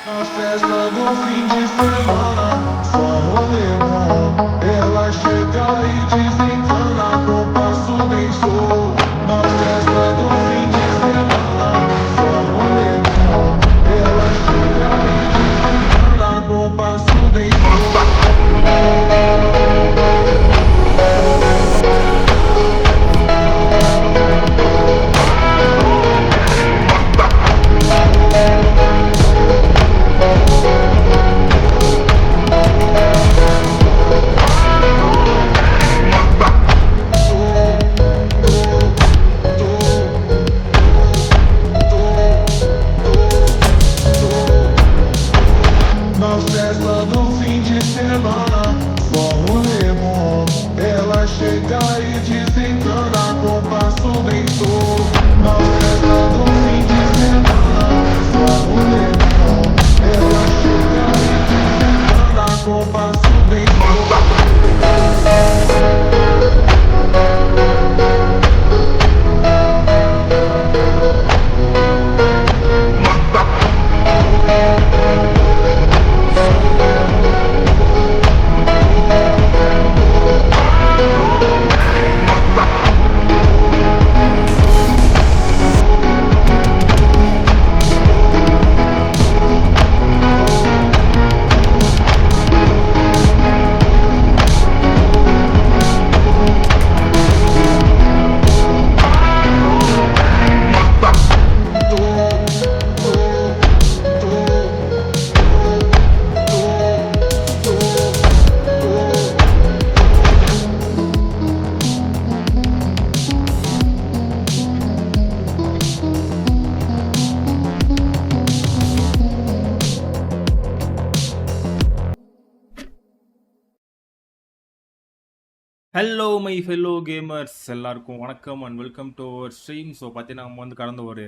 Na festa do fim de semana, só rolê bom. Ela chega e desencana, com passo bem solto. Na festa do fim de semana, só rolê bom. Ela chega e desencana, com passo bem solto. Na festa do fim de semana, só rolê bom. Ela chega e desencana, com passo bem solto. Na festa do fim de semana, só rolê bom. Ela chega e desencana, com passo bem solto. Hello my fellow gamers எல்லாருக்கும் வணக்கம் and welcome to our stream. So பார்த்தீங்கன்னா நம்ம வந்து கடந்த ஒரு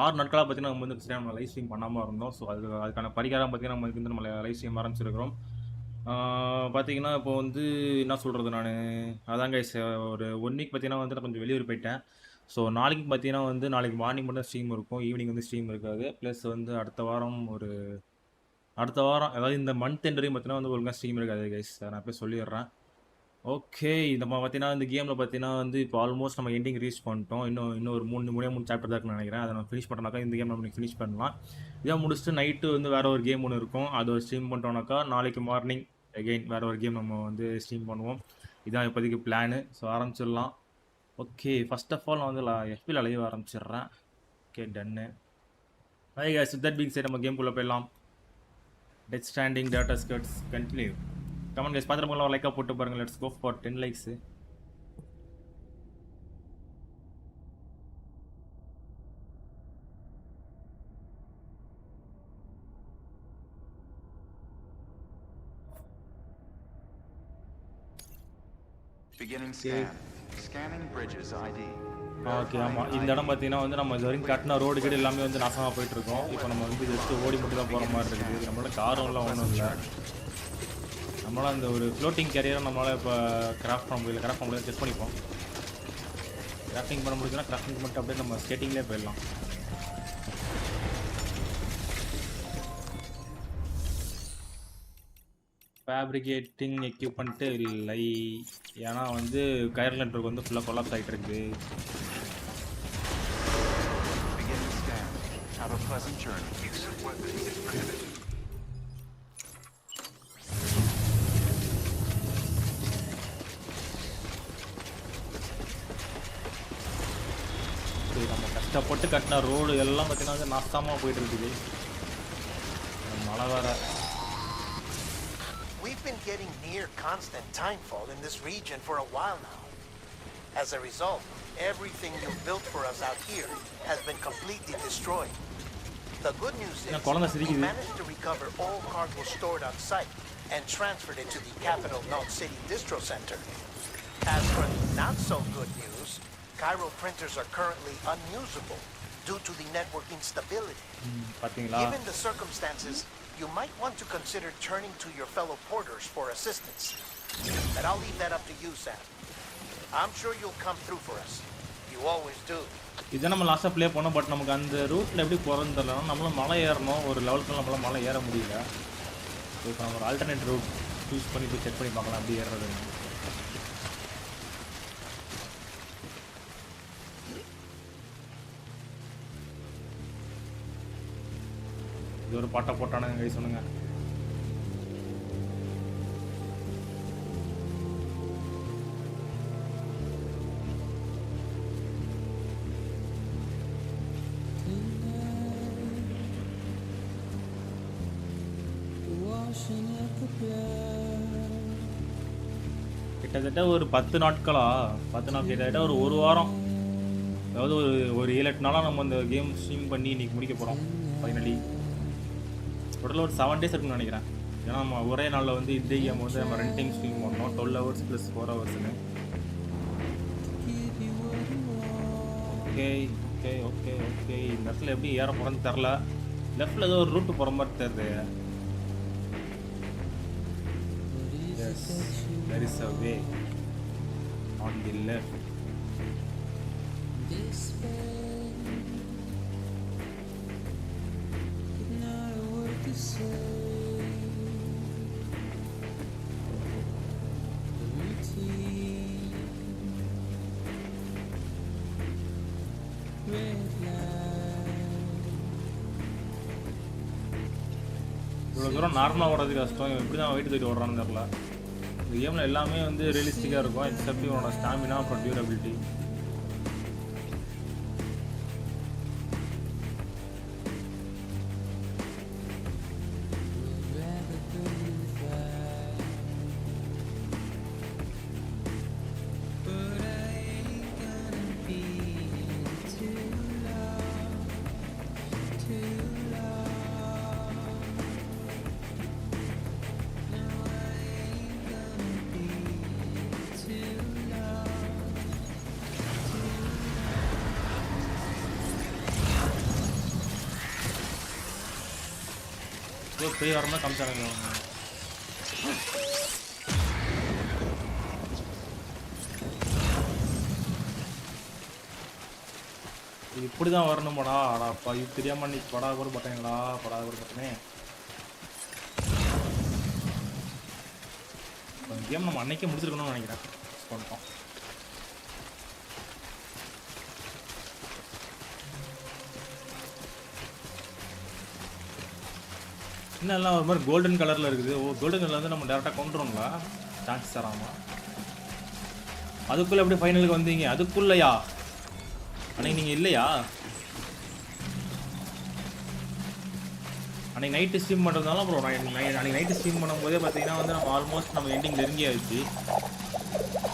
6 நாட்களாக பார்த்தீங்கன்னா நம்ம வந்து நம்ம லைவ் ஸ்ட்ரீம் பண்ணாமல் இருந்தோம். ஸோ அதுக்கான பரிகாரம் பார்த்தீங்கன்னா நம்ம வந்து நம்ம லைவ் ஸ்ட்ரீம் ஆரம்பிச்சிருக்கிறோம். பார்த்தீங்கன்னா இப்போ வந்து என்ன சொல்கிறது, நான் அதான் கைஸ் ஒரு 1 வீக் பார்த்தீங்கன்னா வந்து நான் கொஞ்சம் வெளியூர் போயிட்டேன். ஸோ நாளைக்கு பார்த்தீங்கன்னா வந்து நாளைக்கு மார்னிங் மட்டும் ஸ்ட்ரீம் இருக்கும், ஈவினிங் வந்து ஸ்ட்ரீம் இருக்காது. ப்ளஸ் வந்து அடுத்த வாரம் அதாவது இந்த மந்த் எண்ட் வரையும் பார்த்தீங்கன்னா வந்து ஒழுங்காக ஸ்ட்ரீம் இருக்காது கைஸ், நான் போய் சொல்லிடுறேன். ஓகே, நம்ம பார்த்தீங்கன்னா இந்த கேமில் பார்த்தீங்கன்னா வந்து இப்போ ஆல்மோஸ்ட் நம்ம எண்டிங் ரீச் பண்ணிட்டோம். இன்னும் ஒரு 3 சாப்டர் தான் இருக்குன்னு நினைக்கிறேன். அதை நம்ம ஃபினிஷ் பண்ணுறோம்னாக்கா இந்த கேம் நம்ம ஃபினிஷ் பண்ணலாம். இதை முடிச்சுட்டு நைட்டு வந்து வேறு ஒரு கேம் ஒன்று இருக்கும், அது ஒரு ஸ்ட்ரீம் பண்ணிட்டோம்னாக்கா நாளைக்கு மார்னிங் அகெயின் வேறு ஒரு கேம் நம்ம வந்து ஸ்ட்ரீம் பண்ணுவோம். இதுதான் இப்போதைக்கு பிளானு. ஸோ ஆரம்பிச்சிடலாம். ஓகே, ஃபர்ஸ்ட் ஆஃப் ஆல் நான் வந்து எஃபியில் லைவ் ஆரம்பிச்சிடுறேன். ஓகே, டன்னு. Hi guys, with that being set நம்ம கேம்குள்ளே போயிடலாம். டெத் ஸ்டாண்டிங் டேட்டா ஸ்கர்ட்ஸ் கண்டினியூ. கமெண்ட் கைஸ், பார்த்துட்டு ஒரு லைக்காக போட்டு பாருங்கள். Let's go for 10 likes. Beginning scan. Scanning bridges ID. Okay, ஆமாம், இந்த இடம் பார்த்தீங்கன்னா வந்து நம்ம இது வரைக்கும் கட்டின ரோடு கீடு எல்லாமே வந்து நாசமாக போயிட்டுருக்கோம். இப்போ நம்ம வந்து ஜஸ்ட்டு ஓடி மட்டும் தான் போகிற மாதிரி இருக்குது. நம்மளோட காரம்லாம் ஒன்றும் இல்லை. நம்மளால் அந்த ஒரு ஃப்ளோட்டிங் கேரியரை நம்மளால் இப்போ கிராஃப்ட் பண்ண முடியல. செக் பண்ணிப்போம். கிராஃப்டிங் பண்ண முடியுதுன்னா கிராஃப்டிங் மட்டும் அப்படியே நம்ம ஸ்கேட்டிங்லேயே போயிடலாம். ஃபேப்ரிகேட்டிங் எக்யூப்மெண்ட்டு இல்லை, ஏன்னா வந்து கயர் நெட்வொர்க் வந்து ஃபுல்லாக கொலாப்ஸ் ஆகிட்டு இருக்குது. Have a pleasant journey. Use of weapons is prohibited. நம்ம கஷ்டப்பட்டு கட்டின ரோடு எல்லாம் பார்த்தீங்கன்னா வந்து நாசமாக போயிட்டு இருக்குது. மழை வேற. We've been getting near constant timefall in this region for a while now. As a result, everything you built for us out here has been completely destroyed. The good news is we managed to recover all cargo stored on site and transferred it to the capital Note City Distro Center. As for the not so good news, Cairo printers are currently unusable due to the network instability. Given the circumstances, you might want to consider turning to your fellow porters for assistance. But I'll leave that up to you, Sam. I'm sure you'll come through for us. You always do. இதை நம்ம லாஸ்ட்டாக play பண்ணோம். But நமக்கு அந்த ரூட்டில் எப்படி போகிறதுன்னு தெரியலனா நம்மளும் மலை ஏறணும். ஒரு லெவலுக்கு நம்மளால் மலை ஏற முடியல. ஸோ இப்போ நம்ம ஒரு ஆல்டர்னேட் ரூட் சூஸ் பண்ணி போய் செக் பண்ணி பார்க்கலாம் அப்படி ஏறுறதுன்னு. இது ஒரு பாட்டை போட்டானுங்க கை சொன்னுங்க. கிட்டத்தட்ட ஒரு 10 நாட்களா 10 நாள் கிட்டத்தட்ட ஒரு வாரம், அதாவது ஒரு 7-8 நாளாக நம்ம அந்த கேம் ஸ்ட்ரீம் பண்ணி இன்னைக்கு முடிக்க போகிறோம் ஃபைனலி. டோட்டலாக ஒரு 7 days இருக்குன்னு நினைக்கிறேன். ஏன்னா நம்ம ஒரே நாளில் வந்து இந்த கேம் வந்து நம்ம 2 டைம் ஸ்ட்ரீம் பண்ணோம். 12 hours + 4 hoursன்னு. ஓகே ஓகே ஓகே ஓகே இந்த இடத்துல எப்படி ஏற போகிறேன்னு தெரில. லெஃப்டில் ஏதோ ஒரு ரூட்டு போகிற மாதிரி தெரியுது. Yes, there is a way on the left. இவ்வளோ தூரம் நார்மலாக ஓடுறது கஷ்டம். எப்படி தான் வெயிட் தூக்கிட்டு ஓடுறான்னு தெரில. இந்த கேமில் எல்லாமே வந்து ரியலிஸ்டிக்காக இருக்கும் எக்ஸப்ட் இவனோட ஸ்டாமினா அப்புறம் டியூரபிலிட்டி. பெரிய வரமா காமிச்சாங்க. இது இப்படி தான் வரணுமாடா? அடாப்பா இது தெரியாம நீ படா கூட பட்டீங்களா? படா கூட பட்டனே. கேம் நம்ம அன்னைக்கே முடிச்சிருக்கணும்னு நினைக்கிறேன். பண்ணிட்டோம். இன்னும் எல்லாம் ஒரு மாதிரி கோல்டன் கலரில் இருக்குது. ஓ கோல்டன் கலரில் வந்து நம்ம டேரெக்டாக கொண்டுருவோங்களா? சான்ஸ் தராமல் அதுக்குள்ளே எப்படி ஃபைனலுக்கு வந்தீங்க? அதுக்குள்ளேயா? அன்னைக்கு நீங்கள் இல்லையா? அன்றைக்கி நைட்டு ஸ்ட்ரீம் பண்ணுறதுனால அப்புறம் அன்றைக்கி நைட்டு ஸ்ட்ரீம் பண்ணும்போதே பார்த்தீங்கன்னா வந்து நம்ம ஆல்மோஸ்ட் நம்ம எண்டிங் நெருங்கியாச்சு.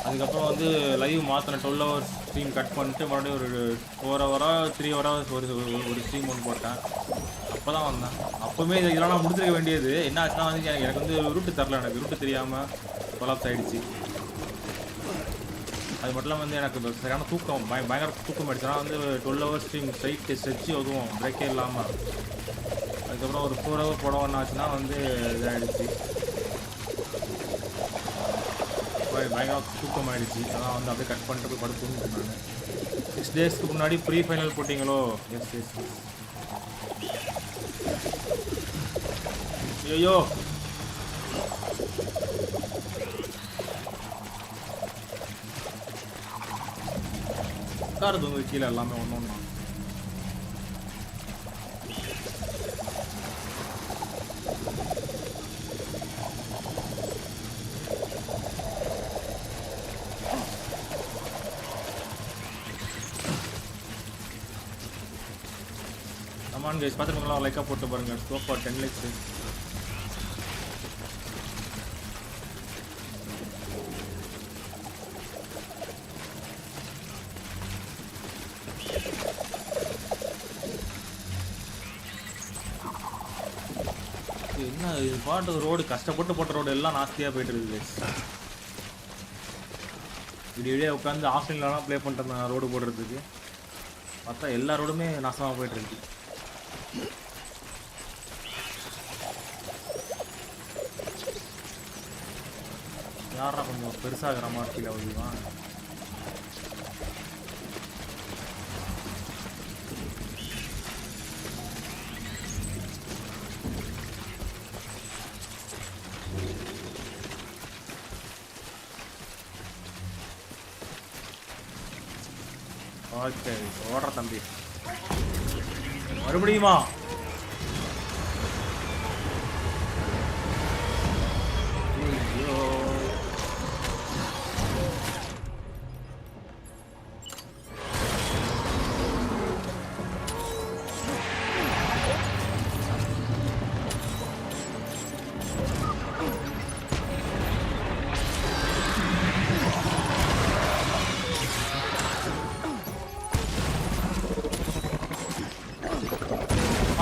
அதுக்கப்புறம் வந்து லைவ் மாற்றின 12 hours ஸ்ட்ரீம் கட் பண்ணிட்டு மறுபடியும் ஒரு 4 hour 3 hours ஒரு ஸ்ட்ரீம் ஒன்று போட்டேன். அப்போ தான் வந்தேன். அப்போவுமே இதெல்லாம் நான் முடிச்சிருக்க வேண்டியது. என்ன ஆச்சுன்னா வந்து எனக்கு வந்து ரூட்டு தரல. எனக்கு ரூட்டு தெரியாமல் கொலாப்ஸ் ஆகிடுச்சு. அது மட்டும் இல்லாமல் வந்து எனக்கு சரியான தூக்கம் பயங்கர தூக்கம் ஆகிடுச்சுன்னா வந்து 12 hours ஸ்ட்ரீம் ஸ்ட்ரைட் ஸ்ட்ரெச்சு உதவும் பிரேக்கே இல்லாமல். அதுக்கப்புறம் ஒரு 4 hour போடணும்னு ஆச்சுன்னா வந்து இதாகிடுச்சு. பயங்கர தூக்கம் ஆகிடுச்சு. அதான் வந்து அப்படியே கட் பண்ணிட்டு போய் படுத்து தூங்கிட்டு நான் 6 daysக்கு முன்னாடி ப்ரீ ஃபைனல் போட்டிங்களோ? Yes yes yes. ஐயோ உட்காருது உங்க கீழே எல்லாமே ஒன்று ஒன்றா. Come on guys பார்த்துருங்களா? லைக்காக போட்டு பாருங்கள். Scope for 10 likes. என்ன இது பாட்டு ரோடு கஷ்டப்பட்டு போட்ட ரோடு எல்லாம் நாஸ்தியாக போயிட்டு இருக்குது. இப்படியே உட்காந்து ஆஃப்லைன்லாம் ப்ளே பண்ணிட்டு ரோடு போடுறதுக்கு பார்த்தா எல்லா ரோடுமே நாசமாக போயிட்டு இருக்கு. யாரா கொஞ்சம் பெருசாகிற மாதிரி ஃபீல் ஆகுதுதான். ஓகே ஓடுற தம்பி மறுபடியுமா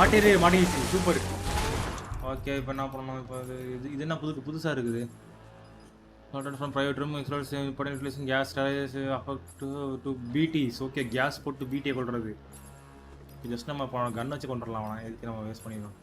ஐயோ மாட்டிடுச்சு சூப்பர். ஓகே இப்போ என்ன பண்ணணும்? இப்போ இது என்ன புதுசாக இருக்குது? From private room installation case affect to BTs. Okay case போட்டு பிடியை கொள்வது. ஜஸ்ட் நம்ம கன் வச்சு கொண்டுடலாம். அவனை எதுக்கு நம்ம வேஸ்ட் பண்ணிடுவோம்?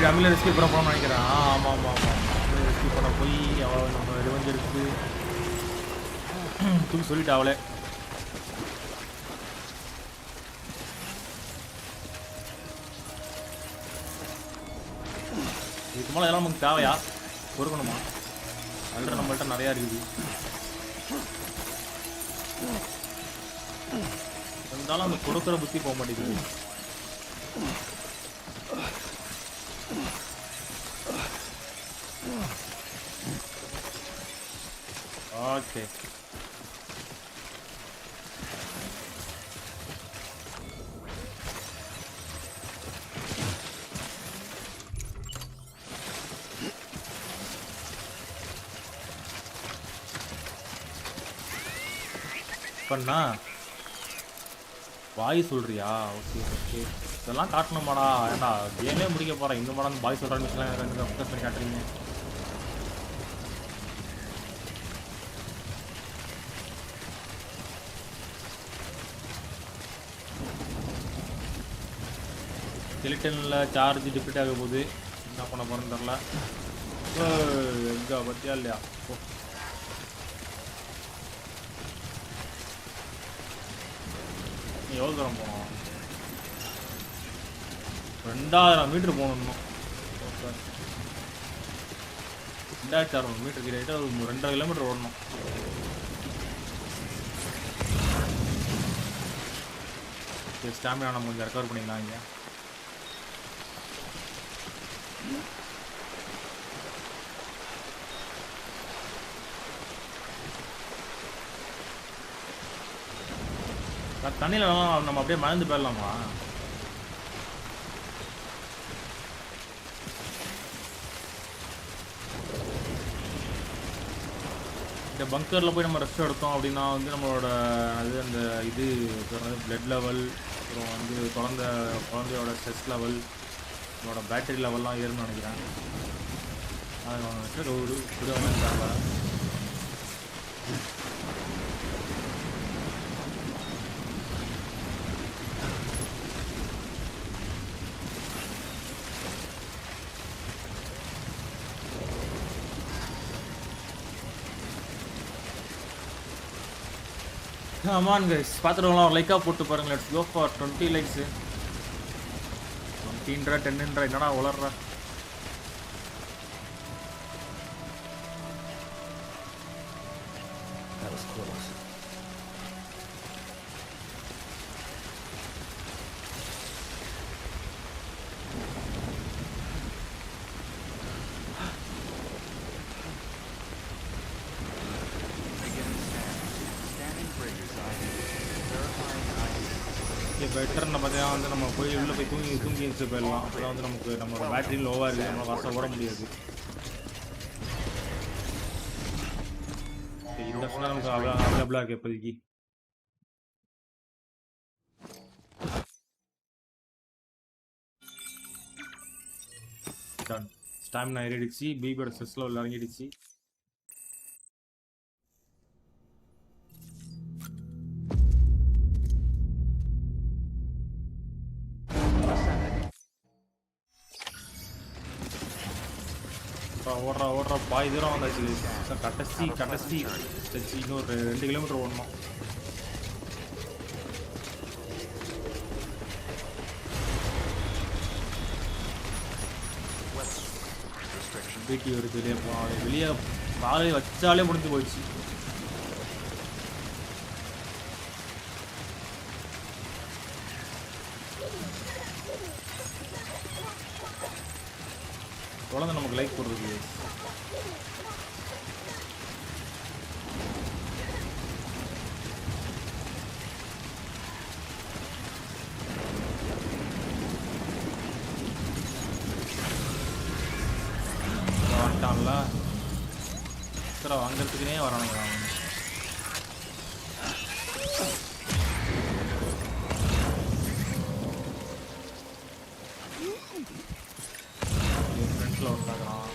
அமில ரெஸ்கியூ பண்ண போகணும்னு நினைக்கிறேன். ஆமாம் ரெஸ்கியூ பண்ண போய் அவள் நம்ம ரிவெஞ்ச் எடுத்து தூக்கி சொல்லிட்டு அவளே இதுக்கு மேலே இதெல்லாம் நமக்கு தேவையா? பொறுக்கணுமா? ஆல்ரெடி நம்மள்ட்ட நிறையா இருக்குது. இருந்தாலும் அந்த கொடுக்குற புத்தி போக மாட்டேங்குது. ஓகே பண்ணா பாய் சொல்றியா? ஓகே இதெல்லாம் காட்டணுமாடா? ஏண்டா கேமே முடிக்க போகிறேன் இந்த மாடம் பாய் சொல்கிற மிஷின்லாம் ரெண்டு ஃபோக்கஸ் பண்ணி காட்டுறீங்க. ஸ்கெலிட்டனில் சார்ஜ் டிப்ளீட் ஆக போகுது. என்ன பண்ண போகிறேன்னு தெரில. எங்கே பற்றியா இல்லையா? எவ்வளோ தூரம் போனோம்? 2000 மீட்டர் போகணும். 2600 மீட்டர் கிட்ட ஒரு 2.5 கிலோமீட்டர் ஓடணும். ஸ்டாமினா நம்ம கொஞ்சம் ரெக்கவர் பண்ணிக்கலாம். இங்கே தண்ணியில் நம்ம அப்படியே மறந்து போயிடலாமா? இந்த பங்கரில் போய் நம்ம ரெஸ்ட் எடுத்தோம் அப்படின்னா வந்து நம்மளோட அந்த இது பிளட் லெவல், அப்புறம் வந்து குழந்தையோட ஸ்ட்ரெஸ் லெவல், நம்மளோட பேட்டரி லெவல்லாம் ஏறும்னு நினைக்கிறேன். அது ஒரு தேவை. ஆமான் கைஸ், பார்த்துருவோம். ஒரு லைக்காக போட்டு பாருங்கள். Let's go for 20 likes. 20 10 என்னடா வளர்றா? பெட்டர் நம்ம பார்த்தீங்கன்னா வந்து நம்ம போய் உள்ளே போய் தூங்கி எழுந்து போயிடலாம். அப்போ தான் வந்து நமக்கு நம்மளோட பேட்டரி லோவாக இருக்குது, நம்மளால் வாசம் ஓட முடியாது. இந்த ஃபோன் நமக்கு அவைலபிளாக இருக்குது இப்போதைக்கு. ஸ்டாமினா ஏறிடுச்சு, பிபியோட ஸ்ட்ரெஸ் லெவல் இறங்கிடுச்சு. ஓடுறா பாய் தூரம் வந்தாச்சு கடைசி இன்னொரு 2 கிலோமீட்டர் ஓடணும். வீட்டு ஒரு வெளியே வாழை வச்சாலே முடிஞ்சு போயிடுச்சு. குழந்தை நமக்கு லைக் போடுறது வந்துட்டான்ல. சார் வாங்கிறதுக்குனே வரானுங்க. ஃப்ரெண்ட்ஸில் வந்துட்டாங்கிறான்.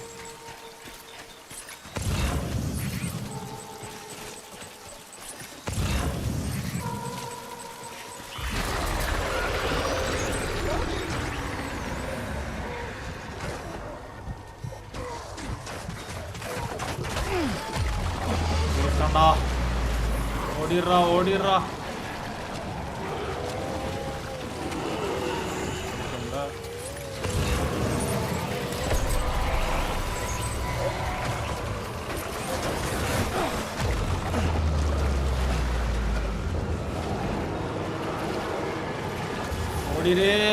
ஓடிடுறா ஓடிரே.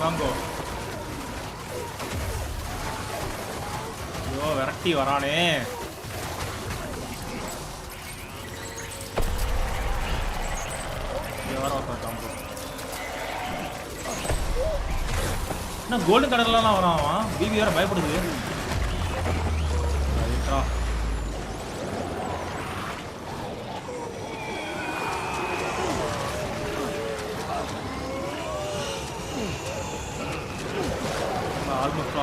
காங்கோ ஐயோ விரட்டி வரானே. என்ன கோல்டு கடல்லாம் வரான். பிபி வேற பயப்படுது. ஆல்மோஸ்ட்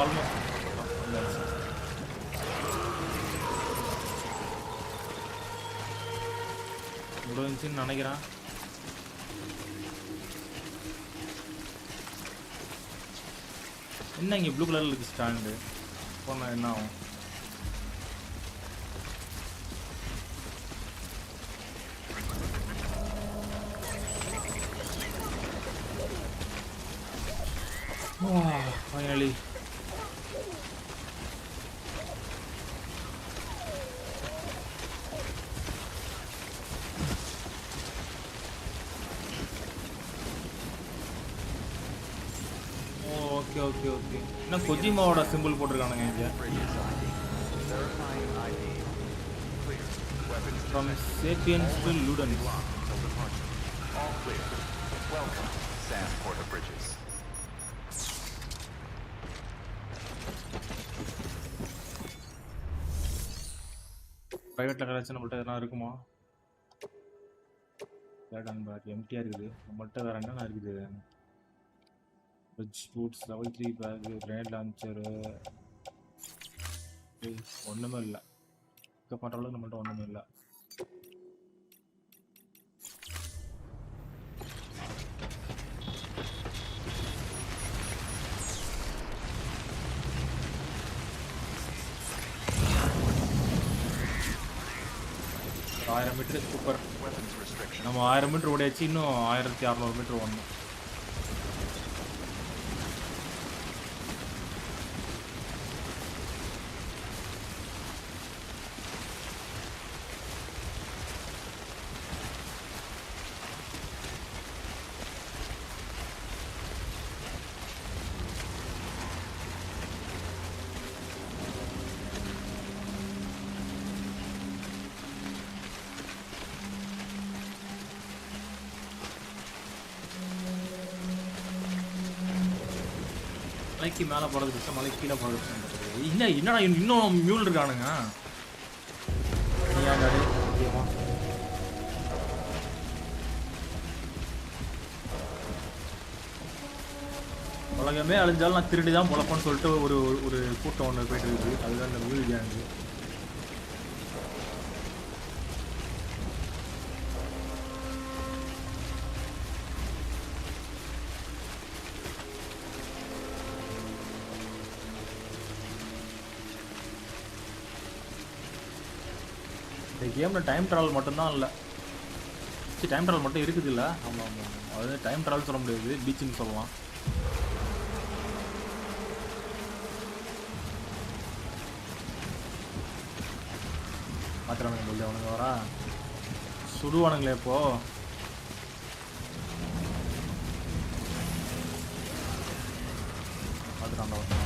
முடிஞ்சுன்னு நினைக்கிறேன். என்ன இங்கே ப்ளூ கலரில் இருக்குது ஸ்டாண்டு போனால் என்ன ஆகும்? Finally okay. என்ன கொஜிமாவோட சிம்பிள் போட்டிருக்கானுங்க இங்கே. From Sapiens to Ludens. All clear. Welcome, San Porta Bridges. பிரைவேட்ல கலெக்ஷன் நம்மள்ட்ட எதனா இருக்குமா? எம்டியா இருக்குது. நம்மள்ட்ட வேற என்ன இருக்குது? பூட்ஸ் லெவல் 3 பேக் கிரேட் லான்ச்சரு ஒன்றுமே இல்லை. பிக்கப் பண்ணுற அளவுக்கு நம்மள்ட்ட ஒன்றுமே இல்லை. ஒரு 1000 மீட்டர் சூப்பர். நம்ம 1000 மீட்டர் ஓடியாச்சு. இன்னும் 1600 மீட்டர் ஓடணும். மலைக்கு மேலே போகிறது பிடிச்சா மலைக்கு கீழே போகிறது பிடிச்சா. இல்லை என்னடா இன்னும் மியூல் இருக்கானுங்க. உலகமே அழிஞ்சாலும் நான் திருடி தான் பொழப்போன்னு சொல்லிட்டு ஒரு கூட்டம் ஒன்று போயிட்டு இருக்குது. அதுதான் இந்த மியூல் கேங்கு. இந்த கேமில் டைம் ட்ராவல் மட்டும்தான் இல்லை. சரி, டைம் ட்ராவல் மட்டும் இருக்குது இல்லை? ஆமாம் ஆமாம் ஆமாம். அது டைம் ட்ராவல் சொல்ல முடியாது, பீச்சுன்னு சொல்லலாம். பார்த்துறானுங்க போது அவனுங்க வரா சுடுவானுங்களே இப்போ. பார்த்துட்டான்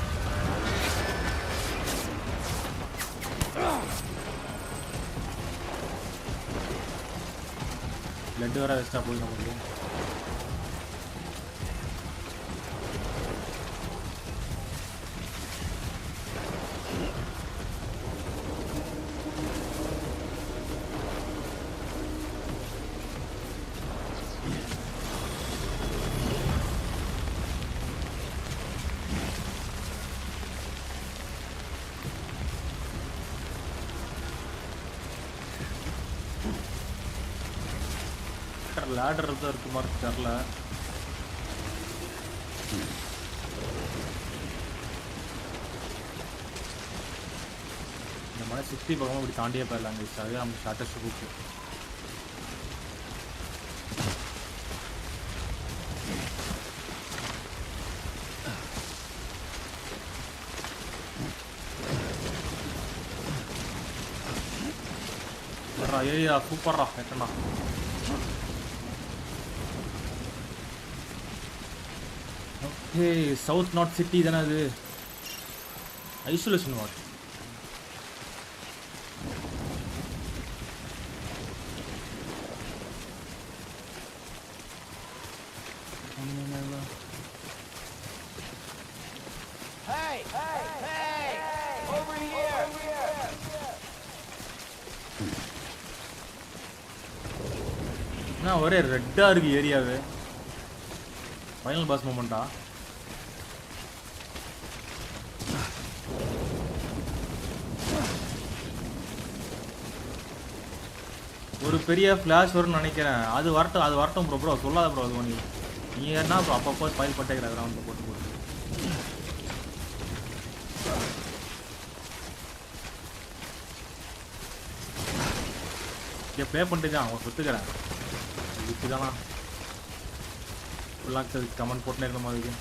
பிளட் வேற வேஸ்ட்டாக போய் நமக்கு. லேடர் தான் இருக்கு மாதிரி தெரில. இந்த மாதிரி 60 பக்கமும் இப்படி தாண்டியே போயிடலாங்க. அது நம்ம ஷார்ட்டஸ்ட் ரூட்டு. ஏரியா சூப்பர்ரா கேட்டா. ஓகே, சவுத் நார்த் சிட்டி தானே அது. Isolation what. என்ன ஒரே ரெட்டாக இருக்கு ஏரியாவே. ஃபைனல் பாஸ் மூமெண்ட்டா? ஒரு பெரிய ஃப்ளாஷ் வரும்னு நினைக்கிறேன். அது வரட்டும் ப்ரோ. ப்ரோ சொல்லாத ப்ரோ. அது ஒன்று நீ என்ன ப்ரோ அப்பப்போ ஃபைல் பட்டேங்கிறாங்க ரவுண்டில் போட்டு இங்கே ப்ளே பண்ணிட்டு தான் அவன் ஒத்துக்கிறேன். இதுக்கு தானா ஃபுல்லாக கமெண்ட் போட்டுனே இருந்த மாதிரி.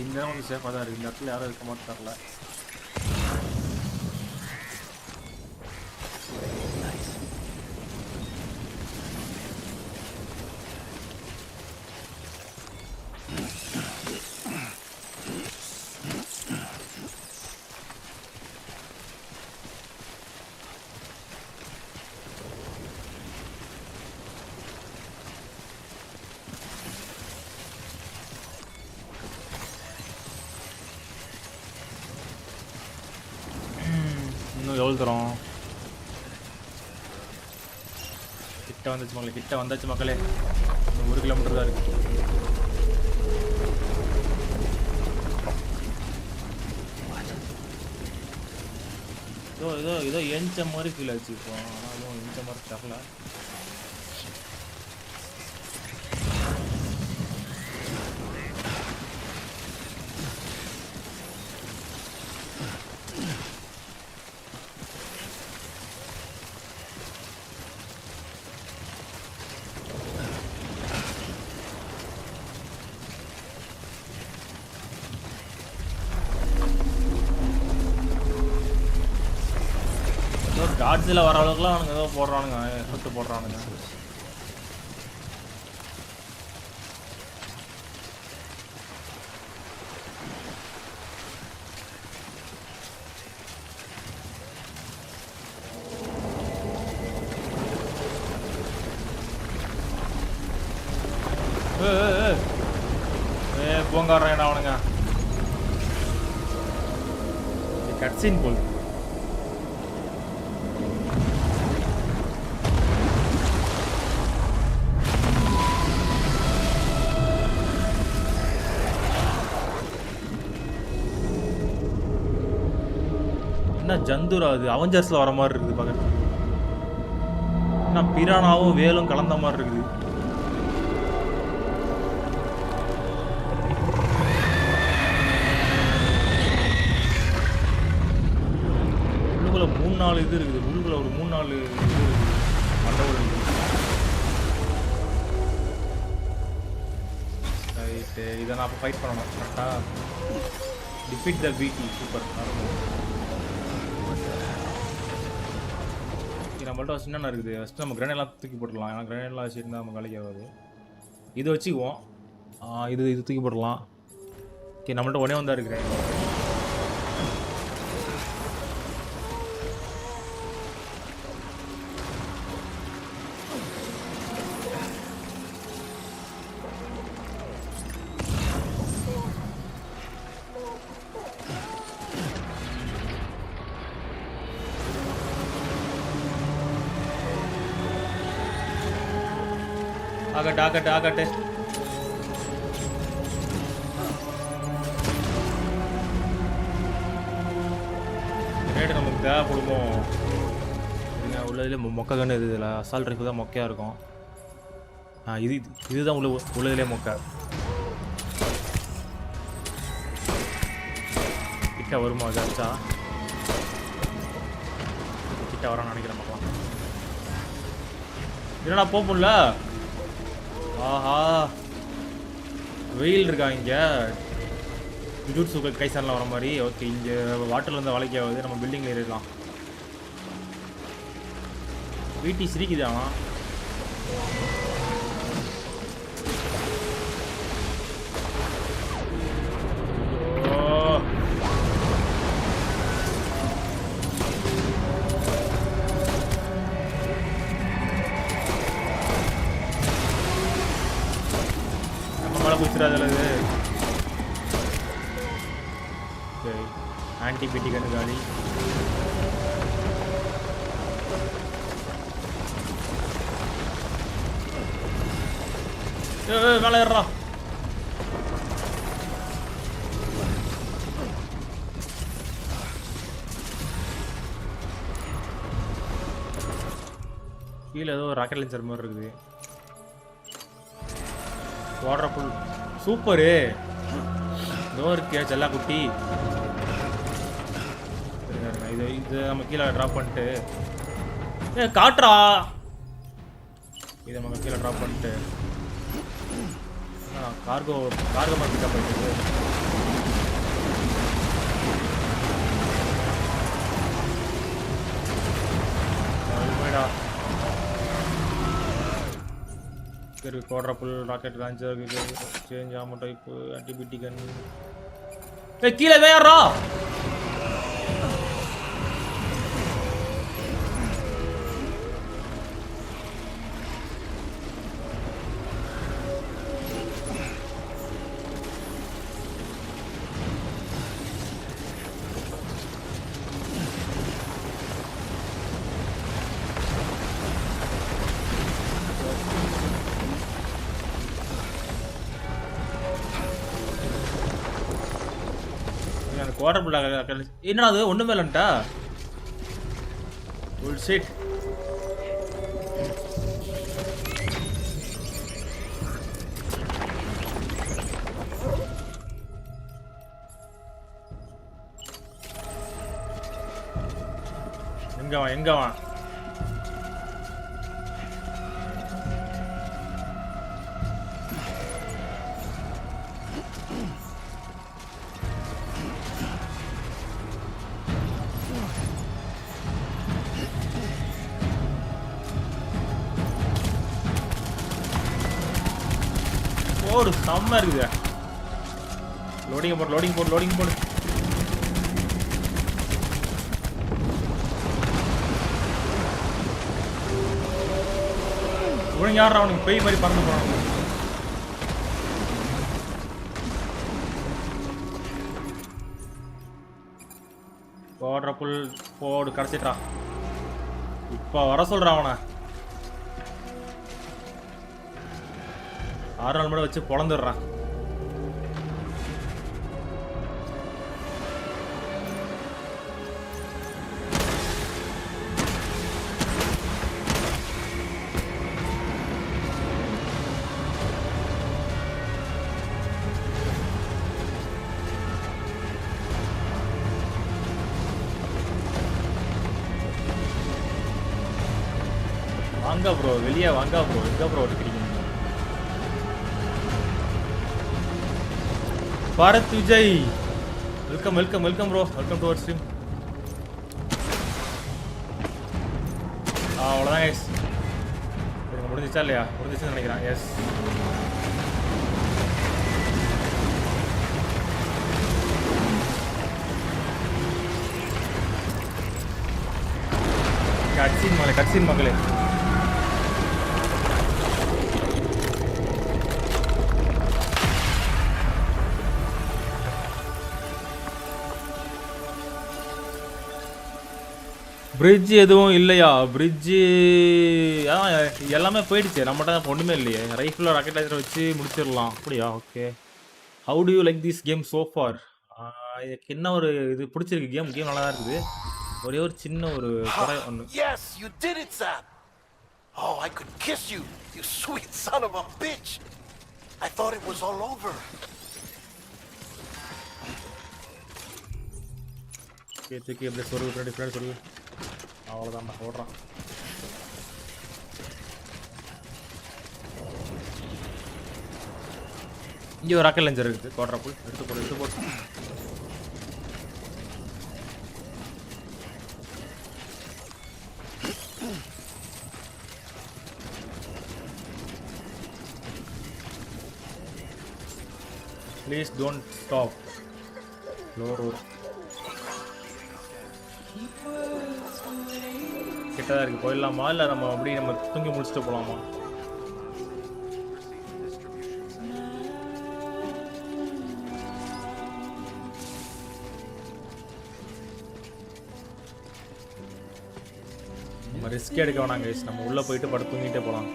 இந்த இடம் கொஞ்சம் சேஃபாக தான் இருக்குது. இந்த இடத்துல யாரும் இருக்க மாட்டேன் தெரில. எவ்வளோ தூரம் கிட்ட வந்தாச்சு மக்களே. 1 கிலோமீட்டர் தான் இருக்கு. ஏதோ எஞ்ச மாதிரி ஃபீல் ஆச்சு இப்போ. ஆனால் அதுவும் எஞ்ச மாதிரி தரல. காட்ஸில் வர அளவுக்குலாம் அவனுங்க ஏதோ போடுறானுங்க, எஃபெக்ட் போடுறானுங்க. போங்காடுறேன் அவனுங்க. கட்சின் போல் ஜந்துரா அது அவெஞ்சர்ஸ்ல வர மாதிரி இருக்குது பார்க்க. பிரானாவும் வேலும் கலந்த மாதிரி இருக்குது. உள்ளுக்குள்ள 3-4 இது இருக்குது. உள்ளுக்குள்ள ஒரு 3-4 இது இருக்குது. மண்டபம் இருக்குது. ரைட்டு, இதை நான் அப்போ ஃபைட் பண்ணணும் கரெக்டாக. டிஃபீட் த பிடி. சூப்பர். நம்மள்ட்ட ஃபஸ்ட் என்னென்ன இருக்குது? ஃபஸ்ட்டு நம்ம கிரனேட்லாம் தூக்கி போட்டுடலாம். ஏன்னா கிரனேட்லாம் வச்சுருந்தா நம்ம வேலைக்கு ஆகாது. இது வச்சுக்குவோம். இது தூக்கி போடலாம். ஓகே, நம்மள்ட்ட ஒன்றே வந்தா இருக்கிறேன். ஆகட்டு. ரேடு நமக்கு தேவைப்படுமோ? உள்ளதுலேயே மொக்க கன்று இது. இதில் அசால்ட் ரைஃபிள் தான் மொக்கையாக இருக்கும். இதுதான் உள்ளதுலேயே மொக்கை. கிட்ட வருமா? ஜாச்சா கிட்ட வரான்னு நினைக்கிறேன். பார்க்கலாம். என்னடா போகல? ஆஹா, வெயில் இருக்கா இங்கே? ஜூட்ஸு கைசானில் வர மாதிரி. ஓகே, இங்கே வாட்டர்லேருந்து வளைக்க ஆகுது. நம்ம பில்டிங்கில் ஏறிடலாம். வீட்டி சிரிக்குதாமா? குச்சிடாது. சரி, ஆன்டிபயோட்டிக் கண்ணு காலி. மேலே ஏறா. கீழே ஏதோ ராக்கெட் லான்ச்சர் மாதிரி இருக்குது. Water full super. இதோ இருக்கியா செல்லா குட்டி. இது நம்ம கீழே ட்ராப் பண்ணிட்டு காட்டுறா. இதை நம்ம கீழே ட்ராப் பண்ணிட்டு கார்கோ மாதிரி பிக்கப் பண்ணிட்டு இருக்கு. Quadruple rocket launcher, change ammo type, antibiotic gun. கீழே வேறா. குவாட்ரபிள் என்னடா அது? ஒண்ணுமே இல்லைன்ட்டா. புல்ஷிட். எங்க வா? போடு, செம்ம இருக்குது. லோடிங் போடு. இவனுங்க யாரா? அவனுக்கு பெய் மாதிரி பறந்து போறாங்க. குவாட்ரபிள் போடு. கடைசிட்டா. இப்ப வர சொல்றான் அவனை. 6 நாள் மட்டும் வச்சு பொழந்துடுறான். வாங்க ப்ரோ வெளியே வாங்க ப்ரோ எங்கே ப்ரோ இருக்கிறீங்க Bharat Vijay welcome welcome welcome bro welcome to our stream அவ்வளோதான் கைஸ் முடிஞ்சிச்சா இல்லையா முடிஞ்சிச்சுன்னு நினைக்கிறேன் எஸ் கட்சின் மகளே பிரிட்ஜ் எதுவும் இல்லையா பிரிட்ஜு எல்லாமே போயிடுச்சு நம்மகிட்ட ஒன்றுமே இல்லையே ரைஃபிள் ராக்கெட் லான்ச்சர் வச்சு முடிச்சிடலாம் அப்படியா okay how to you like this game so for எனக்கு என்ன ஒரு இது பிடிச்சிருக்கு கேம் நல்லா தான் இருக்குது ஒரே ஒரு சின்ன ஒரு குறை ஒன்று Yes, you did it, Sam. Oh, I could kiss you, you sweet son of a bitch. I thought it was all over. தூக்கி அப்படியே சொருகு டிஃப்ரெண்ட் சொருகு அவ்வளோதான் ஓடுறான் இங்கே ஒரு ராக்கெட் லான்ச்சர் இருக்குது கோட்ராப்புள் எடுத்து போட்டு please don't stop low road கிட்டதான் இருக்கு போயிடலாமா இல்லை நம்ம அப்படி நம்ம தூங்கி முடிச்சுட்டு போகலாமா நம்ம ரிஸ்க் எடுக்க வேணாம் கைஸ் நம்ம உள்ளே போயிட்டு படுத்து தூங்கிட்டே போகலாம்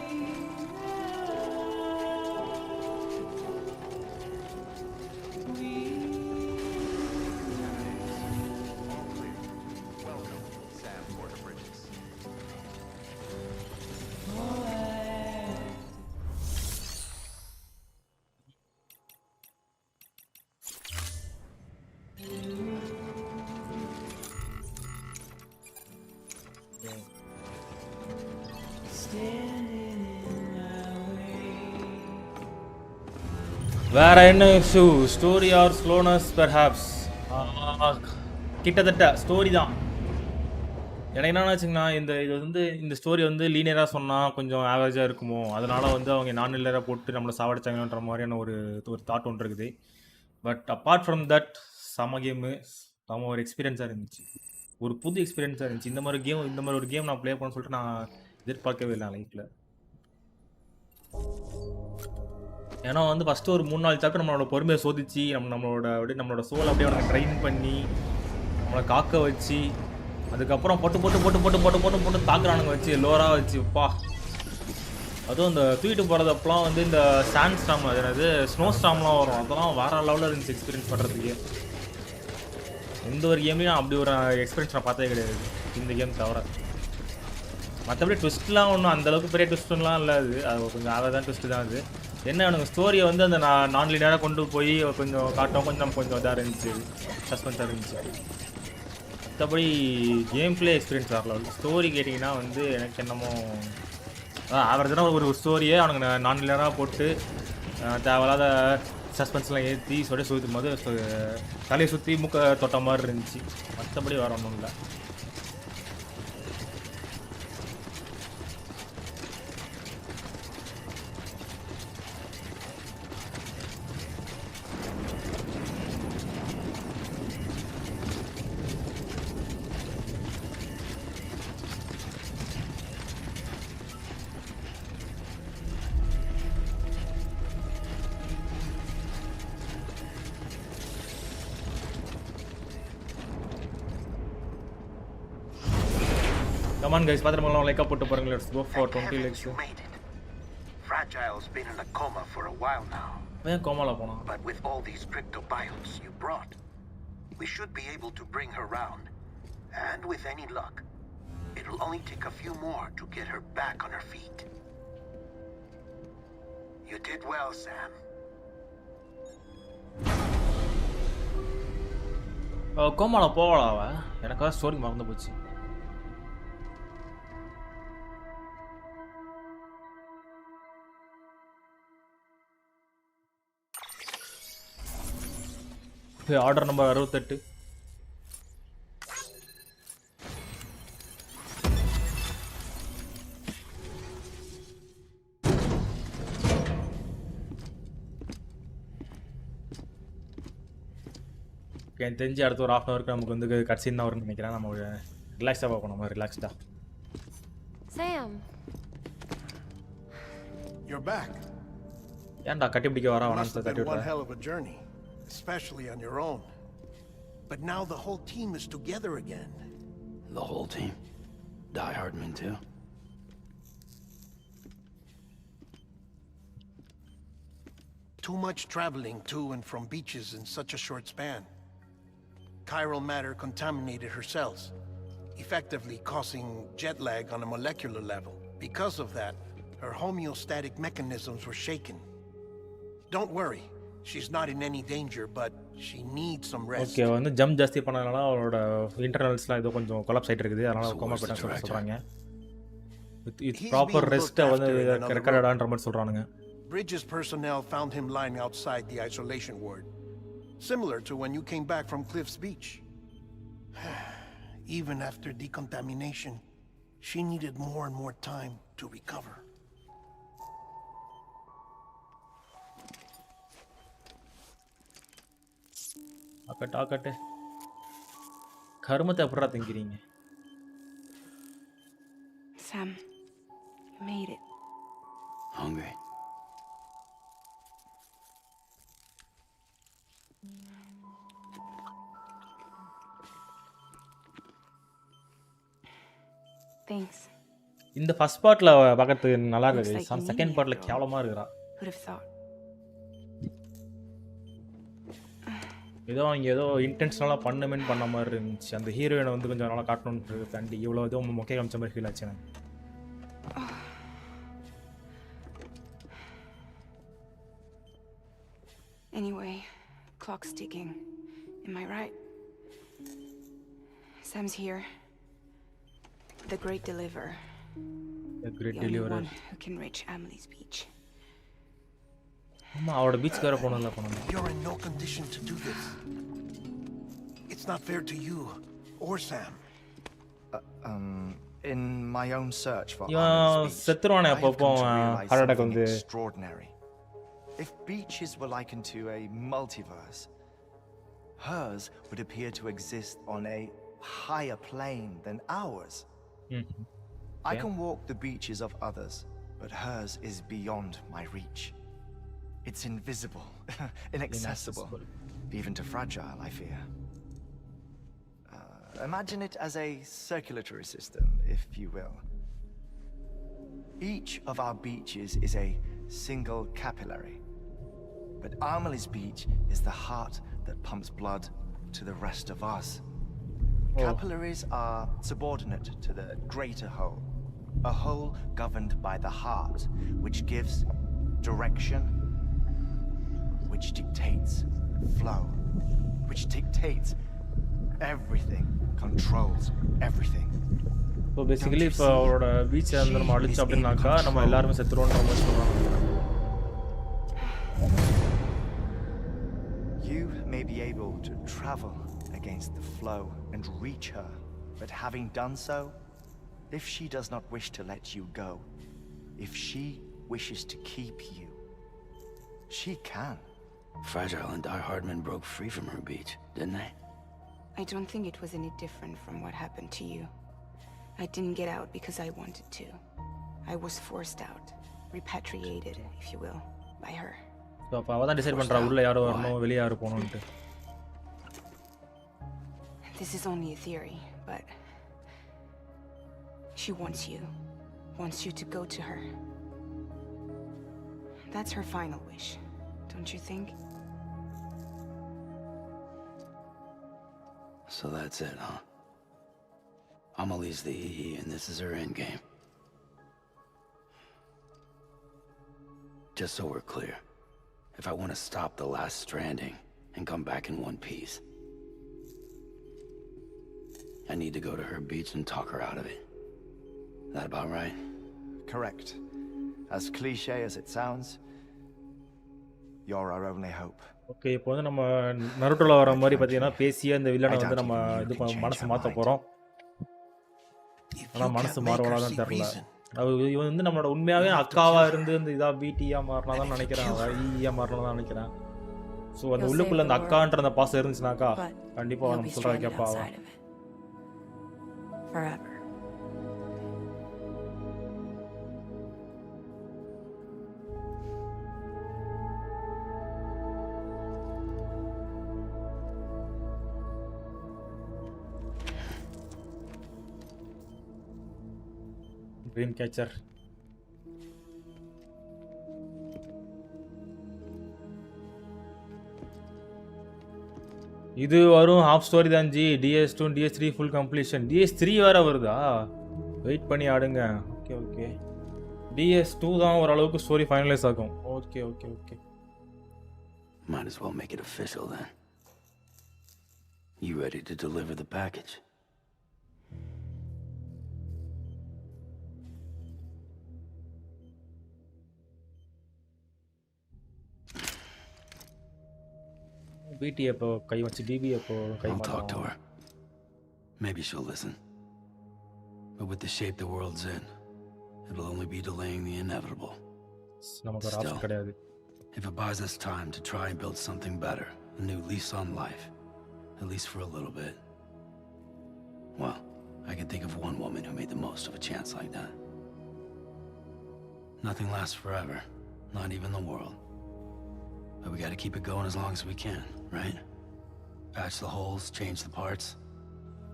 வேற என்ன issue story or slowness perhaps கிட்டத்தட்ட ஸ்டோரி தான் எனக்கு என்னென்னு வச்சுங்கன்னா இந்த ஸ்டோரி வந்து லீனியராக சொன்னால் கொஞ்சம் ஆவரேஜாக இருக்குமோ அதனால் வந்து அவங்க நான் லீனியராக போட்டு நம்மளை சாவடிச்சாங்கன்ற மாதிரியான ஒரு தாட் ஒன்று இருக்குது பட் அப்பார்ட் ஃப்ரம் தட் செம கேமு செம ஒரு எக்ஸ்பீரியன்ஸாக இருந்துச்சு ஒரு புது எக்ஸ்பீரியன்ஸாக இருந்துச்சு இந்த மாதிரி ஒரு கேம் நான் ப்ளே பண்ண சொல்லிட்டு நான் எதிர்பார்க்கவே இல்லை லைஃப்பில் ஏன்னா வந்து ஃபஸ்ட்டு ஒரு 3-4 சாப்டர் நம்மளோட பொறுமையை சோதிச்சு நம்மளோட சோலை அப்படியே அவனை ட்ரைன் பண்ணி நம்மளை காக்க வச்சு அதுக்கப்புறம் போட்டு தாக்குறானுங்க வச்சு லோராக வச்சு பா அதுவும் இந்த தூக்கிட்டு போகிறதப்பெல்லாம் வந்து இந்த சாண்ட் ஸ்டாம் அதாவது ஸ்னோ ஸ்டாம்லாம் வரும் அதெல்லாம் வேற லெவலில் இருந்துச்சு எக்ஸ்பீரியன்ஸ் பண்ணுறதுக்கு எந்த ஒரு கேம்லையும் அப்படி ஒரு எக்ஸ்பீரியன்ஸ் நான் பார்த்ததே கிடையாது இந்த கேம் தவிர மற்றபடி ட்விஸ்ட்லாம் ஒன்றும் அந்தளவுக்கு பெரிய ட்விஸ்ட்லாம் இல்லை அது கொஞ்சம் ஆவதான் ட்விஸ்ட்டு தான் அது என்ன எனக்கு ஸ்டோரியை வந்து அந்த நான் லீனியராக கொண்டு போய் கொஞ்சம் காட்டும் கொஞ்சம் இதாக இருந்துச்சு சஸ்பென்ஸாக இருந்துச்சு மற்றபடி கேம் பிளே எக்ஸ்பீரியன்ஸ் வரல ஸ்டோரி கேட்டிங்கன்னா வந்து எனக்கு என்னமோ ஆவரேஜான ஒரு ஸ்டோரியே அவனுக்கு நான் லீனியராக போட்டு தேவையில்லாத சஸ்பென்ஸ்லாம் ஏற்றி சுற்றும் போது தலையை சுற்றி மூக்க தொட்ட மாதிரி இருந்துச்சு மற்றபடி வேறு ஒன்றும் இல்லை Come on guys, like up let's go for 20 likes. You made it. Fragile's been in a coma for a while now. But with all these cryptobiotes you brought, we should be able to bring her round. And with any luck, it'll only take a few more to get her back on her feet. You did well, Sam. கோமால போகலாவ எனக்காக story மறந்து போச்சு order number 68. எனக்கு தெரிஞ்சு அடுத்த ஒரு 1/2 ஹவருக்கு நமக்கு வந்து கட்சின்னு தான் வரும்னு நினைக்கிறேன். நம்ம ரிலாக்ஸாக பார்ப்போம், நம்ம ரிலாக்ஸ்டாக. Sam. You're back. ஏன்டா கட்டி பிடிக்க வரா Must வேணாம்னு have தட்டி been one விட்றேன். hell of a journey, especially on your own. But now the whole team is together again. The whole team? Die Hardman too? Too much traveling to and from beaches in such a short span. Chiral matter contaminated her cells, effectively causing jet lag on a molecular level. Because of that, her homeostatic mechanisms were shaken. Don't worry, she's not in any danger, but she needs some rest. Okay, வந்து jump ஜாஸ்தி பண்ணனால அவளோட இன்டர்னல்ஸ்லாம் ஏதோ கொஞ்சம் collapse ஆயிட்டு இருக்குது. அதனால coma போயிட்டான்னு சொல்றாங்க. வித் ப்ராப்பர் ரெஸ்ட் வந்து ரெக்கார்டடான்ற மாதிரி சொல்றானுங்க. Bridges personnel found him lying outside the isolation ward, similar to when you came back from Cliff's Beach. Even after decontamination, she needed more and more time to recover. ஆக்கட்டு கருமத்தை எப்படா திங்கிறீங்க? Sam, you made it. Hungry? Thanks. இந்த first பார்ட்ல பார்க்கிறதுக்கு நல்லா Looks இருக்குது. like you second need பார்ட்ல it, though. கேவலமா இருக்குடா. Who'd have thought? ஏதோ அவங்க ஏதோ இன்டென்ஷனலாக பண்ண மாதிரி இருந்துச்சு. அந்த ஹீரோயினை வந்து கொஞ்சம் நல்லா காட்டணுன்றது தாண்டி இவ்வளோ ஏதோ மொக்கை காமிச்ச மாதிரி ஃபீல் ஆச்சு எனக்கு. Anyway, clock's ticking. Am I right? Sam's here. The great deliverer. The great The only deliverer. one who can reach Amelie's beach. ஆமாம், அவளோட பீச்சுக்கு வேறு போனோம். You're in no condition to do this. It's not fair to you or Sam. In my own search for இவன் Amelie's beach, செத்துருவானே I have அப்பப்போ come to realize heart attack something வந்து. extraordinary. If beaches were likened to a multiverse, hers would appear to exist on a higher plane than ours. I can walk the beaches of others, but hers is beyond my reach. It's invisible, inaccessible, even to fragile, I fear. Imagine it as a circulatory system, if you will. Each of our beaches is a single capillary, but Amelie's beach is the heart that pumps blood to the rest of us. Capillaries are subordinate to the greater whole, a whole governed by the heart, which gives direction, which dictates flow, which dictates everything, controls everything. So basically இப்போ அவரோட பீச்சை வந்து நம்ம அழிச்சோம் அப்படின்னாக்கா நம்ம எல்லாருமே செத்துருவோன்ற மாதிரி சொல்கிறாங்க. You may be able to travel against the flow and reach her, but having done so, if she does not wish to let you go, if she wishes to keep you, she can. Fragile and Die Hardman broke free from her beach, didn't they? I don't think it was any different from what happened to you. I didn't get out because I wanted to. I was forced out, repatriated, if you will, by her. So அப்போ அவள் தான் decide பண்ணுறா உள்ளே யாரோ வரணும் வெளியே யாரும் போகணுன்ட்டு. This is only a theory, but she wants you to go to her. That's her final wish, don't you think? So that's it, huh? Amelie's the EE and this is her endgame. Just so we're clear, if I want to stop the last Stranding and come back in one piece, I need to go to her beach and talk her out of it. That about right? Correct. As cliche as it sounds, You're our only hope. Okay இப்போ வந்து நம்ம நருட்டோல வர மாதிரி பார்த்தீங்கன்னா பேசியே இந்த வில்லனை வந்து நம்ம இது மனசு மாற்ற போகிறோம். ஆனால் மனசு மாறுவதாதான் தெரில. இவன் வந்து நம்மளோட உண்மையாகவே அக்காவாக இருந்து இந்த இதாக பிடியாக மாறினா தான் நினைக்கிறேன், ஈயாக மாறினா தான் நினைக்கிறேன். ஸோ அந்த உள்ளுக்குள்ளே அந்த அக்கான்ற அந்த பாசம் இருந்துச்சுனாக்கா கண்டிப்பாக நம்ம சொல்கிற கேட்பா. ட்ரீம் கேச்சர் இது வரும் ஹாஃப் ஸ்டோரி தான் G. DS2 DS3 full completion. DS3 வேற வருதா? வெயிட் பண்ணி ஆடுங்க. Okay okay. DS2 தான் ஓரளவுக்கு ஸ்டோரி ஃபைனலைஸ் ஆகும். Okay okay okay. Might as well make it official then. You ready to deliver the package? BT அப்போ கை வச்சு DB அப்போ கை I'll talk to her. Maybe she'll listen. But with the shape the world's in, it'll only be delaying the inevitable. நமக்கு ஒரு option கிடையாது. If it buys us time to try and build something better, a new lease on life, at least for a little bit, well, I can think of one woman who made the most of a chance like that. Nothing lasts forever, not even the world. But we gotta keep it going as long as we can, right? Patch the holes, change the parts,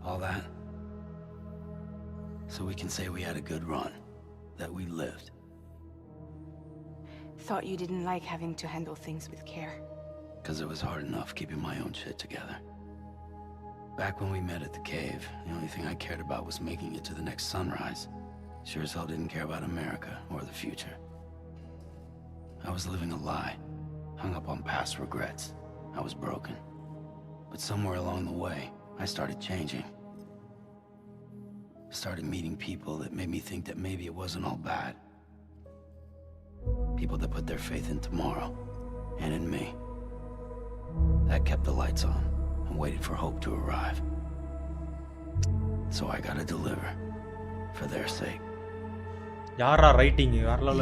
all that. So we can say we had a good run, that we lived. Thought you didn't like having to handle things with care. 'Cause it was hard enough keeping my own shit together. Back when we met at the cave, the only thing I cared about was making it to the next sunrise. Sure as hell didn't care about America or the future. I was living a lie, hung up on past regrets. I was broken. But somewhere along the way, I started changing. Started meeting people that made me think that maybe it wasn't all bad. People that put their faith in tomorrow, and in me. That kept the lights on, and waited for hope to arrive. So I gotta deliver, for their sake. யாரா writing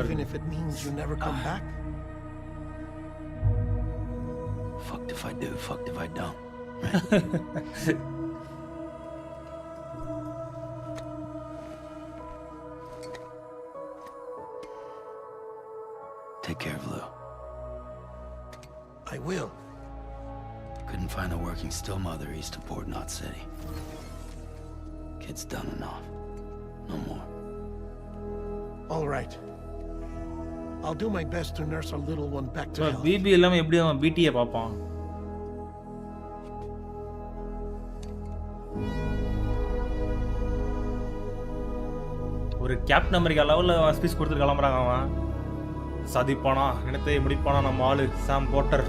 Even if it means you never come back? Fucked if I do, fucked if I don't. Right? Take care of Lou. I will. Couldn't find a working still mother east of Port Knot City. Kid's done enough. No more. All right. I'll do my best to nurse our little one back to health. BB இல்லாம எப்படி அவன் BT-ய பாப்பான்? ஒரு captain America லெவல்ல speech கொடுத்து கிளம்புறாங்க அவன். சாதிப்பானா, நினைத்தே முடிப்பானா நம்ம ஆளு சாம் போட்டர்.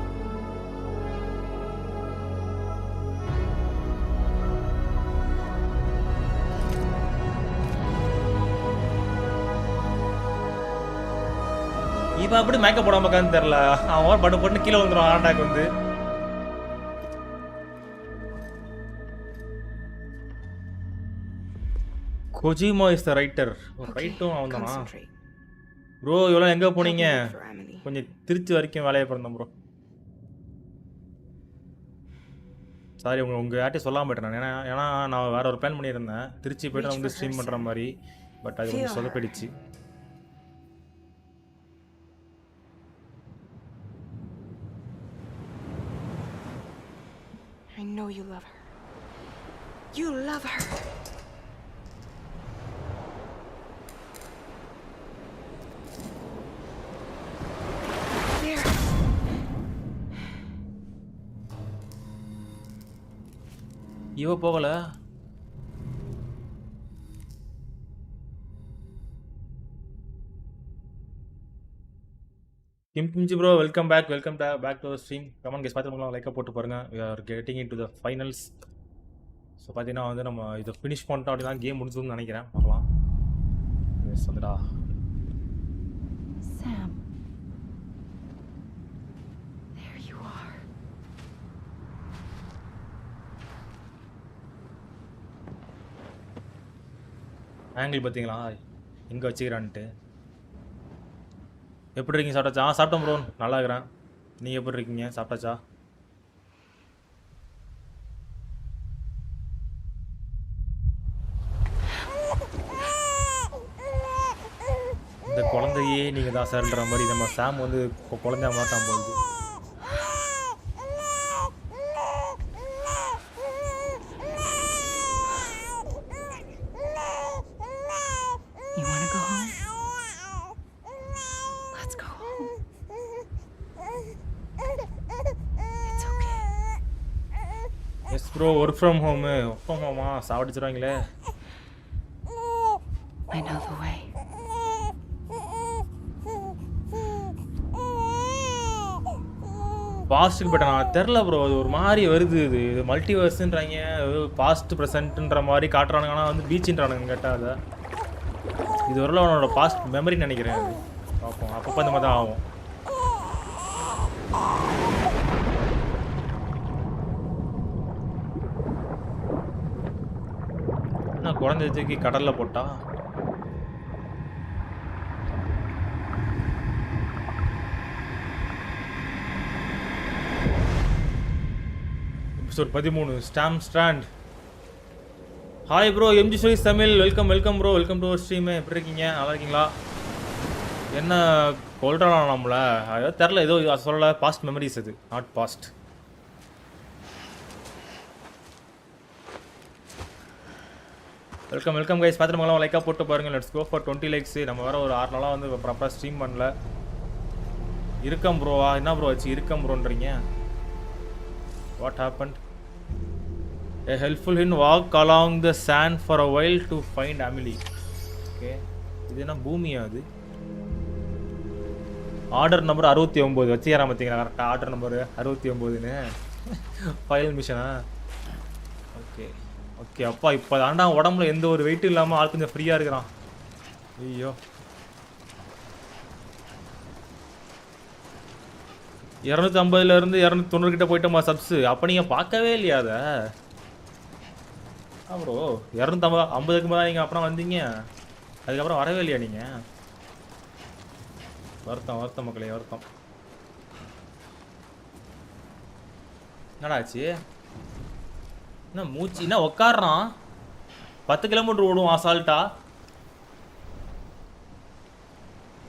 இவன் அப்படி மேக்கப் போடாம உட்காந்து தெரியல. அவன் பட்டு போட்டு கீழே வந்துடும் ஆண்டாக்கு வந்து. கொஜிமா இஸ் த ரைட்டர். ரைட்டும் அவன் தானா? ப்ரோ இவ்வளோ எங்கே போனீங்க? கொஞ்சம் திருச்சி வரைக்கும் வேலையை பிறந்தேன் ப்ரோ. சாரி உங்கள் யார்ட்டையும் சொல்லாமல் போயிட்டேன். ஏன்னா நான் வேற ஒரு பிளான் பண்ணியிருந்தேன், திருச்சி போய்ட்டு வந்து ஸ்ட்ரீம் பண்ணுற மாதிரி. பட் அது கொஞ்சம் சொதப்பிடுச்சு. I know you love her. You love her. There. இவ போகல. Kimchi bro, welcome back to the stream. Come on guys, பாத்துக்கலாம், லைக் போட்டு பாருங்க. We are getting into the finals. So பார்த்தீங்கன்னா வந்து நம்ம இதை ஃபினிஷ் பண்ணிட்டோம் அப்படின்னா கேம் முடிஞ்சதுன்னு நினைக்கிறேன். பார்க்கலாம். வந்துடா Sam. ஆங்கிள் பார்த்தீங்களா எங்கே வச்சுக்கிறான்ட்டு. எப்படி இருக்கீங்க? சாப்பிட்டாச்சா? சாப்பிட்டேன் ப்ரோ, நல்லா இருக்கிறேன். நீங்கள் எப்படி இருக்கீங்க? சாப்பிட்டாச்சா? இந்த குழந்தையே நீங்கள் தான் சார்ன்ற மாதிரி நம்ம சாம் வந்து குழந்தைய மாட்டான் போகுது. You want to go home? Let's go home. It's okay. Yes bro, work from home. Work from ஹோமா? சாப்பிடுச்சுருவாங்களே. I know the way. பாஸ்ட்டுக்கு போய்ட்டேன் நான் தெரில ப்ரோ. அது ஒரு மாதிரி வருது. இது மல்டிவர்ஸுன்றாங்க, பாஸ்ட் ப்ரெசென்ட்டுன்ற மாதிரி காட்டுறானுங்க. ஆனால் வந்து பீச்சுன்றானுங்க கேட்டால் அதை. இது வரல அவனோட பாஸ்ட் மெமரின்னு நினைக்கிறேன். அது பார்ப்போம், அப்பப்போ இந்த மாதிரி தான் ஆகும். என்ன குழந்தை தூக்கி கடலில் போட்டா? Episode 13 strand. Hi bro, MG stories Tamil. Welcome bro, welcome to stream. எப்படி இருக்கீங்க? நல்லா இருக்கீங்களா? என்ன கொல்றானா நம்மளை? அதாவது தெரில, ஏதோ சொல்லலை. பாஸ்ட் மெமரிஸ், அது நாட் பாஸ்ட். Welcome guys. பார்த்துட்டு லைக்காக போட்டு பாருங்கள். Let's go for 20 likes. நம்ம வேறு ஒரு 6 நாளாக வந்து ப்ராப்பராக ஸ்ட்ரீம் பண்ணல. இருக்கேன் ப்ரோவா? என்ன ப்ரோ ஆச்சு இருக்கேன் ப்ரோன்றீங்க? What happened? A helpful hint, walk along the sand for a while to find Amelie. Okay. இது என்ன பூமியா? அது ஆர்டர் நம்பர் 69 வச்சுக்கிறான் பார்த்தீங்களா? கரெக்டாக ஆர்டர் நம்பர் 69ன்னு ஃபைனல் மிஷனா? Okay okay. அப்பா இப்போ தாண்டா உடம்புல எந்த ஒரு வெயிட்டும் இல்லாமல் ஆள் கொஞ்சம் ஃப்ரீயாக இருக்கிறான். ஐயோ, 250லேருந்து 290 கிட்ட போயிட்டோமா சப்ஸு? அப்போ நீங்கள் பார்க்கவே இல்லையா அதை? ப்ரோ 250க்கு மேலே நீங்கள் அப்புறம் வந்தீங்க, அதுக்கப்புறம் வரவே இல்லையா நீங்கள்? வருத்தம் மக்களே, வருத்தம். என்னடாச்சு? என்ன மூச்சு? என்ன உக்காடுறான்? 10 கிலோமீட்டர் ஓடுவோம் அசால்ட்டா.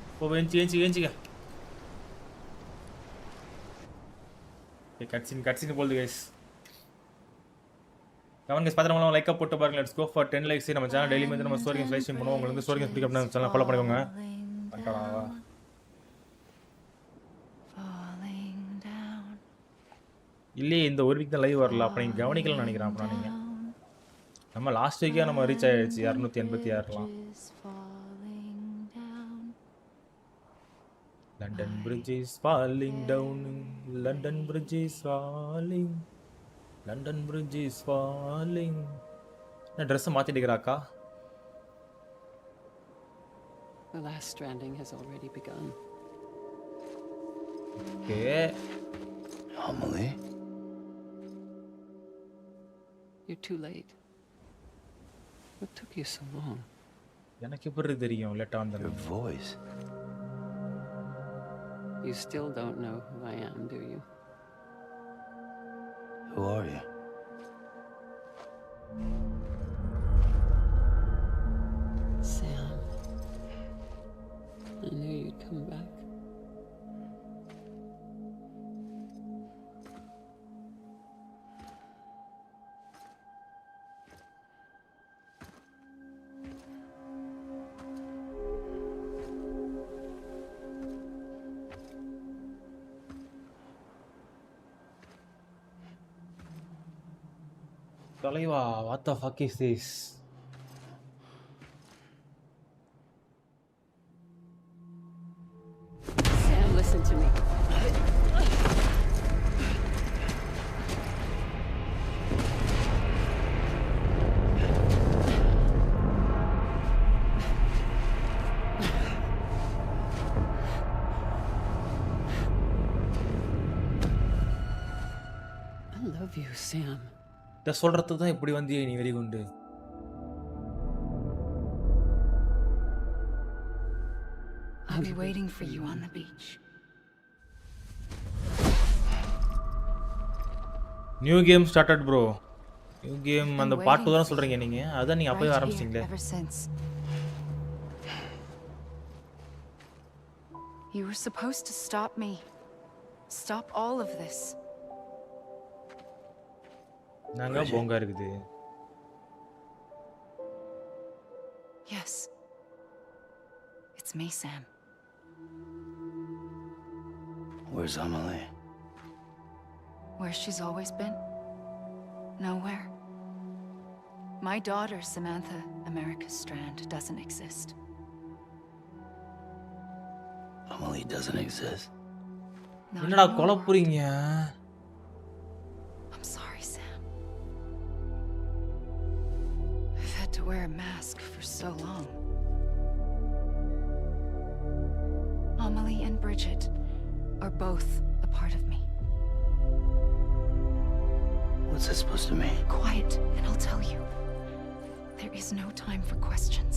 இப்போ ஏஞ்சிக்க. கட்சின்னு போகுது கைஸ். கமெண்ட் கைஸ் பார்த்துட்டு லைக்காக போட்டு பாருங்க. Let's go for 10 likes. நம்ம சேனல் டெய்லி வந்து நம்ம ஸ்டோரி கேம்ஸ் லைவ் ஸ்ட்ரீம் பண்ணுவோம். உங்களுக்கு வந்து ஸ்டோரி கேம்ஸ் பிடிக்கும் அப்படின்னா சேனல் ஃபாலோ பண்ணிக்கோங்க. பண்ணிட்டாடா. இல்லையே, இந்த ஒரு வீக் தான் லைவ் வரல. அப்போ நீங்கள் கவனிக்கலன்னு நினைக்கிறேன். அப்புறம் நீங்கள் நம்ம லாஸ்ட் வீக்காக நம்ம ரீச் ஆகிடுச்சு 286லாம். London Bridge is falling down. London Bridge is falling. London Bridge is falling. நான் dress மாத்திட்டேங்கறாக்கா. The last stranding has already begun. Okay. Amelie? You're too late. What took you so long? எனக்கு எப்படி தெரியும் லேட்டா வந்தது? Your voice. You still don't know who I am, do you? Who are you? Sam. I knew you'd come back. Talaiva, what the fuck is this? Sam, listen to me. I love you, Sam. இதை சொல்கிறதுக்கு தான் இப்படி வந்தியே நீ வெறி கொண்டு. I'll be waiting for you on the beach. New game started bro. New game Been அந்த part 2 waiting தான for சொல்றீங்க you. நீங்க. அதான் நீங்க அப்பவே Right here, ஆரம்பிச்சிட்டீங்களே. ever since. You were supposed to stop me. Stop all of this. நாங்க போங்கா இருக்குது. Yes. It's me, Sam. Where's Amelie? Where she's always been? Nowhere. My daughter, Samantha America Strand, doesn't exist. Amelie doesn't exist. Not என்னடா anymore. குழப்புறீங்க? I'm sorry, Sam. I've had to wear a mask for so long. Amelie and Bridget are both a part of me. What's that supposed to mean? Quiet, and I'll tell you. There is no time for questions.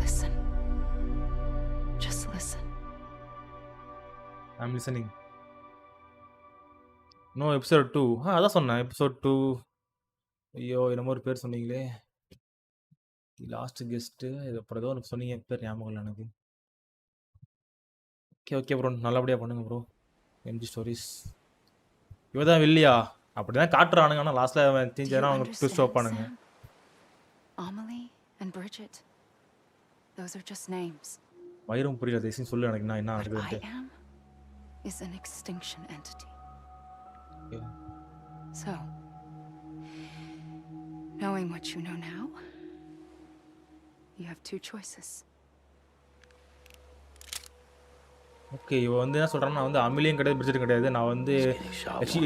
Listen. Just listen. I'm listening. No, episode 2. அதான் சொன்னேன் episode 2. ஐயோ என்னமோ ஒரு பேர் சொன்னீங்களே. Last guest இது அப்புறம் ஏதோ ஒன்று சொன்னீங்க பேர் ஞாபகம் இல்லை எனக்கு. ஓகே ப்ரோ நல்லபடியாக பண்ணுங்க ப்ரோ. எம்ஜி ஸ்டோரிஸ் இவதான் வில்லியா அப்படிதான் காட்டுறானுங்க. ஆனால் லாஸ்ட்ல Do you தெரிஞ்சதுன்னா அவங்க twist understand, வைப்பானுங்க. Sam? Amelie and Bridget. Those are just names. வயிறும் புரியல தேசியம் சொல்லு எனக்கு என்ன What I நடக்குதுன்ட்டு. am is an extinction entity. Okay. So, knowing what you know now, you have two choices. Okay இவ வந்து என்ன சொல்கிறான்னா வந்து அமிலியும் கிடையாது பிரிட்ஜெட்டும் கிடையாது. நான் வந்து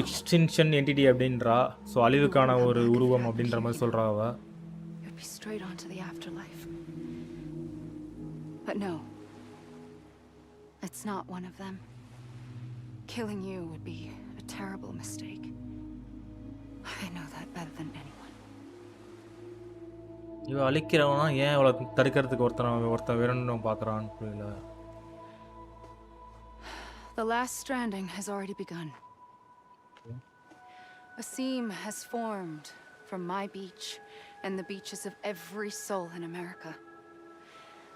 எக்ஸ்டென்ஷன் என்டிட்டி அப்படின்றா. ஸோ அழிவுக்கான ஒரு உருவம் அப்படின்ற மாதிரி சொல்கிறா அவ. You'd be straight on to the afterlife. But no, it's not one of them. Killing you would be a terrible mistake. I know that better than anyone. இவ அழிக்கிறவனா ஏன் இவளை தடுக்கிறதுக்கு ஒருத்தன் வேணும்னு பார்க்குறான்னு புரியல. The last stranding has already begun. A seam has formed from my beach and the beaches of every soul in America.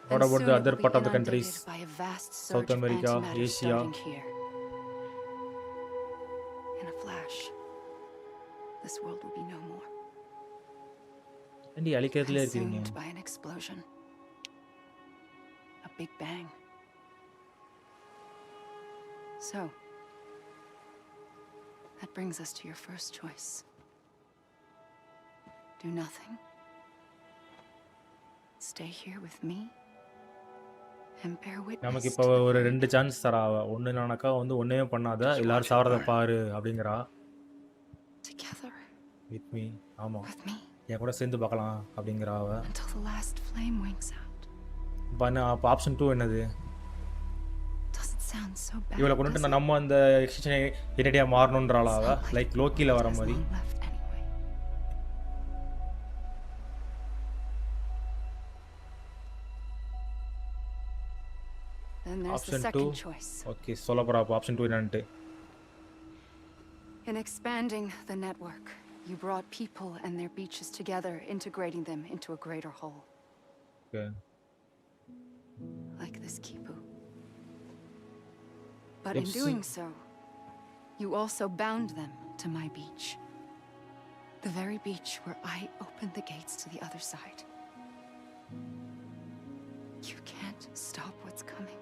What And about soon the it other will part be of the countries? inundated by a vast South surge of America, antimatter Asia. starting here. In a flash, this world will be no more. ஏண்டி அழிக்கிறதுலே இருக்கீங்க? Consumed by an explosion. A big bang. So, that brings us to your first choice. Do nothing. Stay here with me. And bear witness நமக்கு to இப்போ the ஒரு very 2 chance தரா அவ. ஒன்று நானக்கா வந்து ஒன்றுமே பண்ணாத எல்லாரும் சாவறத பாரு அப்படிங்கிறா. together வித் மீ ஆமாம் with me என் கூட சேர்ந்து பார்க்கலாம் அப்படிங்கிறா அவ. until the last flame winks out. அப்போ ஆப்ஷன் 2 என்னது? Doesn't sound so bad. இவளை கொண்டுட்டு does it? நம்ம அந்த எக்ஸ்டென்ஷன் என்னடியாக மாறணுன்றாளா அவ? It's not like லைக் லோக்கியில் வர there's மாதிரி. long left anyway. Then there's the option 2 second choice. Okay சொல்ல போகிறா அப்போ ஆப்ஷன் 2 என்னன்ட்டு. In expanding the network, you brought people and their beaches together, integrating them into a greater whole. Okay Like this Kipu. But in Yes. doing so, you also bound them to my beach. The very beach where I opened the gates to the other side. You can't stop what's coming.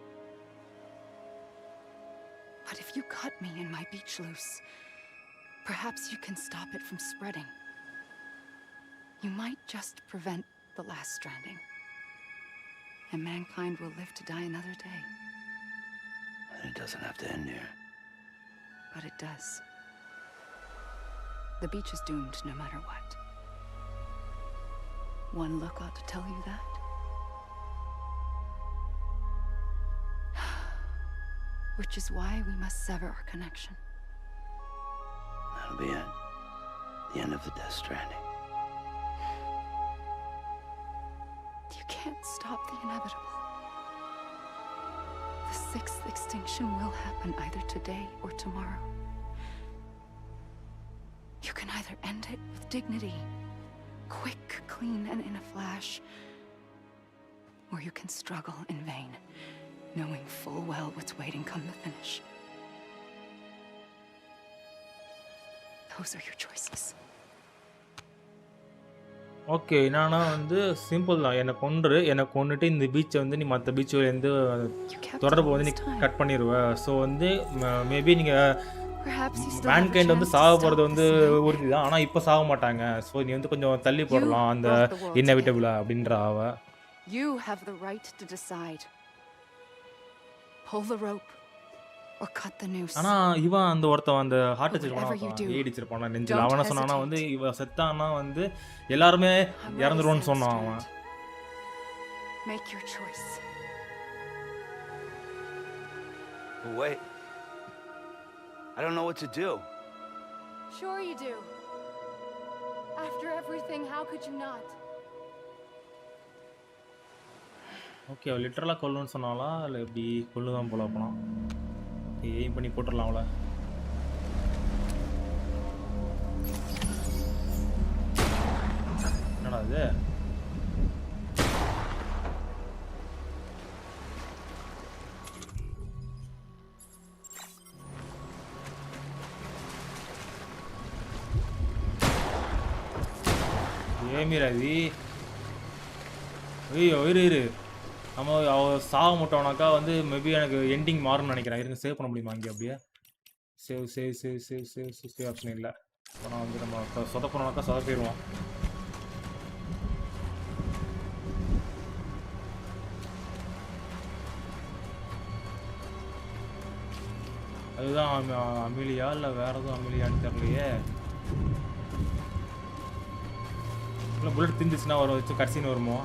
But if you cut me and my beach loose, perhaps you can stop it from spreading. You might just prevent the last stranding. And mankind will live to die another day. It doesn't have to end here. But it does. The beach is doomed no matter what. One look ought to tell you that. Which is why we must sever our connection. That'll be it. The end of the Death Stranding. You can't stop the inevitable. The sixth extinction will happen either today or tomorrow. You can either end it with dignity, quick, clean, and in a flash, or you can struggle in vain, knowing full well what's waiting come the finish. Those are your choices. Okay. என்னன்னா வந்து simple தான். என்ன கொன்னுட்டு இந்த பீச்சை வந்து நீ மற்ற பீச்சுலேருந்து தொடர்பு வந்து நீ கட் பண்ணிடுவ. ஸோ வந்து மேபி நீங்கள் மேன்கைண்ட் வந்து சாக போகிறது வந்து உறுதி தான். ஆனால் இப்போ சாக மாட்டாங்க. ஸோ நீ வந்து கொஞ்சம் தள்ளி போடலாம் அந்த இன்னெவிட்டபிளா அப்படின்ற அவ. You have the right to decide. Pull the rope or cut the noose. ஆனா இவன் அந்த ஒருத்தன் அந்த ஹார்ட் அட்டாக் ஏடிச்சிருப்பான் நெஞ்சில். அவனை சொன்னானா வந்து இவ செத்தானா வந்து எல்லாருமே இறந்துருவோன்னு சொன்னான் அவன். Make your choice. Wait. I don't know what to do. Sure you do. After everything, how could you not? Okay. அவள் லிட்டரலாக கொல்லுன்னு சொன்னாலா இல்லை எப்படி கொல்லுதான் போல போனான். எய்ம் பண்ணி போட்டுடலாம் அவளை. என்னடா இது? ஏமிராதி. ஐயோ இரு. நம்ம அவ சாக மாட்டோம்னாக்கா வந்து மேபி எனக்கு எண்டிங் மாறும்னு நினைக்கிறேன். இருங்க சேவ் பண்ண முடியுமா இங்கே? அப்படியே சேவ் ஆப்ஷன் இல்லை. ஆனால் வந்து நம்ம சொதப்போனாக்கா சொதப்பிடுவோம். அதுதான் அமிலியா இல்லை வேற எதுவும் அமிலியான்னு தெரியலையே. இல்லை புல்லட் திந்துச்சுன்னா வர வச்சு கடைசின்னு வருமோ?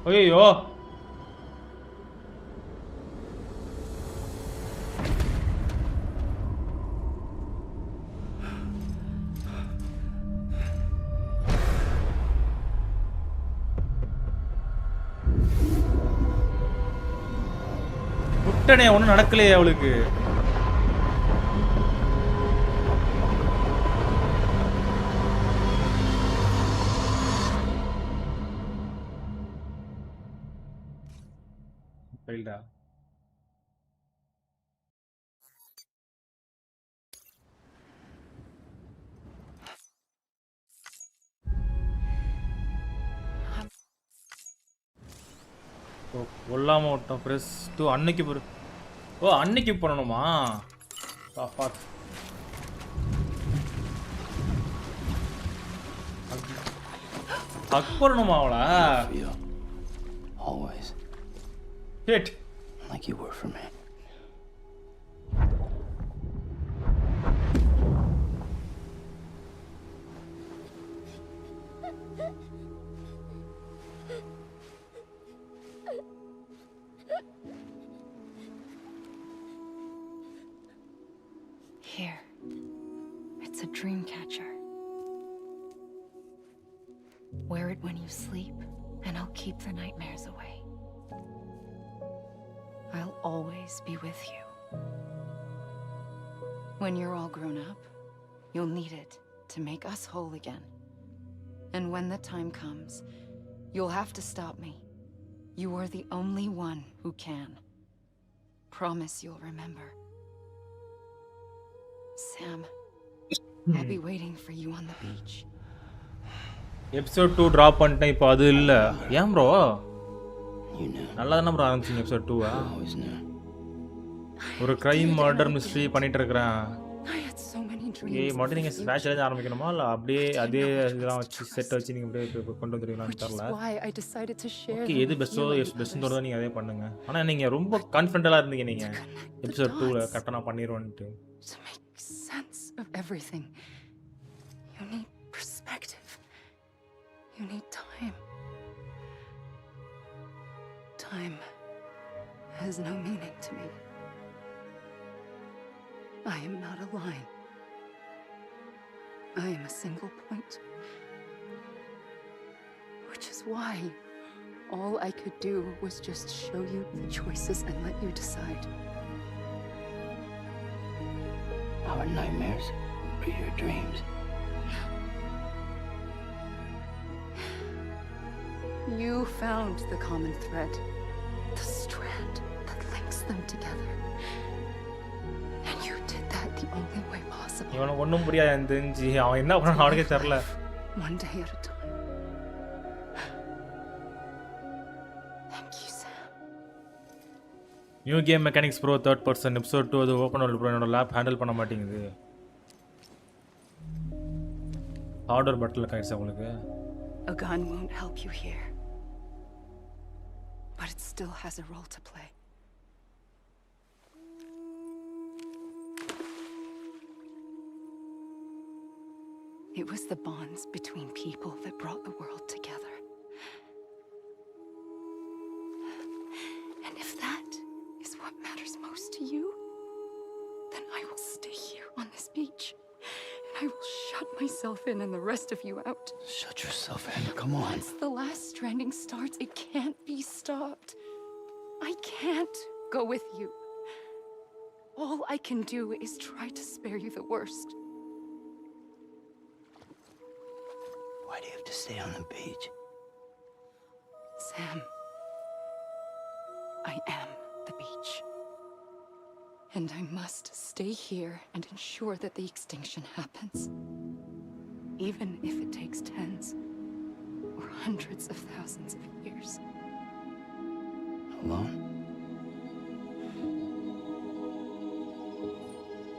ஐயோ விட்டனே ஒன்றும் நடக்கலையே அவளுக்கு. ஃபெயில்டா. கொல்லாம விட்டோம். ப்ரெஸ் 2 அன்னைக்கு அன்னைக்கு பண்ணணுமா? ஹக் பண்ணணுமா அவளை? Always. Hit. Like you were for me. Here. It's a dream catcher. Wear it when you sleep, and I'll keep the nightmares away. I'll always be with you. When you're all grown up, you'll need it to make us whole again. And when the time comes, you'll have to stop me. You are the only one who can. Promise you'll remember. Sam, I'll be waiting for you on the beach. Episode 2 drop பண்ணிட்டேன். இப்போ அது இல்லை. ஏன் bro? நல்லா தானே bro ஆரம்பிச்சிங்க episode 2-ஆ? ஒரு crime murder mystery பண்ணிட்டு இருக்கிறேன். மட்டும் நீங்கள் ஸ்பேஷலாக ஆரம்பிக்கணுமா இல்லை அப்படியே அதே இதெல்லாம் வச்சு செட்டை வச்சு நீங்கள் அப்படியே கொண்டு வந்துடுவீங்களான்னு தெரில. ஓகே, எது பெஸ்ட்டுன்னு தோணுதோ நீங்கள் அதே பண்ணுங்க. ஆனால் நீங்கள் ரொம்ப கான்ஃபிடென்டலாக இருந்தீங்க நீங்கள் எபிசோட் 2ல கரெக்டாக நான் பண்ணிடுவேன்ட்டு. You need time. Time has no meaning to me. I am not a line. I am a single point. Which is why all I could do was just show you the choices and let you decide. Our nightmares or your dreams? You found the common thread, the strand that links them together. And you did that the only way possible. இவனுக்கு ஒன்றும் புரியாது எனக்கு தெரிஞ்சு. அவன் என்ன பண்ணான்னு அவனுக்கே தெரில. One day at a time. Thank you, Sam. New game mechanics bro 3rd person episode 2 அது ஓப்பன் வேர்ல்ட் ப்ரோ என்னோட லேப் ஹேண்டில் பண்ண மாட்டேங்குது. ஹார்ட்வேர் பட்டில் கனெக்ட்ஸ் உங்களுக்கு. A gun won't help you here. But it still has a role to play. It was the bonds between people that brought the world together. And if that is what matters most to you, then I will stay here on this beach. And I will shut myself in and the rest of you out. Shut yourself in, come on. Once the last stranding starts, it can't be stopped. I can't go with you. All I can do is try to spare you the worst. Why do you have to stay on the beach? Sam, I am the beach. And I must stay here and ensure that the extinction happens. Even if it takes tens or hundreds of thousands of years. Alone?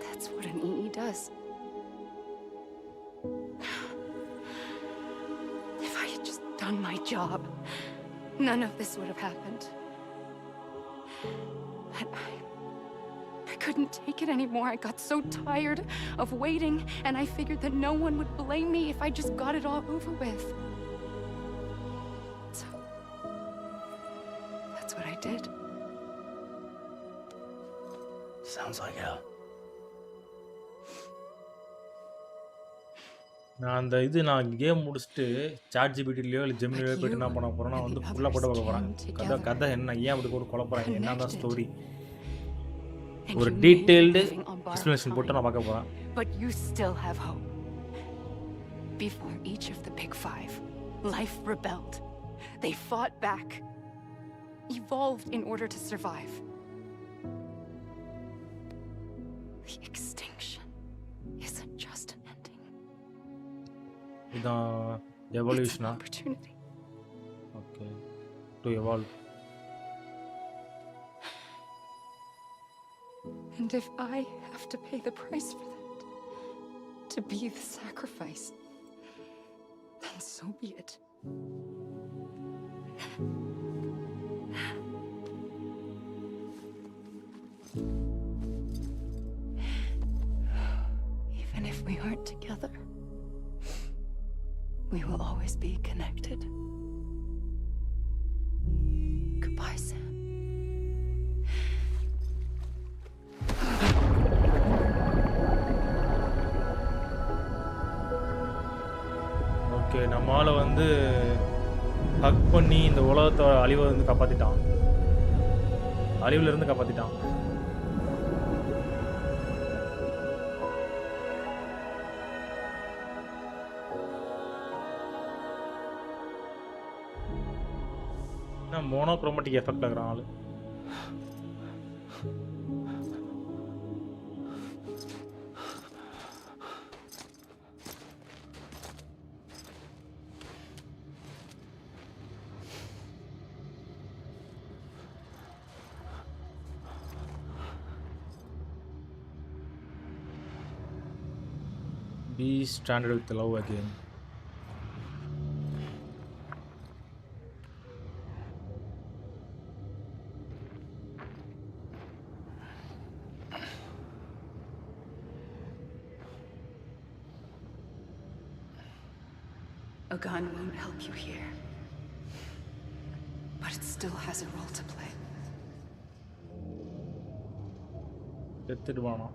That's what an EE does. If I had just done my job, none of this would have happened. But I couldn't take it anymore. I got so tired of waiting, and I figured that no one would blame me if I just got it all over with. So, that's what I did. Sounds like hell. நான் game முடிச்சுட்டு chat ஜிபிடிலையோ இல்லை ஜெமினிலையோ போயிட்டு என்ன பண்ண போகிறேன் நான் வந்து ஃபுல்லாக போட்டு பார்க்க போகிறேன். கதை என்ன, ஏன் அப்படி ஒரு குழப்பறாங்க, என்ன தான் ஸ்டோரி, ஒரு டீட்டெயில்டு எக்ஸ்பிளனேஷன் போட்டு நான் பார்க்க போகிறேன். But you still have hope. Before each of the big five, life rebelled. They fought back, evolved in order to survive. The extinction isn't just an ending. இதான் எவல்யூஷனா? Opportunity. Okay, to evolve. And if I have to pay the price for that, to be the sacrifice, then so be it. Even if we aren't together, we will always be connected. Goodbye, Sam. Okay, நம்மளால வந்து ஹக் பண்ணி இந்த உலகத்தோட அழிவை வந்து காப்பாற்றிட்டான், அழிவுலேருந்து காப்பாற்றிட்டான். Monochromatic effect ஆகுறான் ஆளு. Be stranded with love again. A gun won't help you here, but it still has a role to play. எடுத்துடுவானா?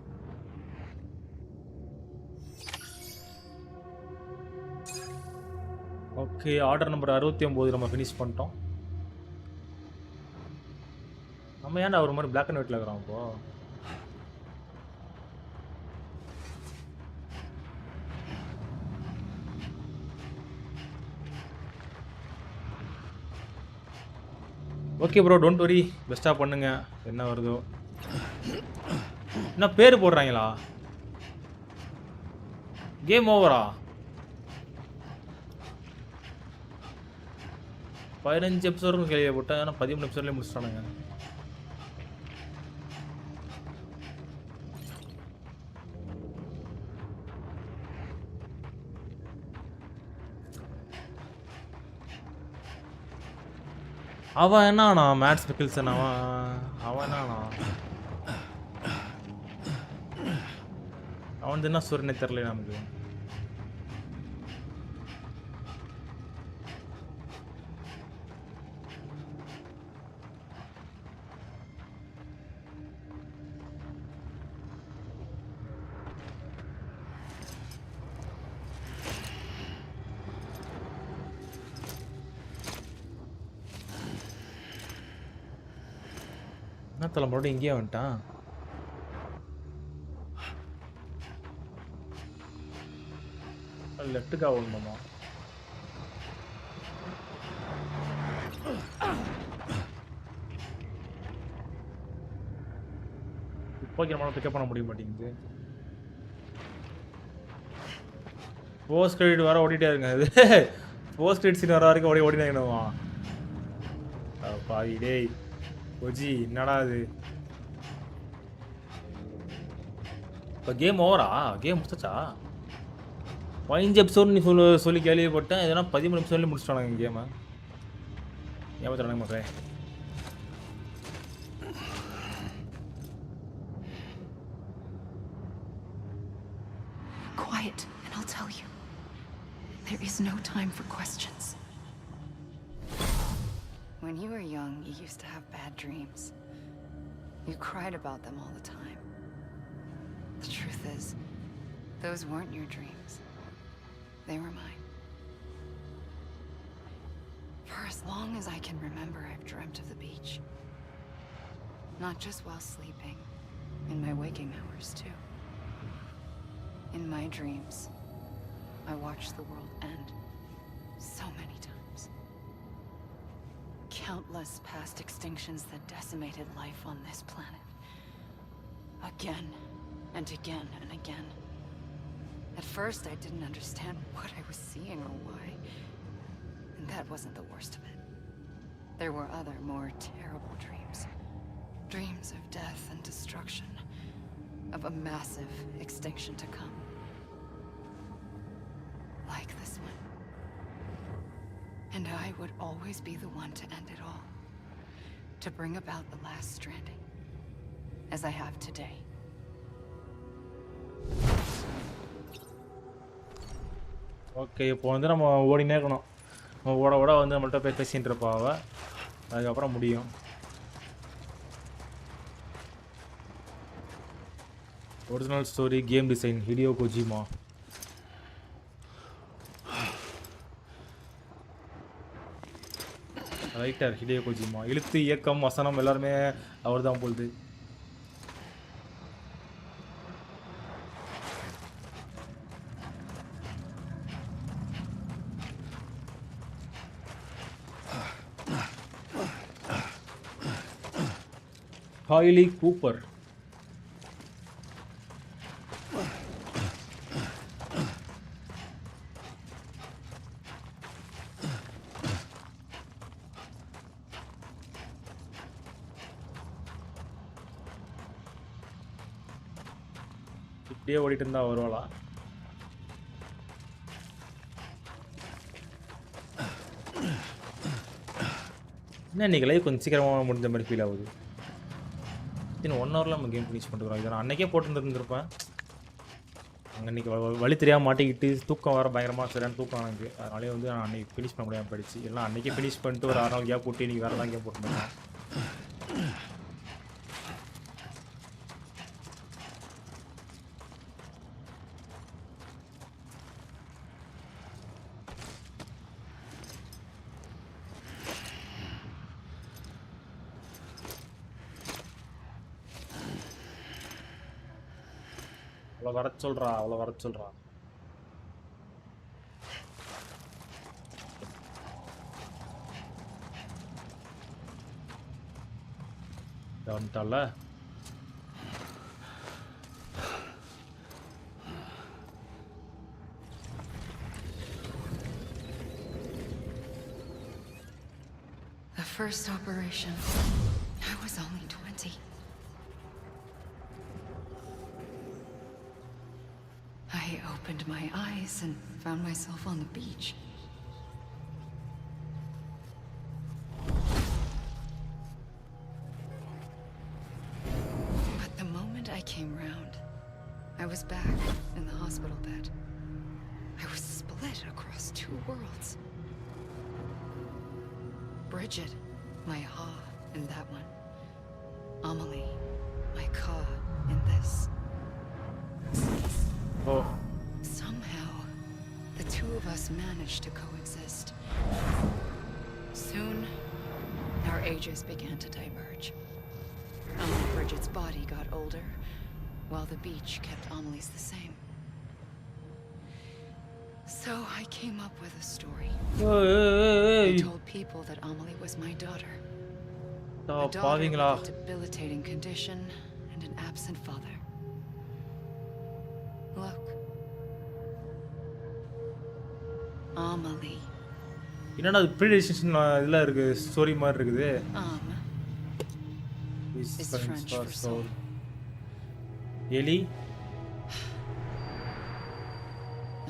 Okay order number 69 நம்ம ஃபினிஷ் பண்ணிட்டோம். நம்ம ஏன்டா ஒரு மாதிரி பிளாக் அண்ட் ஒயிட்ல இருக்கிறோம் இப்போ? ஓகே ப்ரோ டோன்ட் வரி பெஸ்ட்டாக பண்ணுங்க என்ன வருதோ. என்ன பேர் போடுறாங்களா? கேம் ஓவரா? 15 எபிசோடுக்கும் கேள்விப்பட்டேன். ஆனால் 13 எபிசோட்லேயே முடிச்சிட்டானுங்க. அவன் என்னானா மேட்ஸ் பிக்கிள்சன் அவன் என்னானா அவன் என்ன சொல்றேன்னே தெரியல நமக்கு. என்னத்தல மறுபடியும் இங்கேயே வந்துட்டான். லெஃப்ட்டுக்கா ஓடணுமா? இப்போ நம்மளால பிக்கப் பண்ண முடிய மாட்டேங்குது. போஸ்ட் கிரெடிட் வர ஓடிட்டே இருங்க. இது போஸ்ட் கிரெடிட் சீன் வர வரைக்கும் ஓடினாங்கன்னுவா. பாவி டேய் ஓஜி என்னடா இது? இப்போ கேம் ஓவரா? கேம் முடிச்சாச்சா? 15 எபிசோடு நீ சொல்லி கேள்விப்பட்டேன். எதனா 13 எபிசோட்லேயே முடிச்சிட்டானுங்க கேமை. ஏமாத்துறானுங்க மக்களே. Quiet, and I'll tell you. There is no time for questions. When you were young, you used to have bad dreams. You cried about them all the time. The truth is, those weren't your dreams. They were mine. For as long as I can remember, I've dreamt of the beach. Not just while sleeping, in my waking hours too. In my dreams, I watched the world end so many times. Countless past extinctions that decimated life on this planet. Again and again and again. At first, I didn't understand what I was seeing or why. And that wasn't the worst of it. There were other, more terrible dreams. Dreams of death and destruction. Of a massive extinction to come. Like this one. And I would always be the one to end it all. To bring about the last stranding. As I have today. Okay இப்போ வந்து நம்ம ஓடினே இருக்கணும். நம்ம ஓட ஓட வந்து நம்மள்ட்ட போய் பேசிகிட்டு இருப்பாவ. அதுக்கப்புறம் முடியும். Original story game design Hideo Kojima. Writer Hideo Kojima. எழுத்து இயக்கம் வசனம் எல்லாருமே அவர் தான் போகுது. Hailey Cooper. இப்படியே ஓடிட்டு இருந்தா வருவாளா? என்ன இன்னைக்கு லைவ் கொஞ்சம் சீக்கிரமாக முடிஞ்ச மாதிரி ஃபீல் ஆகுது. இன்னும் 1 ஹவரில் நம்ம கேம் ஃபினிஷ் பண்ணிக்கிறோம். இதை நான் அன்றைக்கே போட்டுருந்துருப்பேன். அங்கே இன்றைக்கி வழி தெரியாமல் மாட்டிக்கிட்டு தூக்கம் வர பயங்கரமாக சரியான தூக்கம் எனக்கு. அதனாலே வந்து நான் அன்றைக்கி ஃபினிஷ் பண்ண முடியாமல் போயிடுச்சு. எல்லாம் அன்றைக்கே ஃபினிஷ் பண்ணிட்டு ஒரு 6 நாள் கேப் போட்டு இன்றைக்கி வேறு தான் கேம் போட்டுருந்தேன். அவ்வளோ வர சொல்கிறா அவ்வளோ வர சொல்கிறா வந்துட்டால The first operation, I was only 20. I opened my eyes and found myself on the beach. But the moment I came round, I was back in the hospital bed. I was split across two worlds. Bridget, my ha in that one. Amelie, my ka in this. Oh. Somehow, the two of us managed to coexist. Soon, our ages began to diverge. Only Bridget's body got older, while the beach kept Amelie's the same. So I came up with a story. I told people that Amelie was my daughter. A daughter with a debilitating condition and an absent father. Look. Amelie. என்னடா அது ப்ரீடிஷன் இதெல்லாம் இருக்கு story மாதிரி இருக்குது Is French for soul. எலி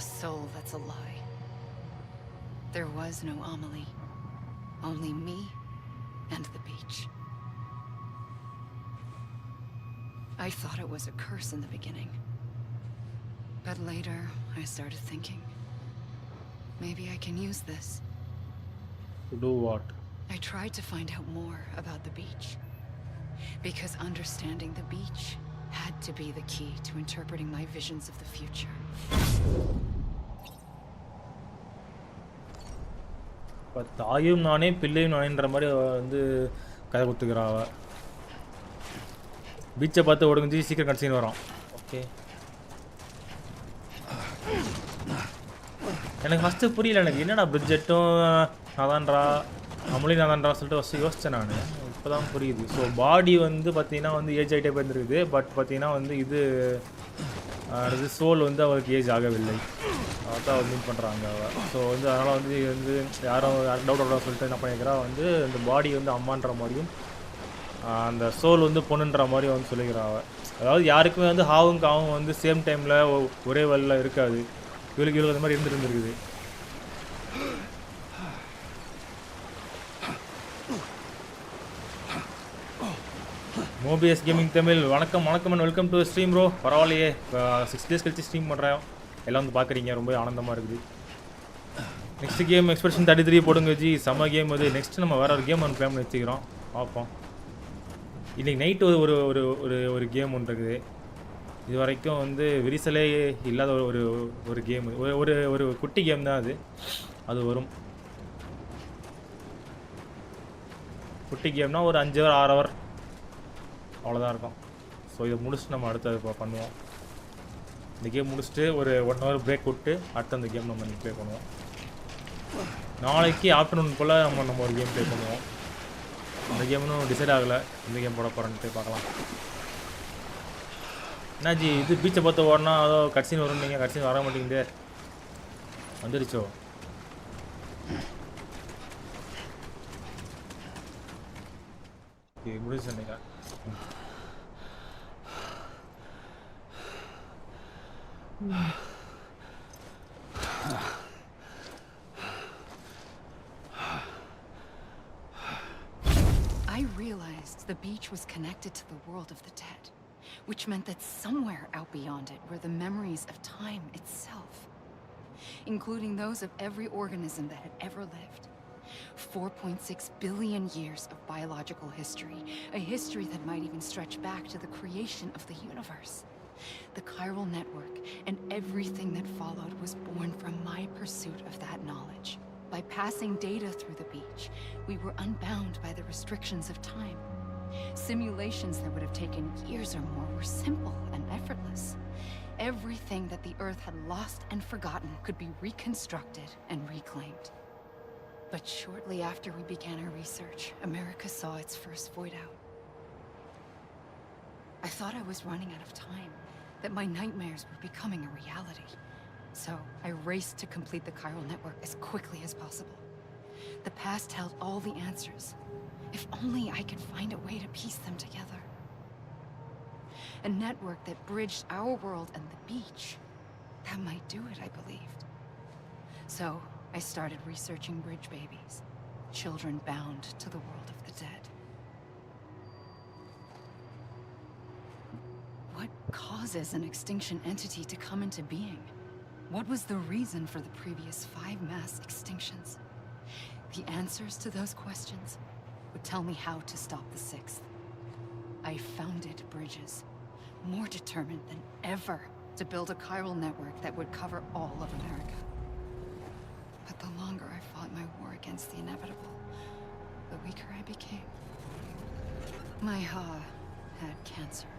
A soul that's a lie. There was no Amelie. Only me and the beach. I thought it was a curse in the beginning. But later, I started thinking, maybe I can use this. To do what? I tried to find out more about the beach. Because understanding the beach had to be the key to interpreting my visions of the future. இப்போ தாயும் நானே பிள்ளையும் நானேன்ற மாதிரி வந்து கதை கொடுத்துக்கிறாவ பீச்சை பார்த்து ஒடுங்குஞ்சி சீக்கிரம் கடைசின்னு வரோம் ஓகே எனக்கு ஃபஸ்ட்டு புரியல எனக்கு என்னடா பிரிட்ஜெட்டும் நதான்றா அமளி நதான்றா சொல்லிட்டு ஃபஸ்ட்டு யோசித்தேன் நான் இப்போ தான் புரியுது ஸோ பாடி வந்து பார்த்தீங்கன்னா வந்து ஏஜ் ஆகிட்டே போயிருந்துருக்குது பட் பார்த்தீங்கன்னா வந்து இது சோல் வந்து அவருக்கு ஏஜ் ஆகவில்லை அதான் அவர் மீட் பண்ணுறாங்க அவள் ஸோ வந்து அதனால் வந்து யாரும் டவுட் சொல்லிட்டு என்ன பண்ணிக்கிறா வந்து இந்த பாடி வந்து அம்மான்ற மாதிரியும் அந்த சோல் வந்து பொண்ணுன்ற மாதிரி வந்து சொல்லிக்கிறா அவள் அதாவது யாருக்குமே வந்து ஹாவும் காவும் வந்து சேம் டைமில் ஒரே வழியில் இருக்காது இவளுக்கு அந்த மாதிரி இருந்துருந்துருக்குது மோபிஎஸ் கேமிங் தமிழ் வணக்கம் வணக்கம் and welcome to stream bro பரவாயில்லையே 6 days கழிச்சு ஸ்ட்ரீம் பண்ணுறேன் எல்லாம் வந்து பார்க்குறீங்க ரொம்ப ஆனந்தமாக இருக்குது நெக்ஸ்ட் கேம் எக்ஸ்பிரஷன் 33 போடுங்க ஜி செம்ம கேம் அது நெக்ஸ்ட் நம்ம வேறு ஒரு கேம் ஒன்று பிளான் பண்ணி வச்சுக்கிறோம் பார்ப்போம் இன்றைக்கி நைட்டு ஒரு ஒரு ஒரு ஒரு கேம் ஒன்று இருக்குது இது வரைக்கும் வந்து விரிசலே இல்லாத ஒரு ஒரு கேம் ஒரு ஒரு குட்டி கேம் தான் அது வரும் குட்டி கேம்னால் ஒரு 5 hour 6 hour அவ்வளோதான் இருக்கும் ஸோ இதை முடிச்சுட்டு நம்ம அடுத்து இப்போ பண்ணுவோம் இந்த கேம் முடிச்சுட்டு ஒரு 1 hour பிரேக் விட்டு அடுத்து அந்த கேம் நம்ம ப்ளே பண்ணுவோம் நாளைக்கு ஆஃப்டர்நூன் போல் நம்ம ஒரு கேம் ப்ளே பண்ணுவோம் இந்த கேம் இன்னும் டிசைட் ஆகலை இந்த கேம் போட போகிறேன்ட்டு பார்க்கலாம் என்னாஜி இது பீச்சை பார்த்து ஓடனா அதோ கட்சின்னு வரும் நீங்கள் கட்சின்னு வர மாட்டேங்குது வந்துடுச்சோ முடிச்சு சொன்னீங்க I realized the beach was connected to the world of the dead, which meant that somewhere out beyond it were the memories of time itself, including those of every organism that had ever lived. 4.6 billion years of biological history, a history that might even stretch back to the creation of the universe. The chiral network and everything that followed was born from my pursuit of that knowledge. By passing data through the beach, we were unbound by the restrictions of time. Simulations that would have taken years or more were simple and effortless. everything that the Earth had lost and forgotten could be reconstructed and reclaimed. But shortly after we began our research, America saw its first void out. I thought I was running out of time, that my nightmares were becoming a reality. So I raced to complete the chiral network as quickly as possible. The past held all the answers. If only I could find a way to piece them together. A network that bridged our world and the beach. That might do it, I believed. So I started researching bridge babies, children bound to the world of the dead. What causes an extinction entity to come into being? What was the reason for the previous 5 mass extinctions? The answers to those questions would tell me how to stop the 6th. I founded bridges, more determined than ever to build a chiral network that would cover all of America. But the longer I fought my war against the inevitable, the weaker I became. My Ha had cancer.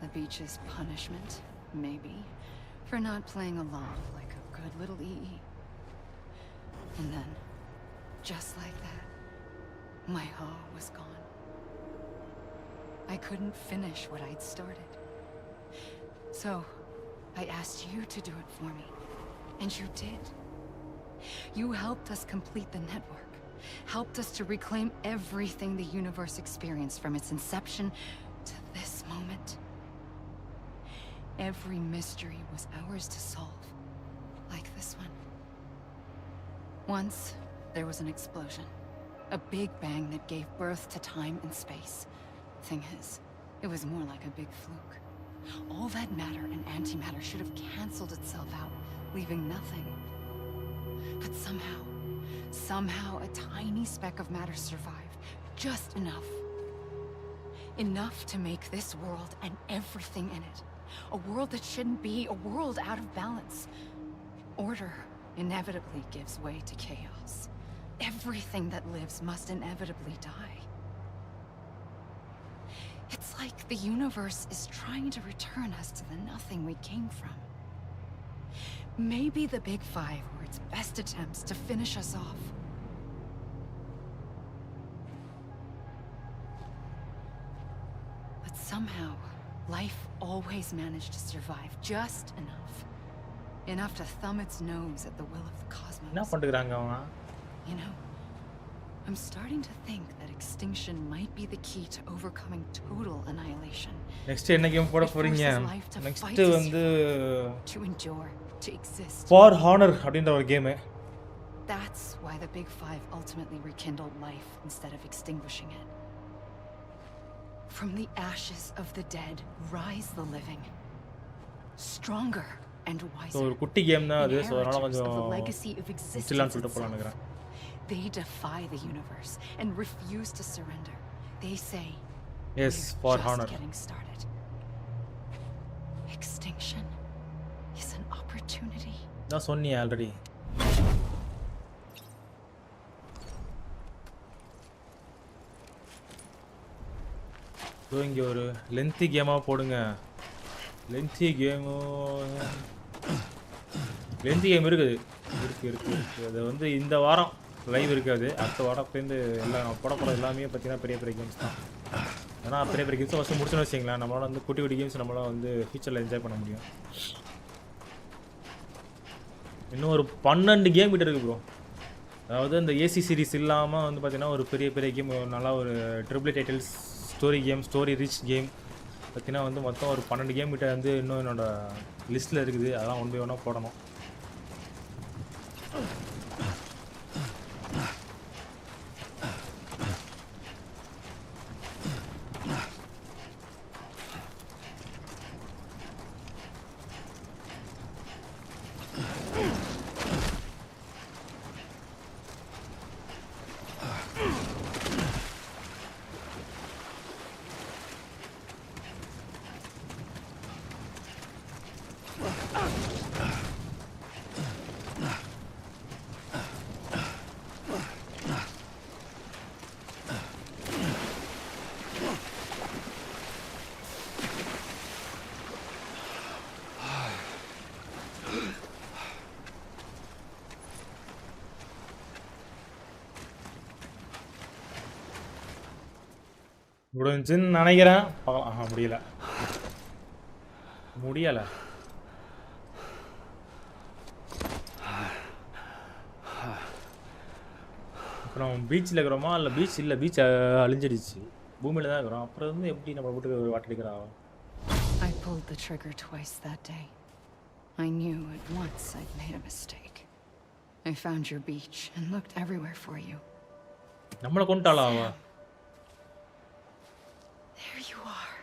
The beach's punishment, maybe, for not playing along like a good little EE. And then, just like that, my Ha was gone. I couldn't finish what I'd started. So, I asked you to do it for me. And you did. You helped us complete the network. Helped us to reclaim everything the universe experienced from its inception to this moment. Every mystery was ours to solve. Like this one. Once, there was an explosion. A big bang that gave birth to time and space. Thing is, it was more like a big fluke. All that matter and antimatter should have canceled itself out, leaving nothing. But somehow a tiny speck of matter survived. Just enough. Enough to make this world and everything in it. A world that shouldn't be, a world out of balance. Order inevitably gives way to chaos. Everything that lives must inevitably die. It's like the universe is trying to return us to the nothing we came from. Maybe the Big Five were its best attempts to finish us off. But somehow, life always managed to survive just enough. Enough to thumb its nose at the will of the cosmos. என்ன பண்றாங்க அவங்க? You know, I'm starting to think that extinction might be the key to overcoming total annihilation. Next என்ன game போட போறீங்க? Next வந்து to endure, to exist. For Honor அப்படின்ற ஒரு game. That's why the Big Five ultimately rekindled life instead of extinguishing it. From the ashes of the dead rise the living. Stronger and wiser. ஒரு குட்டி game தான் அது. So அதனால கொஞ்சம் சில்லான்னு சொல்லிட்டு போலாம் நினைக்கிறேன். They defy the universe and refuse to surrender. They say, yes, for honor. Getting started. Extinction is an opportunity. நான் சொன்னேன் ஆல்ரெடி. இங்க ஒரு லென்த்தி கேமா போடுங்க. லென்த்தி கேம் இருக்குது. அது வந்து இந்த வாரம் லைவ் இருக்காது. அடுத்த வாரத்துலேருந்து எல்லாம் போடப்போகிற எல்லாமே பார்த்தீங்கன்னா பெரிய பெரிய கேம்ஸ் தான். ஏன்னா பெரிய பெரிய கேம்ஸை ஃபஸ்ட்டு முடிச்சுன்னு வச்சிங்களேன், நம்மளால் வந்து குட்டி குட்டி கேம்ஸ் நம்மளால் வந்து ஃபியூச்சரில் என்ஜாய் பண்ண முடியும். இன்னும் ஒரு 12 கேம் கிட்ட இருக்குது ப்ரோ. அதாவது இந்த ஏசி சீரிஸ் இல்லாமல் வந்து பார்த்தீங்கன்னா ஒரு பெரிய பெரிய கேம், நல்லா ஒரு triple titles, story game, story rich game பார்த்தீங்கன்னா வந்து மொத்தம் ஒரு 12 கேம் கிட்ட வந்து இன்னும் என்னோடய லிஸ்ட்டில் இருக்குது. அதெல்லாம் ஒன் பை ஒன்னாக போடணும். முடிஞ்சுன்னு நினைக்கிறேன். பார்க்கலாம். முடியல. அப்புறம் பீச்சில் இருக்கிறோமா? இல்லை பீச் இல்லை, பீச் அழிஞ்சிடுச்சு. பூமியில் தான் இருக்கிறோம். அப்புறம் வந்து எப்படி நம்ம வீட்டுக்கு வாட்டடிக்கிறா? I pulled the trigger twice that day. I knew at once I'd made a mistake. I found your beach and looked everywhere for you. நம்மளை கொண்டாளா அவ? There you are.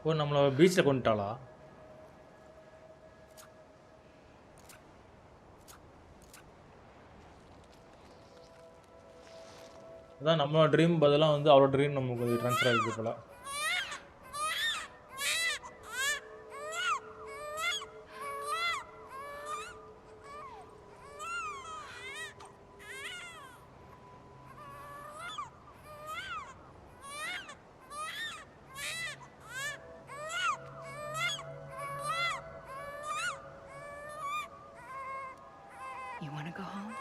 ஓ, நம்மளை பீச்சில் கொண்டாளா? அதான் நம்ம ட்ரீம் பதிலாக வந்து அவரோட ட்ரீம் நமக்கு ட்ரான்ஸ்ஃபர் ஆகிருக்கு போல. You want to go home?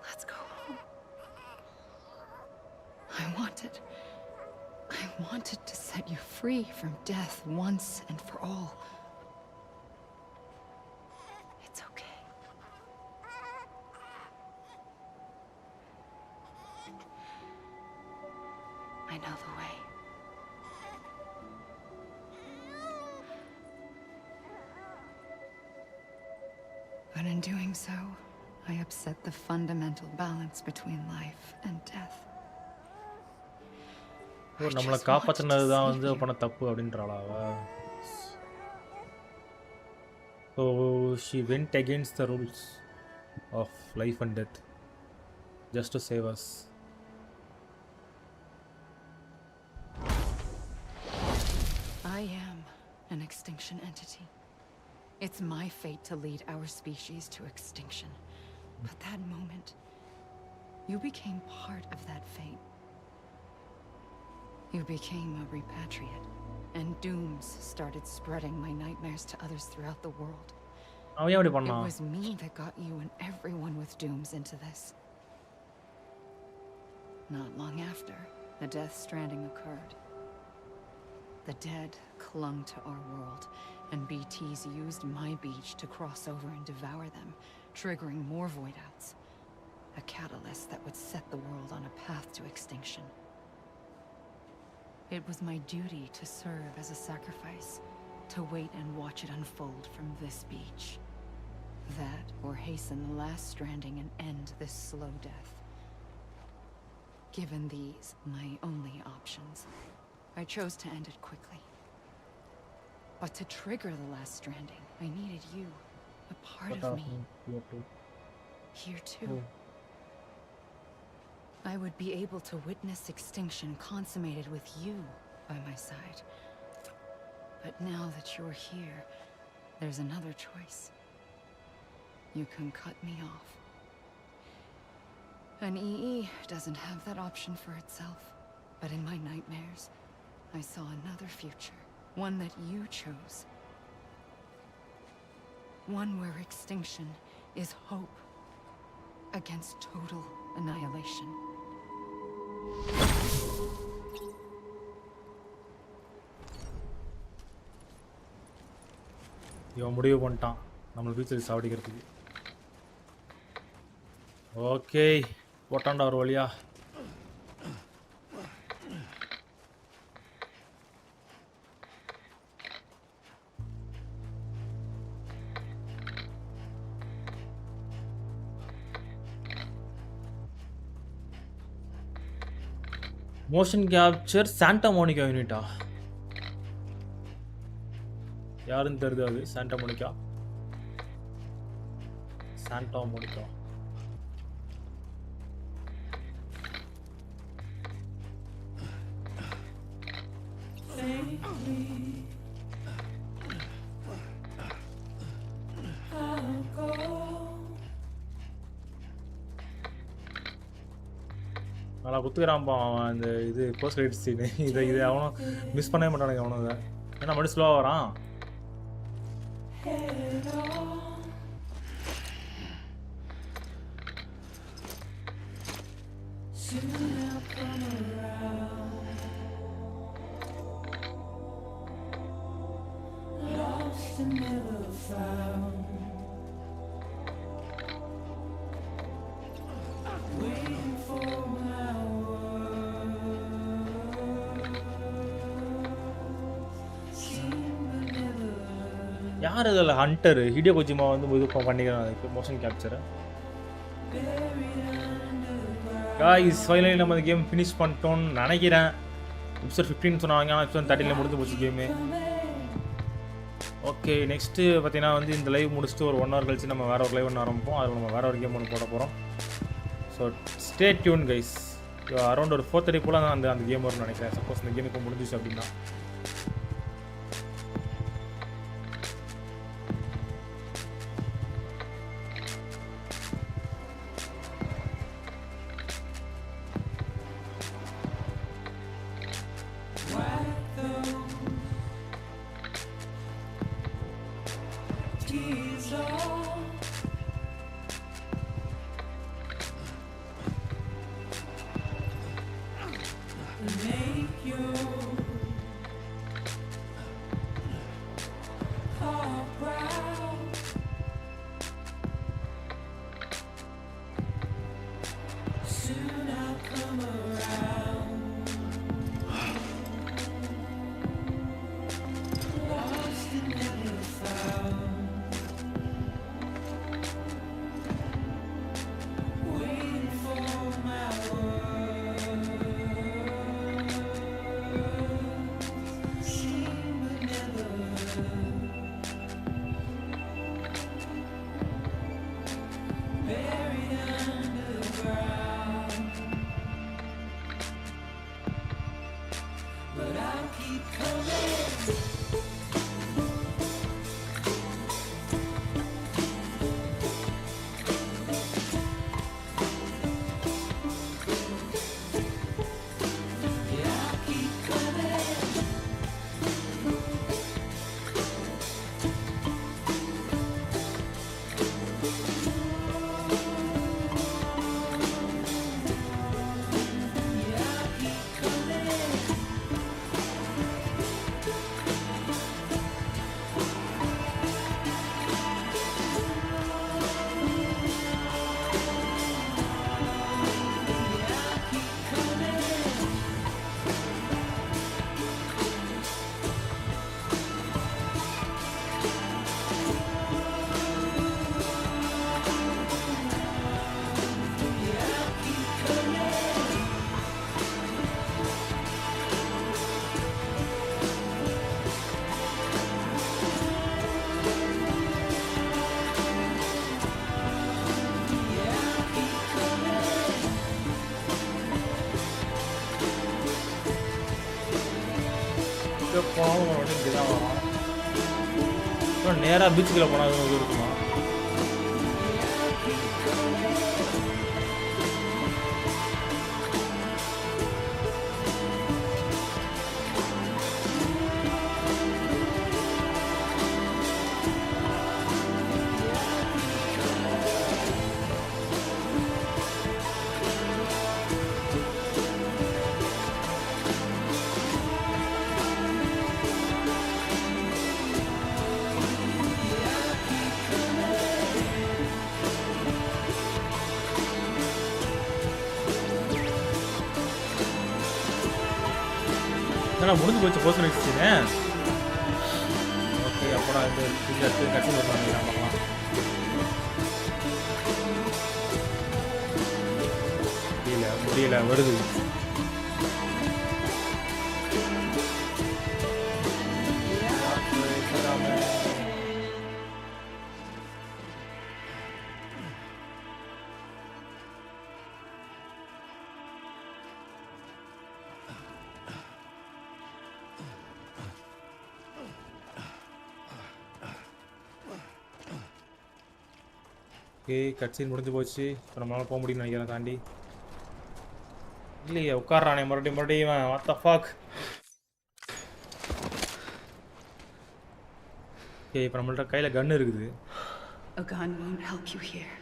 Let's go home. I wanted to set you free from death once and for all. It's okay. I know the way. But in doing so, I upset the fundamental balance between life and death. ஓ, நம்மளை காப்பாற்றினது தான் வந்து பண்ண தப்பு அப்படின்றாளா அவ? So she went against the rules of life and death just to save us. I am an extinction entity. It's my fate to lead our species to extinction. But that moment, you became part of that fate. You became a repatriate, and dooms started spreading my nightmares to others throughout the world. It was me that got you and everyone with dooms into this. Not long after, the death stranding occurred. The dead clung to our world, and BTs used my beach to cross over and devour them, triggering more void-outs. A catalyst that would set the world on a path to extinction. It was my duty to serve as a sacrifice, to wait and watch it unfold from this beach. That, or hasten the last stranding and end this slow death. Given these, my only options, I chose to end it quickly. But to trigger the last stranding, I needed you, a part of me. Here too. I would be able to witness extinction consummated with you by my side. But now that you're here, there's another choice. You can cut me off. An EE doesn't have that option for itself. But in my nightmares, I saw another future. One that you chose. One where extinction is hope against total annihilation. இவன் முடிவு பண்ணிட்டான் நம்மளை பீச்சில் சாவடிக்கிறதுக்கு. Okay, போட்டான்டா ஒரு வழியா. Motion capture Santa Monica யூனிட்டா? யாருன்னு தெரியுது அது? Santa Monica. நல்லா குத்துக்கிறான்ப்பா அவன். அந்த இது போஸ்ட் கிரெடிட் சீனு இதை அவனும் மிஸ் பண்ணவே மாட்டானுங்க அவனுங்க. ஏன்னா மறுபடியும் ஸ்லோவாக வரான். யார் இதில் ஹண்டர் ஹிடியோ கொஜிமா வந்து இது பண்ணிக்கிறான் அதுக்கு மோஷன் கேப்சரை. காய்ஸ் ஃபைனலி நம்ம இந்த கேம் ஃபினிஷ் பண்ணிட்டோம்னு நினைக்கிறேன். எபிசோட் 15 சொன்னாங்க, ஆனால் எபிசோட் 13 முடிஞ்சு போச்சு கேமு. ஓகே, நெக்ஸ்ட்டு பார்த்தீங்கன்னா வந்து இந்த லைவ் முடிச்சுட்டு ஒரு 1 hour கழிச்சு நம்ம வேறு ஒரு லைவ் ஒன்று ஆரம்பிப்போம். அதில் நம்ம வேறு ஒரு கேம் ஒன்று போட போகிறோம். So stay tune guys. Around ஒரு 4:30 போல் தான் அந்த கேம் வரும்னு நினைக்கிறேன். சப்போஸ் இந்த கேம் இப்போ முடிஞ்சிச்சு அப்படின்னா. நேராக பீச்சுக்குள்ளே போனால் அது இருக்குமா? நான் முடிஞ்சு போச்சு போஸ்ட் வச்சுட்டேன். ஓகே, அப்போ நான் இந்த எடுத்து கட்சி பார்க்கலாம். முடியல வருது. ஓகே, கட்சியில் முடிஞ்சு போச்சு. இப்போ நம்மளால போக முடியும்னு நினைக்கிறேன். தாண்டி இல்லையே, உட்காரானே மறுபடியும் what the fuck. ஓகே, இப்போ நம்மள்ட்ட கையில் கன் இருக்குது. A gun won't help you here.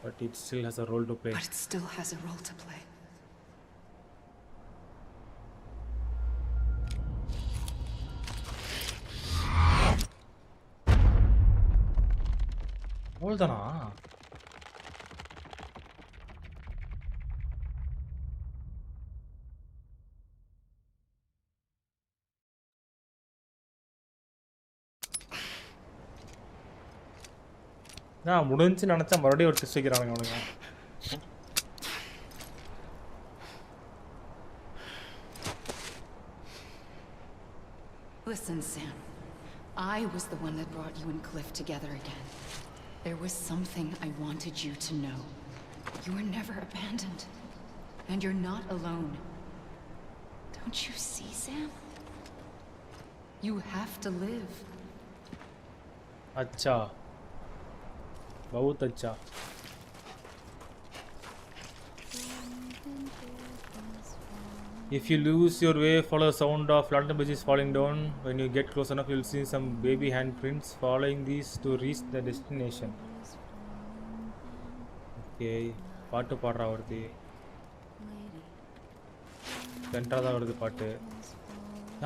But it still has a role to play. But it still has a role to play. அவ்வளோதானா? நான் முடிஞ்சுன்னு நினச்சா மறுபடியும் ஒரு டெஸ்ட் வைக்கிறானுங்க அவனுங்க. Listen, Sam. I was the one that brought you and Cliff together again. There was something I wanted you to know. You were never abandoned. And you're not alone. Don't you see, Sam? You have to live. अच्छा, बहुत अच्छा. If you lose your way, follow the sound of London bridges falling down. When you get close enough, you'll see some baby handprints following these to reach the destination. Okay, பாட்டு பாடுறா வருது. சென்டரா வருது பாட்டு.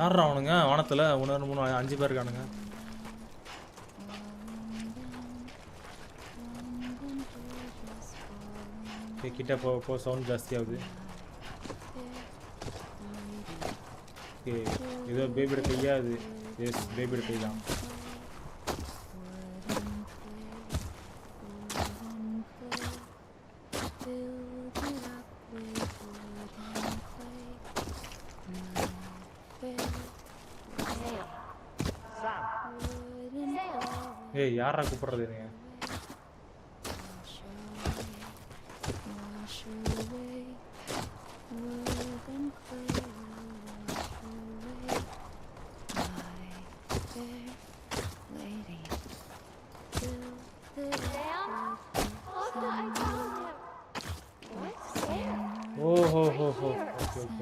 யாரா அவனுங்க வானத்துல 1 2 3 5 பேர் இருக்கானுங்க. Okay, கிட்ட போ சவுண்ட் ஜாஸ்தி ஆகுது. ஓகே, ஏதோ பேபியோட கையா அது? எஸ், பேபியோட கை தான். ஏய், யாரா கூப்பிடுறது நீங்க?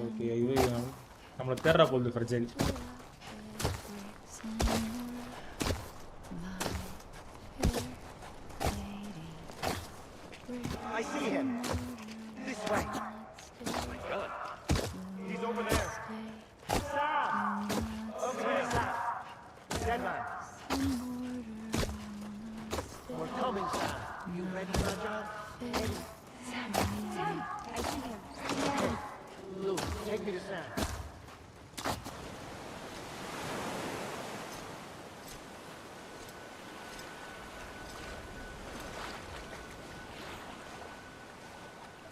ஓகே, இது நம்மளை தேடுறா போகுது fragile. I see him. This way. Oh my God. He's over there. Sam! Over here, Sam. Dead man. We're coming, Sam. You ready, Rajan? Ready. Sam, I see him. Luke, take me to Sam.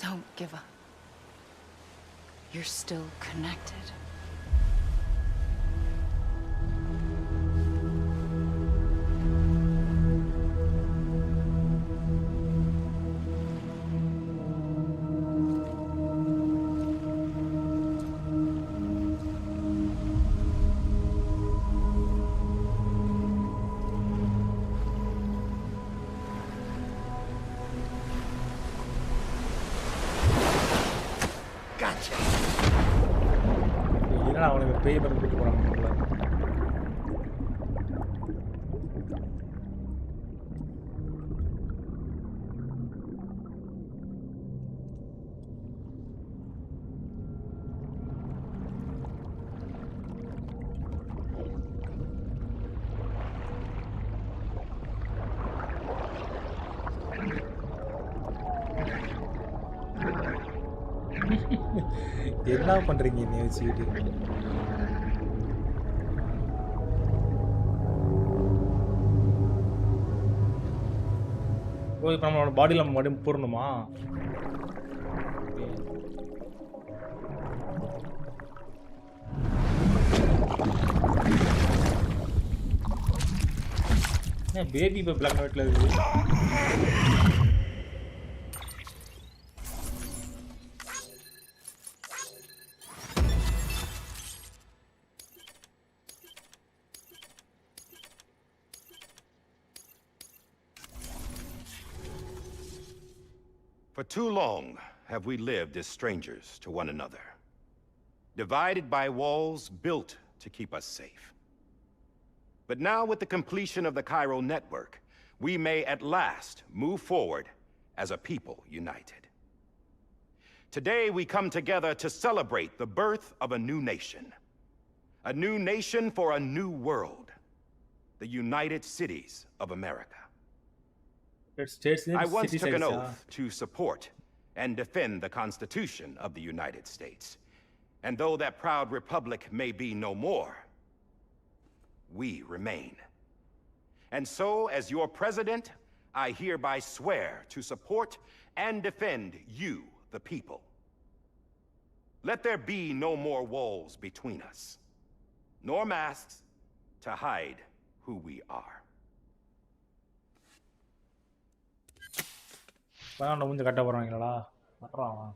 Don't give up. You're still connected. அவனுக்கு பேய் படம் கூட்டு போறாங்க. என்ன பண்றீங்க நீ வச்சுக்கிட்டு? ஓ, இப்போ நம்மளோட பாடியில் நம்ம மறுபடியும் போடணுமா? ஏன் பேபி இப்போ பிளாக் அண்ட் ஒயிட்ல இருக்குது? For too long have we lived as strangers to one another, divided by walls built to keep us safe. But now with the completion of the chiral network, we may at last move forward as a people united. Today we come together to celebrate the birth of a new nation for a new world, the United Cities of America. States I once city took an size, oath to support and defend the Constitution of the United States. And though that proud republic may be no more, we remain. And so, as your president, I hereby swear to support and defend you, the people. Let there be no more walls between us, nor masks to hide who we are. பையன் மூஞ்சி கட்ட போறாங்களா கட்டுறான்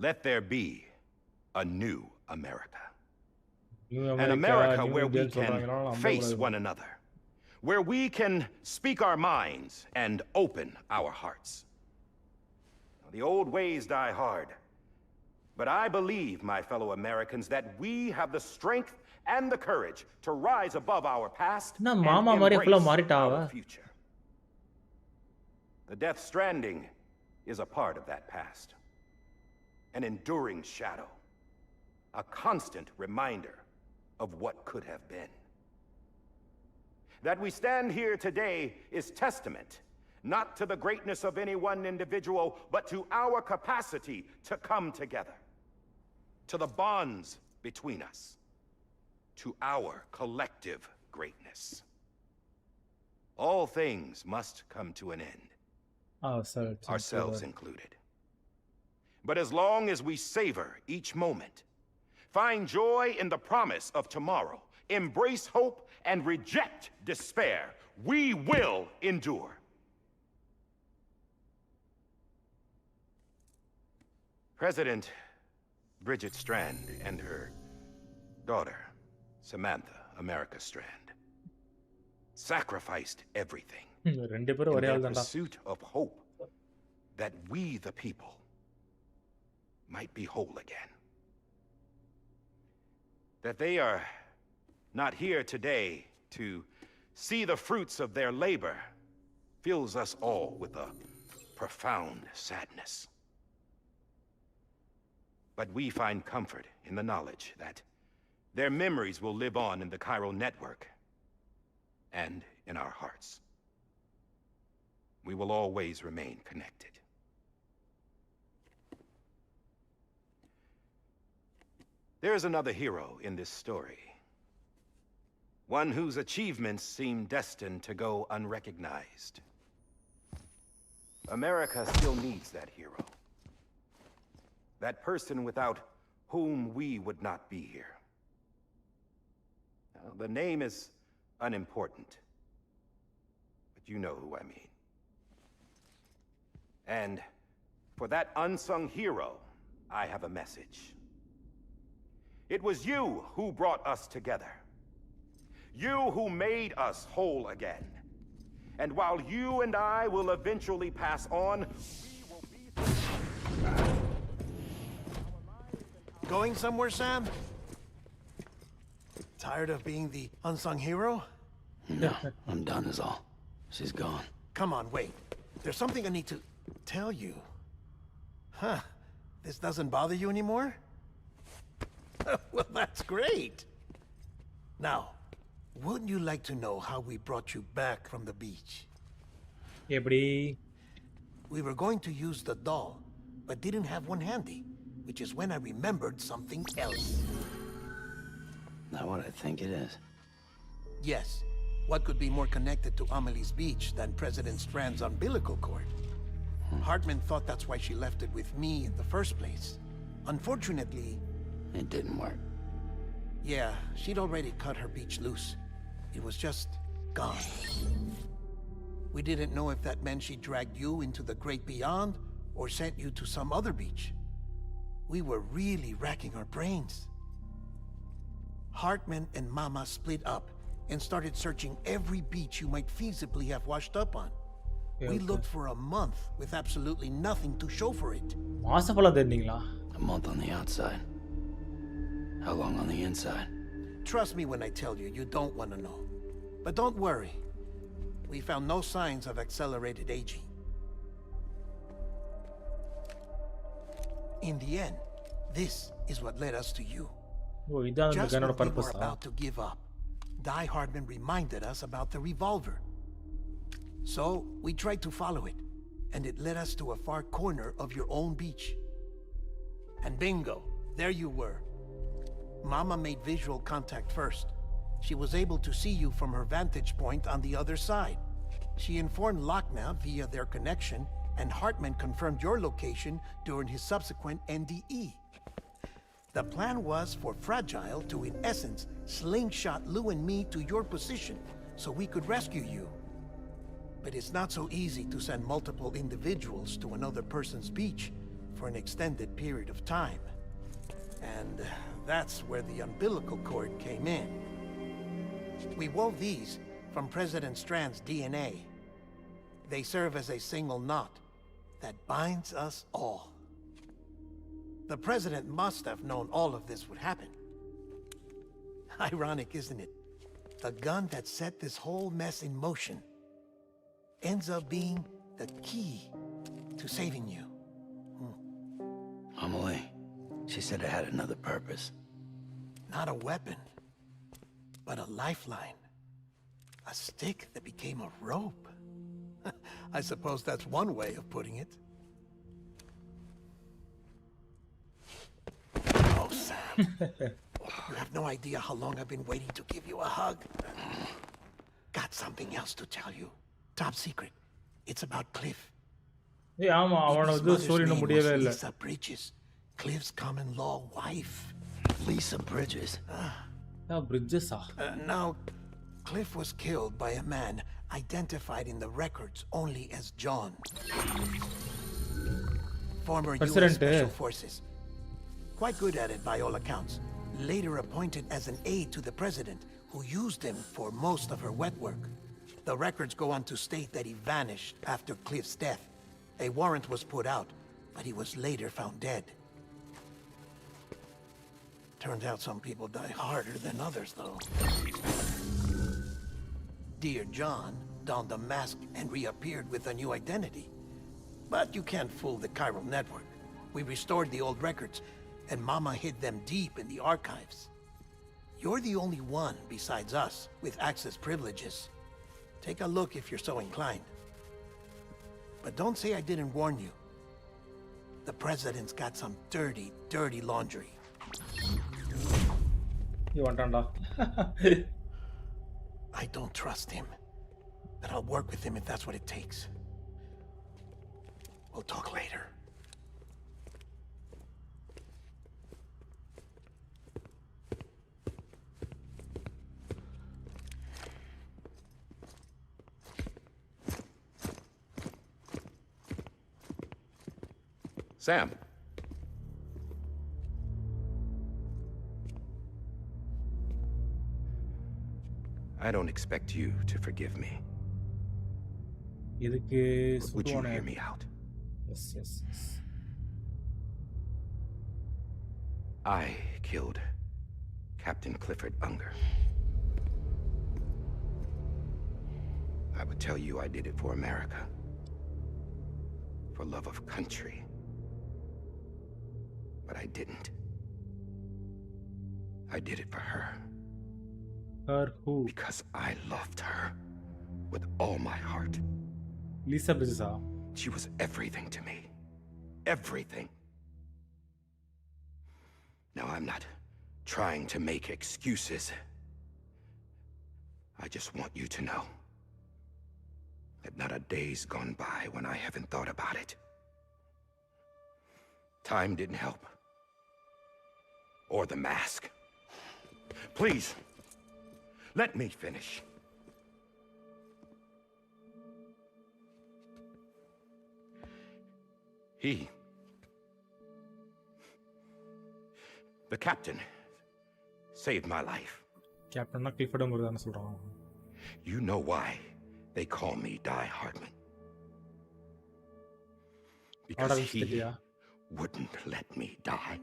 Let there be a new America. An America America new where we Indian can சொல்றாங்களா face one another, where we can speak our minds and open our hearts. The old ways die hard, but I believe, my fellow Americans, that we have the strength and the courage to rise above our past என்ன and மாமா மாதிரி ஃபுல்லா embrace மாறிட்டாவ our future. The Death Stranding is a part of that past, an enduring shadow, a constant reminder of what could have been. That we stand here today is testament not to the greatness of any one individual, but to our capacity to come together, to the bonds between us, to our collective greatness. All things must come to an end, ourselves included. But as long as we savor each moment, find joy in the promise of tomorrow, embrace hope, and reject despair, we will endure. President Bridget Strand and her daughter, Samantha America Strand, sacrificed everything ரெண்டு பேரும் in ஒரே their ஆள் தான்டா pursuit of hope that we, the people, might be whole again. That they are not here today to see the fruits of their labor fills us all with a profound sadness. But we find comfort in the knowledge that their memories will live on in the chiral network and in our hearts. We will always remain connected. There is another hero in this story. One whose achievements seem destined to go unrecognized. America still needs that hero. That person without whom we would not be here. Now, the name is unimportant, but you know who I mean. And for that unsung hero, I have a message. It was you who brought us together. You who made us whole again. And while you and I will eventually pass on, we will be... Going somewhere, Sam? Tired of being the unsung hero? No, I'm done is all. She's gone. Come on, wait. There's something I need to tell you. Huh. This doesn't bother you anymore? Well, that's great. Now, wouldn't you like to know how we brought you back from the beach? எப்படி We were going to use the doll, but didn't have one handy, which is when I remembered something else. Not what I think it is. Yes. What could be more connected to Amelie's beach than President Strand's umbilical cord? Hartman thought that's why she left it with me in the first place. Unfortunately... It didn't work. Yeah, she'd already cut her beach loose. It was just gone. We didn't know if that meant she dragged you into the great beyond or sent you to some other beach. We were really racking our brains. Hartman and Mama split up and started searching every beach you might feasibly have washed up on. We looked for a month with absolutely nothing to show for it. மாசம் ஃபுல்லா தேடிங்களா A month on the outside. How long on the inside? Trust me when I tell you, you don't want to know. But don't worry. We found no signs of accelerated aging. In the end, This is what led us to you. ஓ இதான் இந்த Just கனோட when we were பர்பஸா? about to give up, Die Hardman reminded us about the revolver. So we tried to follow it, and it led us to a far corner of your own beach. And bingo, there you were. Mama made visual contact first. She was able to see you from her vantage point on the other side. She informed Lochna via their connection, and Hartman confirmed your location during his subsequent NDE. The plan was for Fragile to, in essence, slingshot Lou and me to your position so we could rescue you. But it's not so easy to send multiple individuals to another person's beach for an extended period of time. And that's where the umbilical cord came in. We wove these from President Strand's DNA. They serve as a single knot that binds us all. The President must have known all of this would happen. Ironic, isn't it? The gun that set this whole mess in motion ends up being the key to saving you. Amelie, she said it had another purpose. Not a weapon, but a lifeline. A stick that became a rope. I suppose that's one way of putting it. Oh, Sam. You have no idea how long I've been waiting to give you a hug. Got something else to tell you. Top secret. It's about Cliff. ஏய் ஆமா அவனோட His வந்து mother's story இன்னும் name முடியவே was இல்ல. Lisa Bridges, Cliff's common law wife. Lisa Bridges. Bridges Now, Cliff was killed by a man identified in the records only as John. Former U.S. President. Special Forces. Quite good at it by all accounts. Later appointed as an aide to the president, who used him for most of her wet work. The records go on to state that he vanished after Cliff's death. A warrant was put out, but he was later found dead. Turns out some people die harder than others, though. Dear John donned a mask and reappeared with a new identity. But you can't fool the chiral network. We restored the old records, and Mama hid them deep in the archives. You're the only one besides us with access privileges. Take a look if you're so inclined. But don't say I didn't warn you. The president's got some dirty, dirty laundry. You want to I don't trust him. But I'll work with him if that's what it takes. We'll talk later. Sam. I don't expect you to forgive me. இதுக்கு But would you சுடுவானே. hear me out? Yes, yes, yes. I killed Captain Clifford Unger. I would tell you I did it for America. For love of country. But I didn't. I did it for her. Her who? Because I loved her with all my heart. Lisa Bridges. She was everything to me. Everything. Now, I'm not trying to make excuses. I just want you to know that not a day's gone by when I haven't thought about it. Time didn't help. Or the mask. Please, let me finish. The captain saved my life. கேப்டன்னா கிளிஃபர்டுங்கிறது தானே சொல்றான். You know why they call me Die Hardman? Because he wouldn't let me die.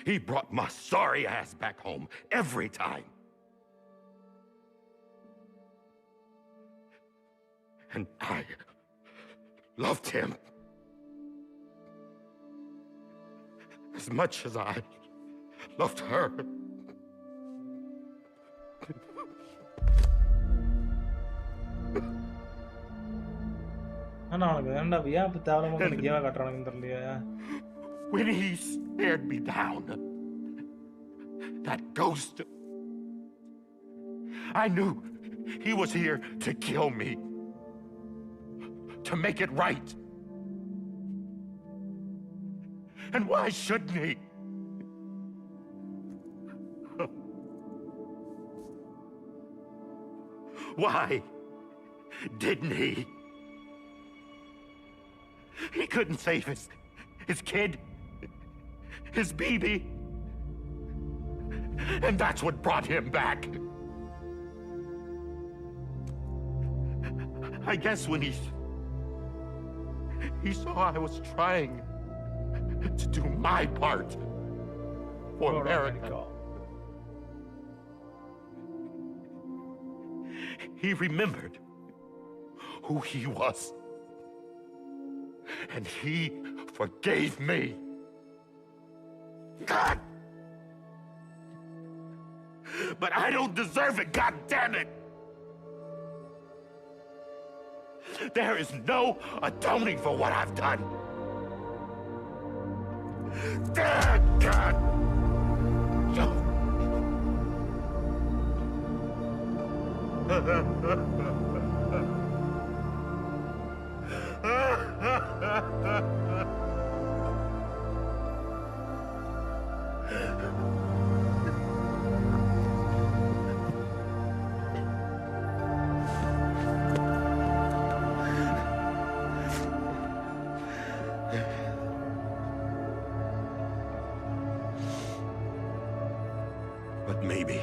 He brought my sorry ass back home every time. And I loved him. as much as I loved her. ஆனா அவனுக்கு வேண்டாம் ஏன் இப்ப தேவையில்லாம அந்த கேவா காட்டுறானுங்கன்னு தெரியலையா? When he stared me down, that ghost, I knew he was here to kill me, to make it right. And why shouldn't he? Why didn't he? He couldn't save his kid, his baby. And that's what brought him back. I guess when he saw I was trying to do my part for America, he remembered who he was. And he forgave me. God! But I don't deserve it, God damn it! There is no atoning for what I've done. God! But maybe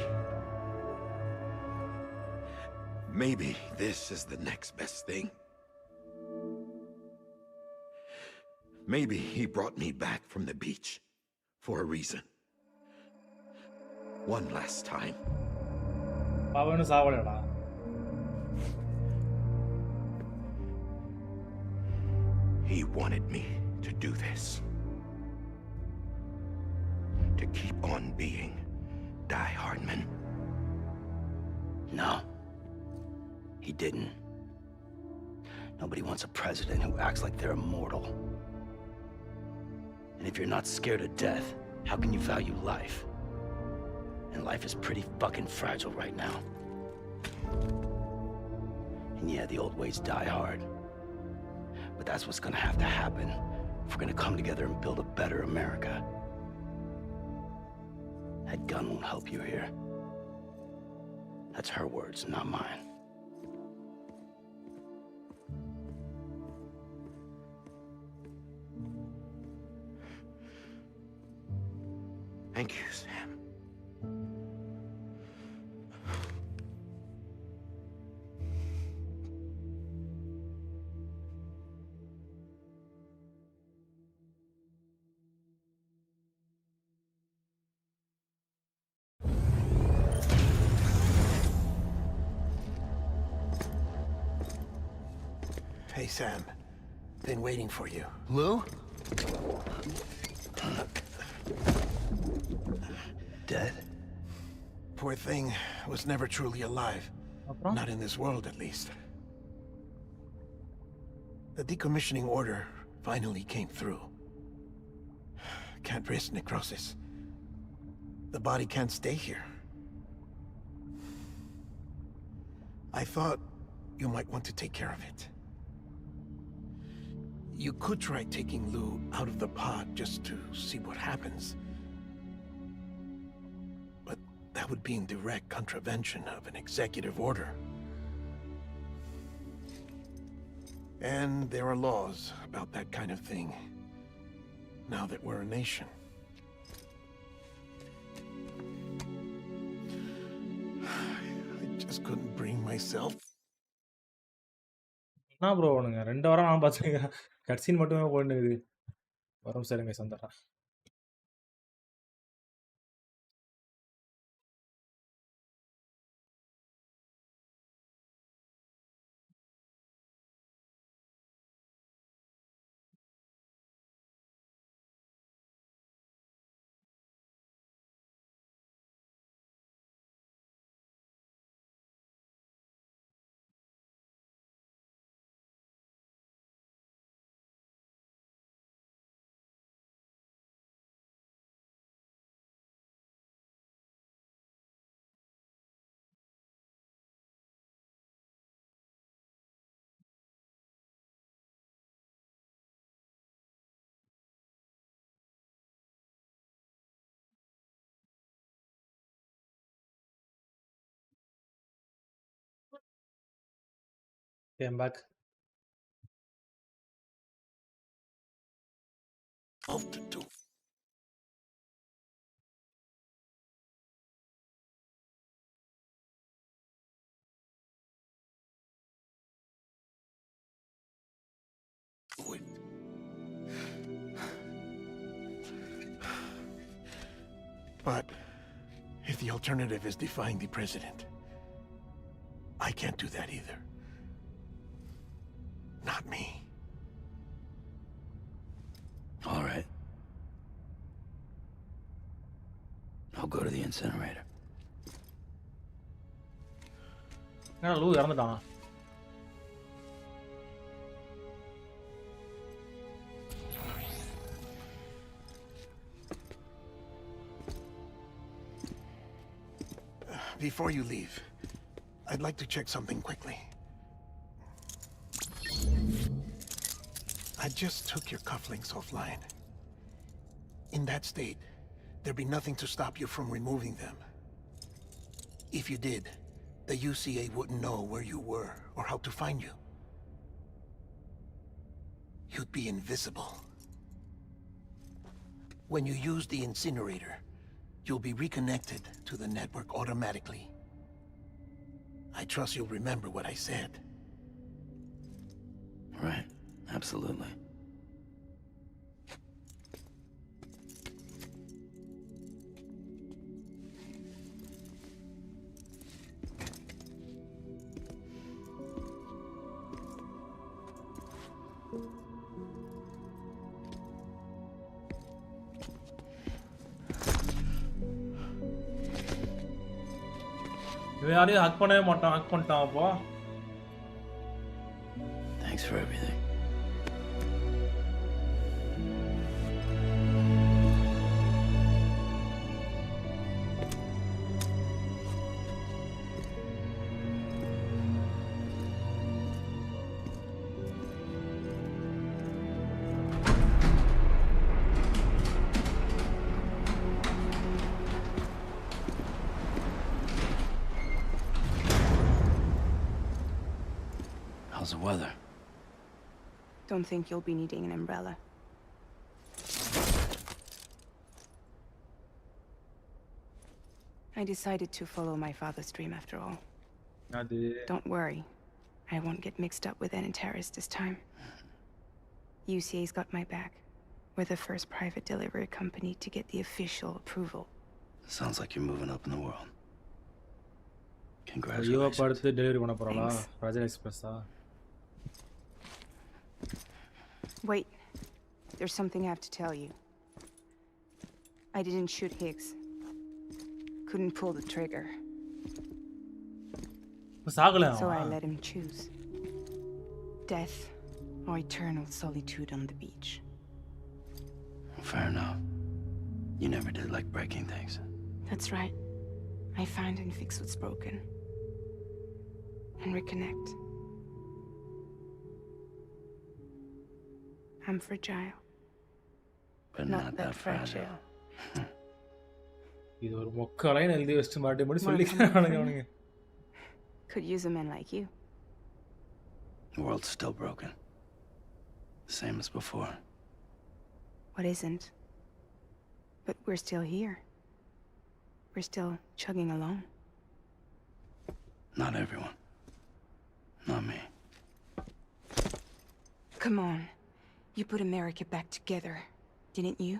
this is the next best thing. Maybe he brought me back from the beach for a reason. One last time. அவனு சாவலடா. He wanted me to do this. To keep on being Die Hardman. No. He didn't. Nobody wants a president who acts like they're immortal. And if you're not scared of death, how can you value life? And life is pretty fucking fragile right now. And yeah, the old ways die hard. But that's what's gonna have to happen if we're gonna come together and build a better America. That gun won't help you here. That's her words, not mine. Thank you, Sam. Hey, Sam. Been waiting for you. Lou? Dead? Poor thing was never truly alive. Not in this world, at least. The decommissioning order finally came through. Can't risk necrosis. The body can't stay here. I thought you might want to take care of it. You could try taking Lou out of the pod just to see what happens. But that would be in direct contravention of an executive order. And there are laws about that kind of thing, now that we're a nation. I just couldn't bring myself. என்ன bro அவனுங்க 2 வாரம் நான் பார்த்துருக்கேன். கட்சீன் மட்டுமே போயிட்டு வரும் சரிங்க சந்தரா. Okay, I'm back. Altitude. But if the alternative is defying the president, I can't do that either. Not me. All right. I'll go to the incinerator. Lou இறந்துட்டான். Before you leave, I'd like to check something quickly. I just took your cufflinks offline. In that state, there'd be nothing to stop you from removing them. If you did, the UCA wouldn't know where you were or how to find you. You'd be invisible. When you use the incinerator, you'll be reconnected to the network automatically. I trust you'll remember what I said. Right. Absolutely. இவன் யாரையும் ஹக் பண்ணவே மாட்டான், ஹக் பண்ணிட்டான் அப்போ. Thanks for everything. How's the weather? Don't think you'll be needing an umbrella. I decided to follow my father's dream after all. Don't worry. I won't get mixed up with any terrorists this time. UCA's got my back. We're the first private delivery company to get the official approval. Sounds like you're moving up in the world. ஐயோ Congratulations. படுத்து delivery பண்ண போறாளா? Rajan எக்ஸ்பிரஸா? Wait. There's something I have to tell you. I didn't shoot Higgs. Couldn't pull the trigger. Sagala So I அவன். let him choose. Death or eternal solitude on the beach. Fair enough. You never did like breaking things. That's right. I find and fix what's broken. And reconnect. I'm fragile. But not that fragile. இது ஒரு மொக்க line எழுதி வச்சுட்டு மறுபடியும் சொல்லிக்கிறானுங்க அவனுங்க. Could use a man like you. The world's still broken. Same as before. What isn't? But we're still here. We're still chugging along. Not everyone. Not me. Come on. You put America back together, didn't you?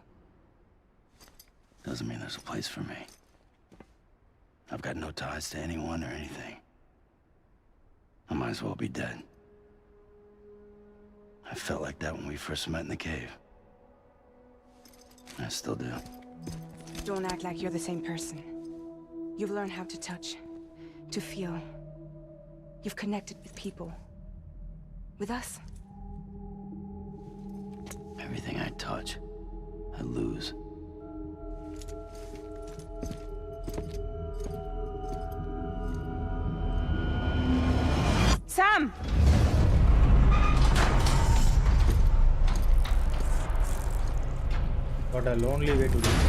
Doesn't mean there's a place for me. I've got no ties to anyone or anything. I might as well be dead. I felt like that when we first met in the cave. I still do. Don't act like you're the same person. You've learned how to touch, to feel. You've connected with people. With us. Everything I touch, I lose. Sam! What a lonely way to live.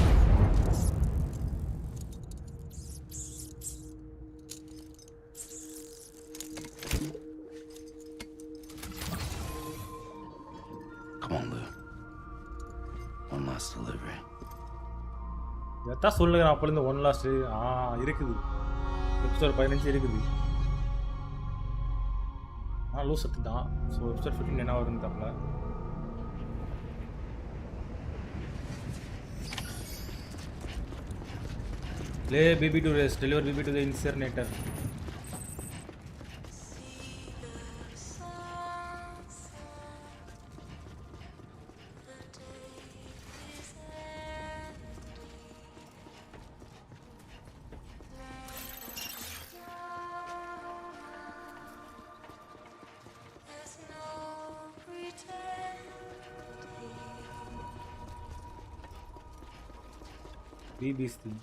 அதான் சொல்லுங்க அப்போலேருந்து 1 last இருக்குது episode 15 இருக்குது லூசத்து தான். So episode 15 என்ன வருதுன்னு தெரியல. Play BB to rest. Deliver BB to the incinerator. BB's thing.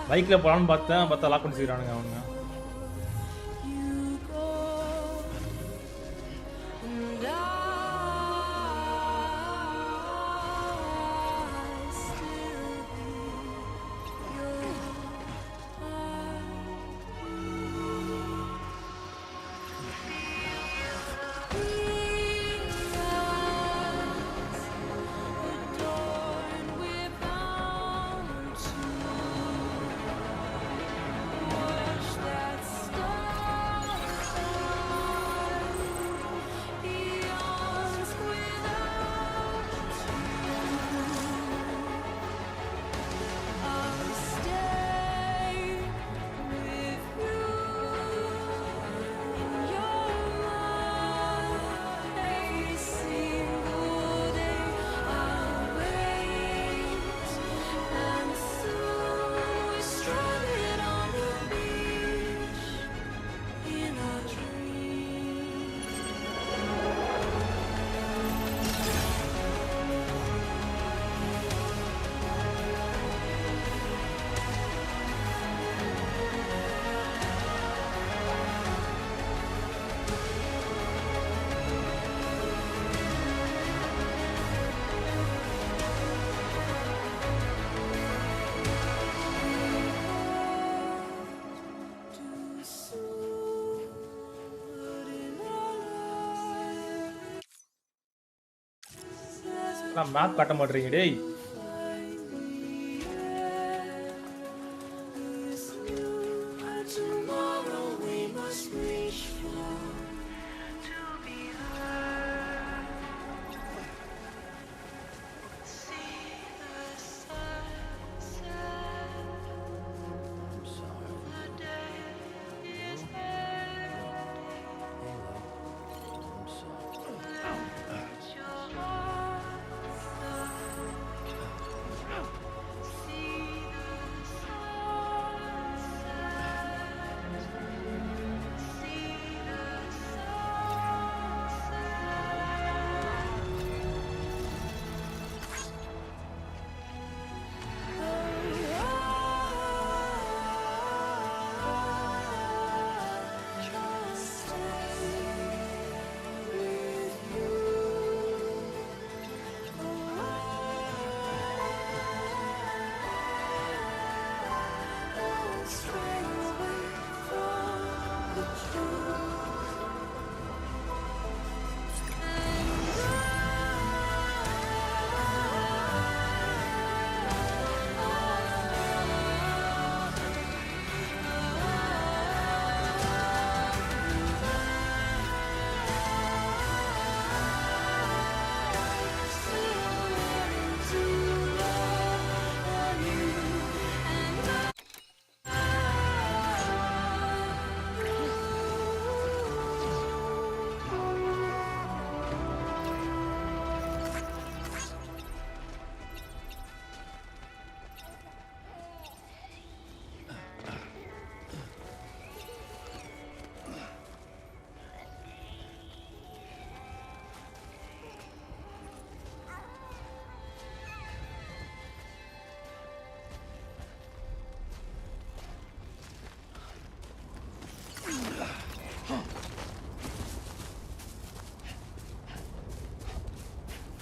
பைக்கில் போகலான்னு பார்த்தா லாக் பண்ணி செய்கிறானுங்க அவங்க. மேப் காட்ட மாட்டீங்க டேய்.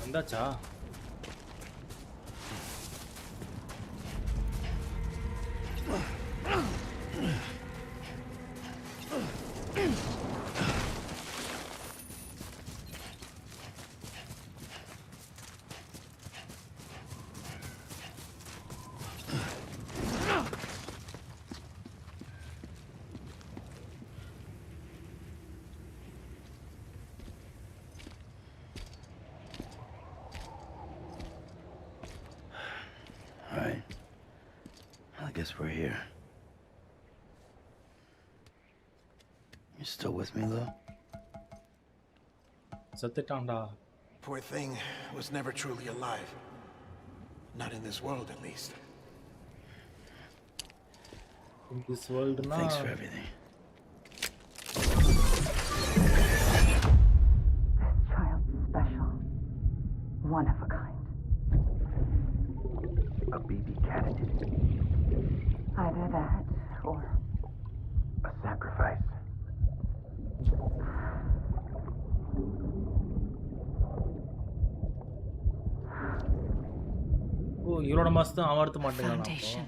வந்தாச்சா? Alright. I guess we're here. You still with me, Lou? செத்துட்டான்டா. Poor thing was never truly alive. Not in this world, at least. In this world na. Thanks for everything. Child special. One of a kind. A BB candidate. Either that or A sacrifice. ஓ இவரோட mass தான் அவன் எடுத்து மாட்டேங்கிறான் அப்போ. foundation.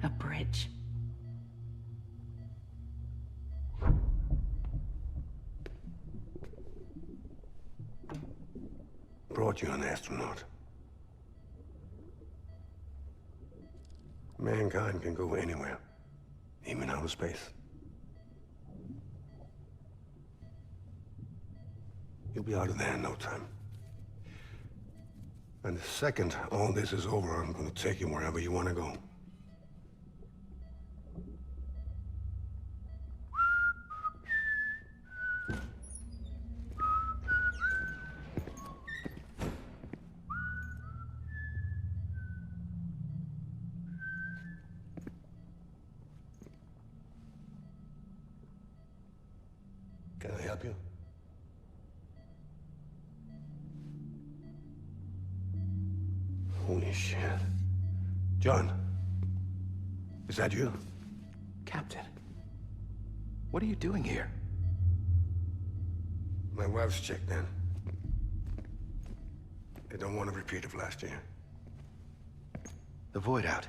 A bridge. Brought you an astronaut. Mankind can go anywhere, even outer space. You'll be out of there in no time. And the second all this is over, I'm gonna take you wherever you wanna go. Can I help you? Holy shit. John, is that you? Captain, what are you doing here? My wife's checked in. They don't want a repeat of last year. The void out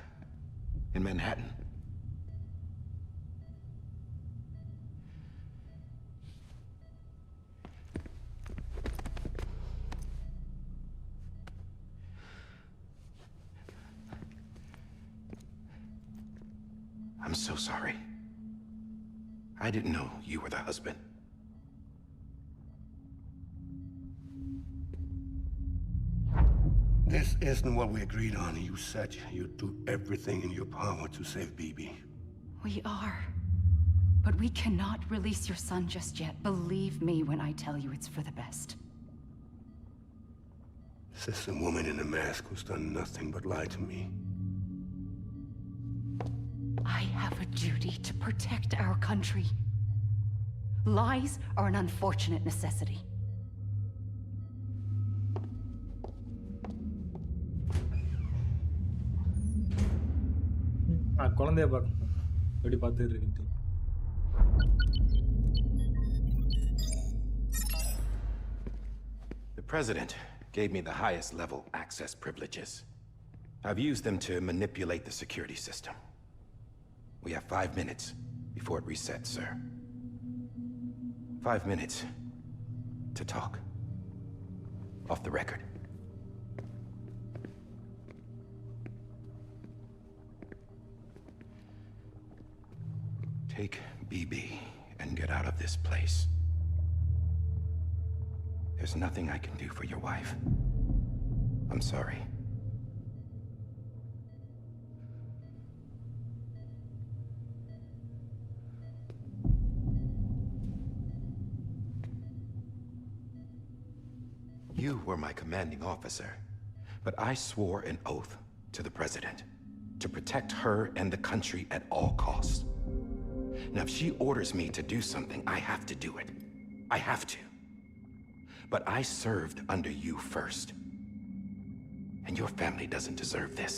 in Manhattan. I'm so sorry. I didn't know you were the husband. This isn't what we agreed on. You said you'd do everything in your power to save BB. We are. But we cannot release your son just yet. Believe me when I tell you it's for the best. This is a woman in a mask who's done nothing but lie to me. I have a duty to protect our country. Lies are an unfortunate necessity. குழந்தைய பாரு எப்படி பார்த்துட்டு இருக்கு. The President gave me the highest level access privileges. I've used them to manipulate the security system. We have 5 minutes before it resets, sir. 5 minutes to talk. Off the record. Take BB and get out of this place. There's nothing I can do for your wife. I'm sorry. You were my commanding officer, but I swore an oath to the President to protect her and the country at all costs. Now, if she orders me to do something, I have to do it. I have to. But I served under you first. And your family doesn't deserve this.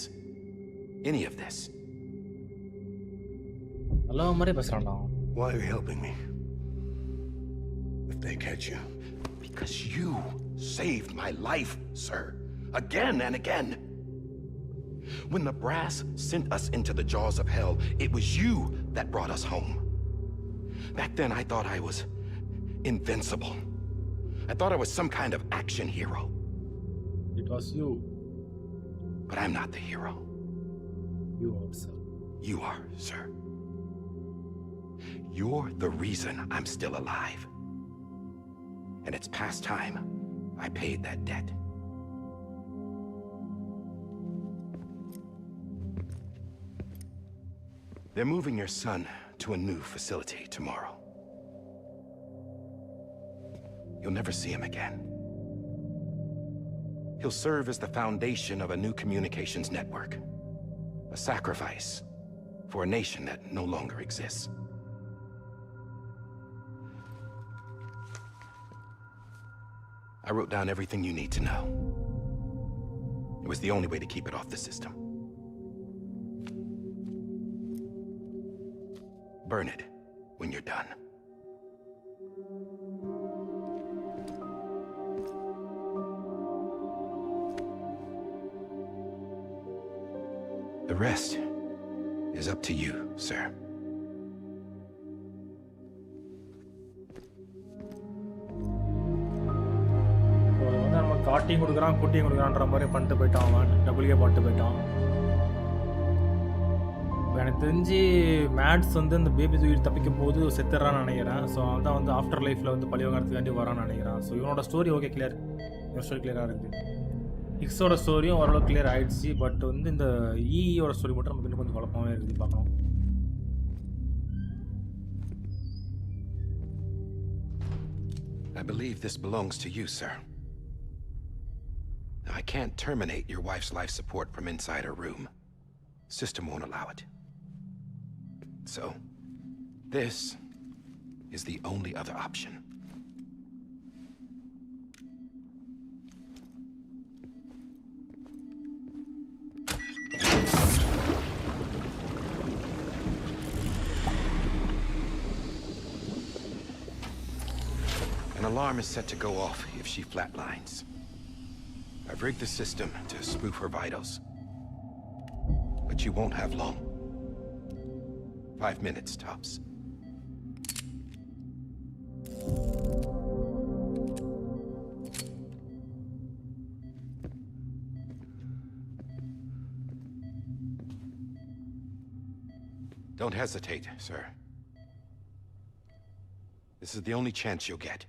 Any of this. Hello, Mare Basrana. Why are you helping me? If they catch you. Because you saved my life, sir. Again and again. When the brass sent us into the jaws of hell, it was you that brought us home. Back then, I thought I was invincible. I thought I was some kind of action hero. It was you. But I'm not the hero. You also. You are, sir. You're the reason I'm still alive. And it's past time I paid that debt. They're moving your son to a new facility tomorrow. You'll never see him again. He'll serve as the foundation of a new communications network. A sacrifice for a nation that no longer exists. I wrote down everything you need to know. It was the only way to keep it off the system. Burn it when you're done. The rest is up to you, sir. காட்டியும் கொடுக்குறான் குட்டியும் கொடுக்குறான்ற மாதிரி பண்ணிட்டு போயிட்டான் அவன் டபுள்கே பாட்டு போயிட்டான். எனக்கு தெரிஞ்சு மேட்ஸ் வந்து இந்த பேபி தூக்கி தப்பிக்கும் போது செத்துறான்னு நினைக்கிறேன். ஸோ அவன் தான் வந்து ஆஃப்டர் லைஃப்பில் வந்து பழி வாங்கிறதுக்காண்டி வரான்னு நினைக்கிறேன். ஸோ இவனோட ஸ்டோரி ஓகே கிளியர், இவன் ஸ்டோரி கிளியராக இருக்குது. ஹிக்ஸோட ஸ்டோரியும் ஓரளவு கிளியர் ஆகிடுச்சு. பட் வந்து இந்த ஈயோட ஸ்டோரி மட்டும் நமக்கு இன்னும் கொஞ்சம் குழப்பமாகவே இருக்குது பார்க்கணும். I believe this belongs to you, sir. I can't terminate your wife's life support from inside her room. System won't allow it. So, this is the only other option. An alarm is set to go off if she flatlines. I've rigged the system to spoof her vitals. But you won't have long. 5 minutes, tops. Don't hesitate, sir. This is the only chance you'll get.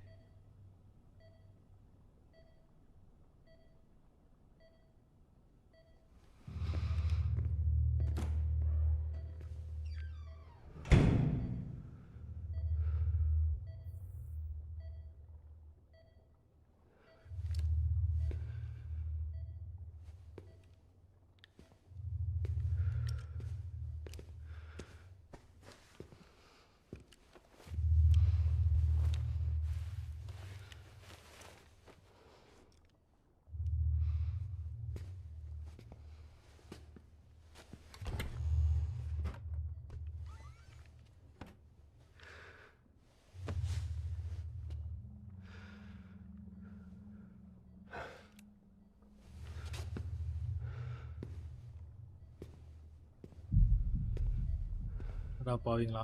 பாவீங்களா?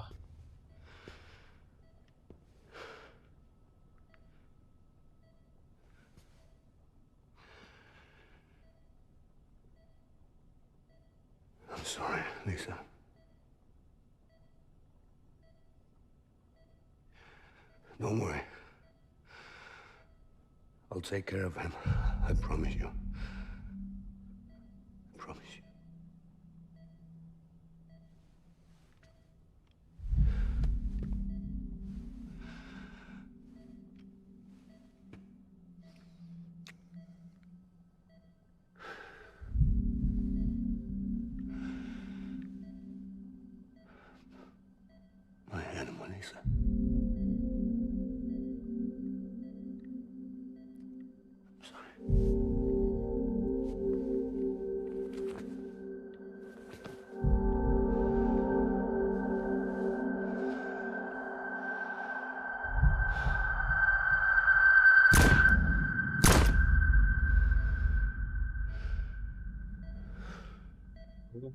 I'm sorry, Lisa. Don't worry. I'll take care of him. I promise you. I promise you. My animal, Lisa. I'm sorry.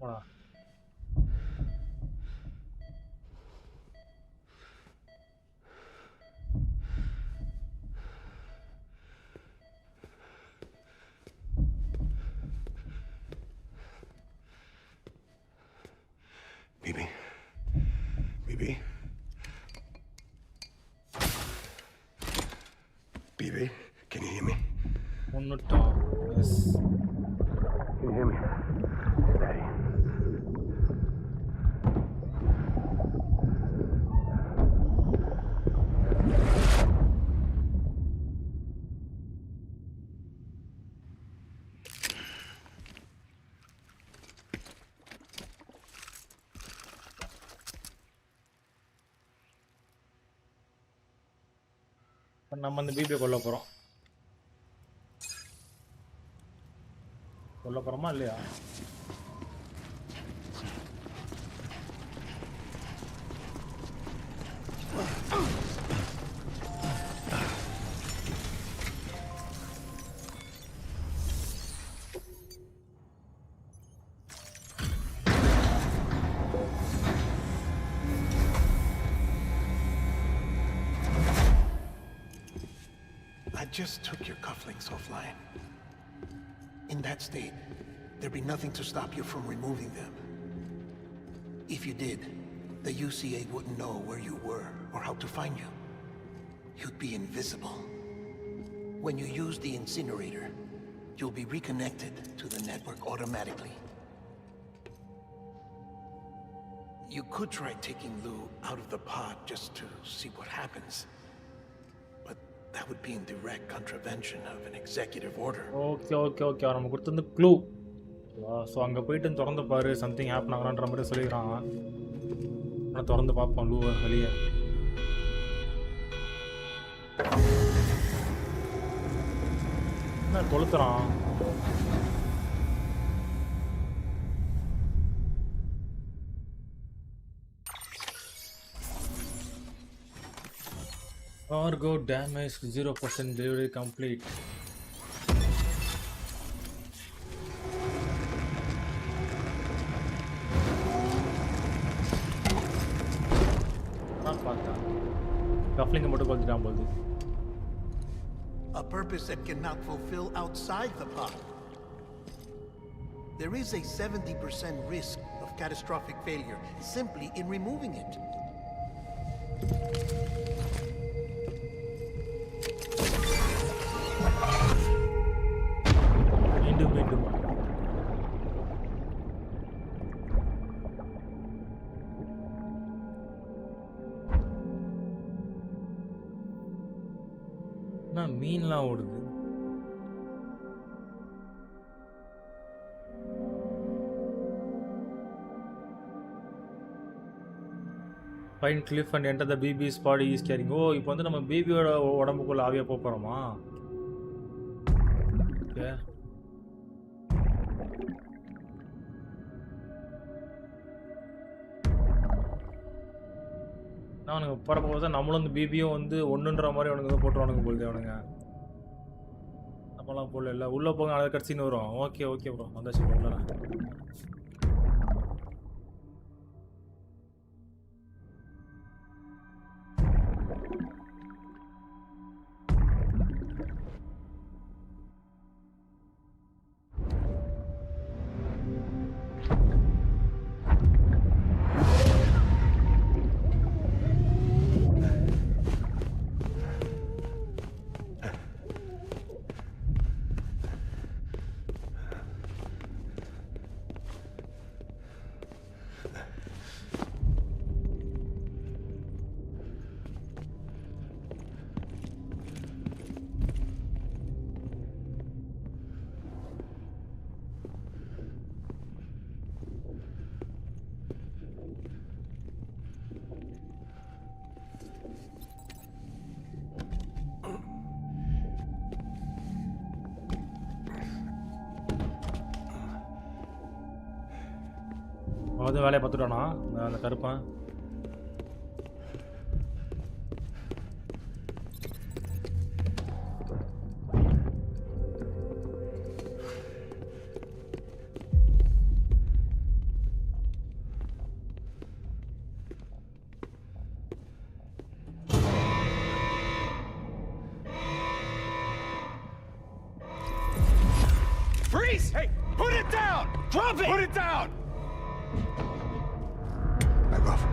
போடா. BB. BB. BB, can you hear me? ஒன்னுட்டா. Yes. Can you hear me? Steady. நம்ம அந்த பிபியை கொல்ல போறோம். கொல்ல போறோமா இல்லையா? I just took your cufflinks offline. In that state, there'd be nothing to stop you from removing them. If you did, the UCA wouldn't know where you were or how to find you. You'd be invisible. When you use the incinerator, you'll be reconnected to the network automatically. You could try taking Lou out of the pod just to see what happens. That would be in direct contravention of an executive order. Okay. நம்ம கொடுத்த clue. So அங்கே போயிட்டு திறந்து பாரு, something happen ஆகலான்ற மாதிரி சொல்லிக்கிறான். ஆனால் திறந்து பார்ப்போம் லூவை வெளியே. என்ன கொளுத்துறான்? Cargo damage 0% delivery complete. Cuffling மட்டும் கொளுத்திட்டான் போகுது. A purpose that cannot fulfill outside the pod. There is a 70% risk of catastrophic failure simply in removing it. மீண்டும் மீன்லாம் ஓடுது. Find cliff and enter the baby's body is carrying. ஓ இப்போ வந்து நம்ம பேபியோட உடம்புக்குள்ள ஆவியா போறோமா? ஓகே. அவனுங்க பரப்ப போது நம்மளும் இந்த பிபியும் வந்து ஒன்றுன்ற மாதிரி அவனுக்கு போட்டுருவானுங்க போகுது. அவனுங்க நம்மளாம் போடல இல்லை உள்ளே போங்க, அதை கட்சின்னு வரும். ஓகே ப்ரோ வந்தாச்சு உள்ளடா. வந்து வேலையை பார்த்துட்டானா அந்த Karuppan? face! Hey, put it down! Drop it! Put it down! Back off.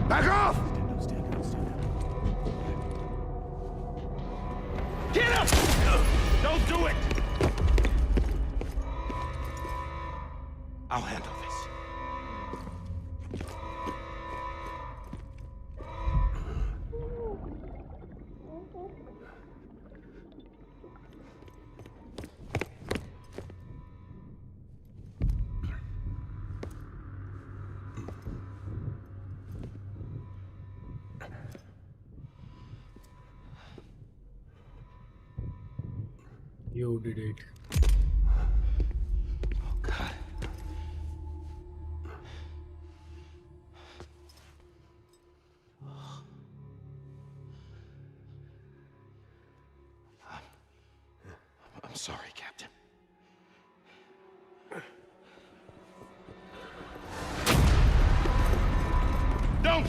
Back off! Get up! Don't do it! I'll handle this. You did it. Oh, God. I'm sorry, Captain. Don't!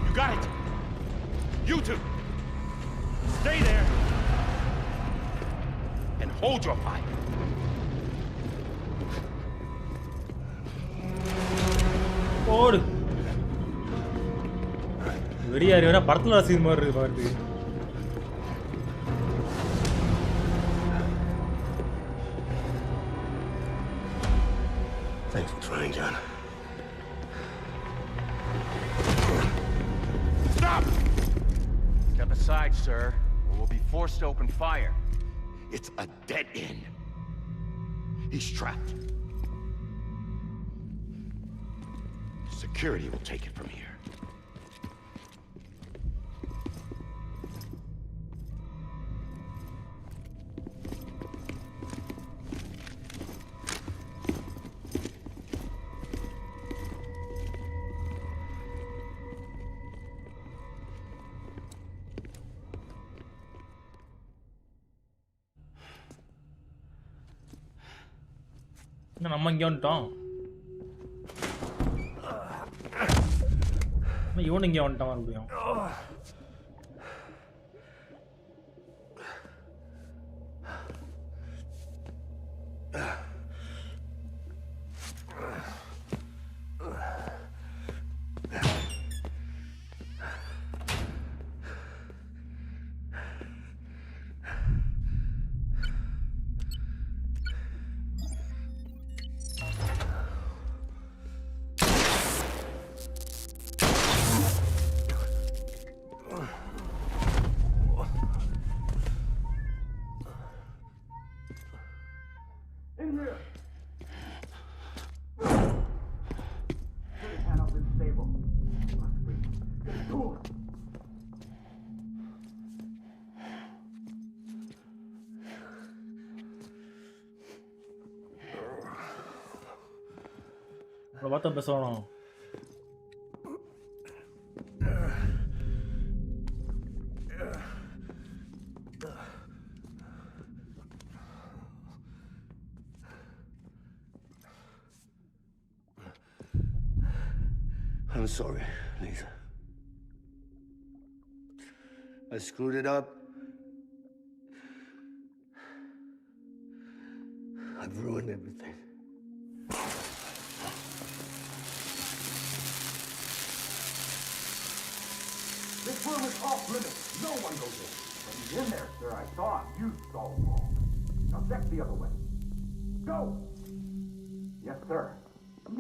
You got it! You two! Stay there! And hold your fire. ஓடு வெடியாரி வேணா படத்துல scene மாதிரி இருக்கு பாரு. Thanks for trying, John. Stop! Step aside, sir, or we'll be forced to open fire. It's a dead end. He's trapped. Security will take it from here. நம்ம இங்கே வந்துட்டோம். இவனு இங்கே வந்துட்டான் மறுபடியும். பார்த்தா பேசணும். I'm sorry, Lisa. I screwed it up. I've ruined everything. This room is off limits. No one goes in. But he's in there, sir. I saw him. You saw him all. Now check the other way. Go! Yes, sir.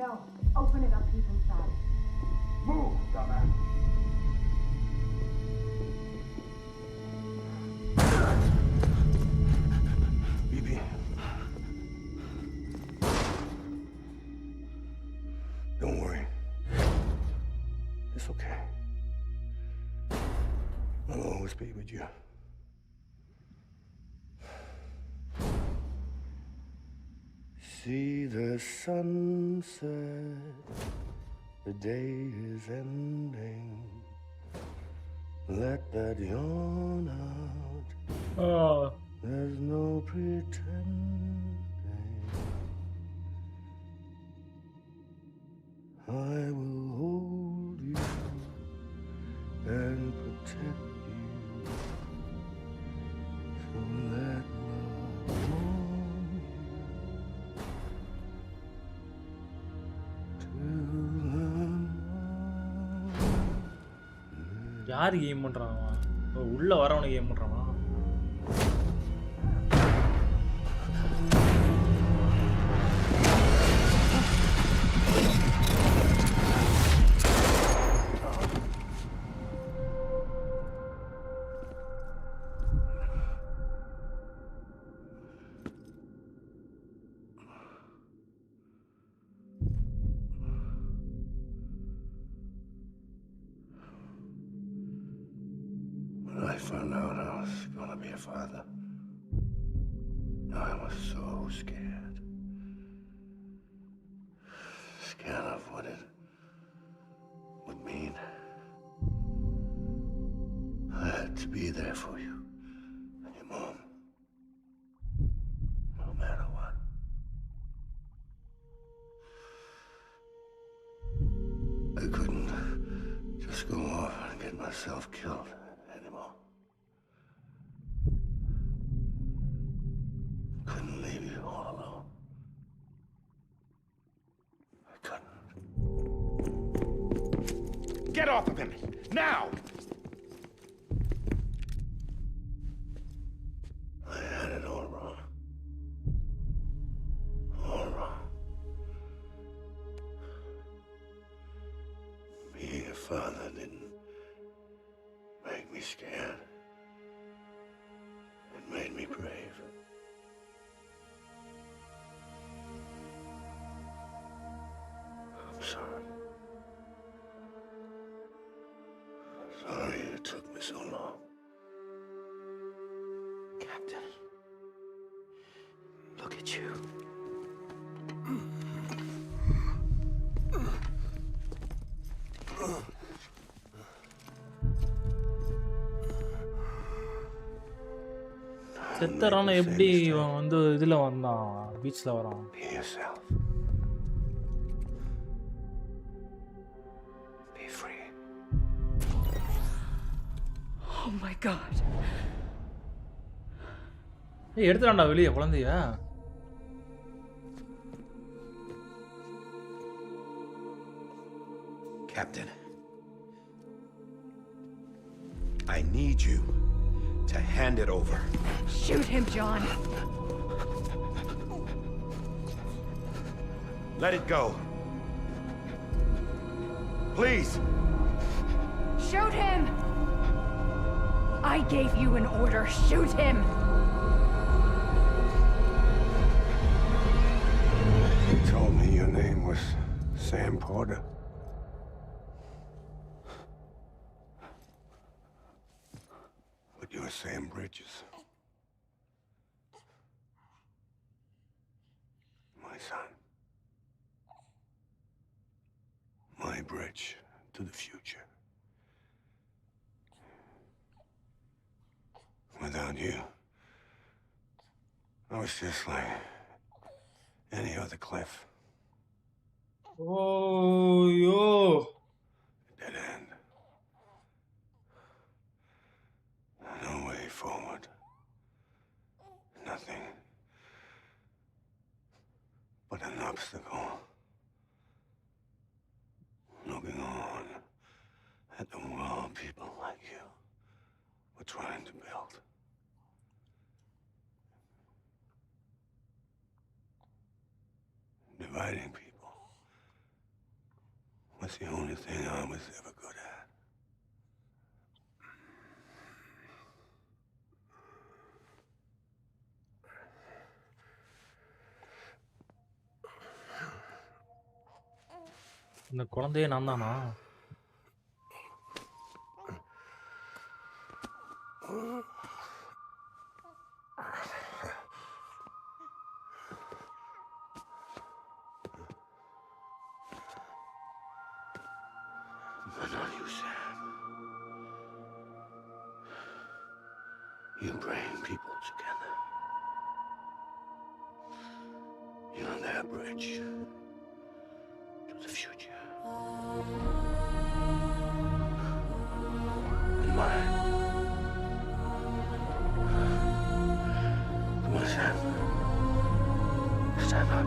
No. Open it up. He's inside. Move, dumbass. BB. Don't worry. It's okay. I'll always be with you. See the sunset, the day is ending. Let that yawn out. Oh. There's no pretending. I will hold you and protect you. So let love யாரு game பண்றான்? உள்ள வரவனுக்கு game பண்றானா? When I found out I was gonna be a father, I was so scared. Scared of what it would mean. I had to be there for you and your mom, no matter what. I couldn't just go off and get myself killed anymore. Couldn't leave you all alone. I couldn't. Get off of him! Now! I had it all wrong. All wrong. Being a father didn't make me scared. It made me brave. I'm sorry. Sorry it took me so long. Captain, look at you. செத்தறான எப்படி இவன் வந்து இதுல வந்தான்? பீச்ல வரான். Be yourself. Be free. Oh my god. ஏய் எடுத்துறான்டா வெளிய குழந்தைய. Captain, I need you to hand it over. Shoot him, John. Let it go. Please. Shoot him! I gave you an order. Shoot him! You told me your name was Sam Porter. But you're Sam Bridges. My son. My bridge to the future. Without you, I was just like any other cliff. Oh, yo. Dead end. No way forward. Nothing but an obstacle. Looking on at the world people like you were trying to build. Dividing people was the only thing I was ever good at. இந்த குழந்தையே நான் தானா? But not you, Sam. You bring people together. You're their bridge to the future. And mine. Come on, Sam. Stand up.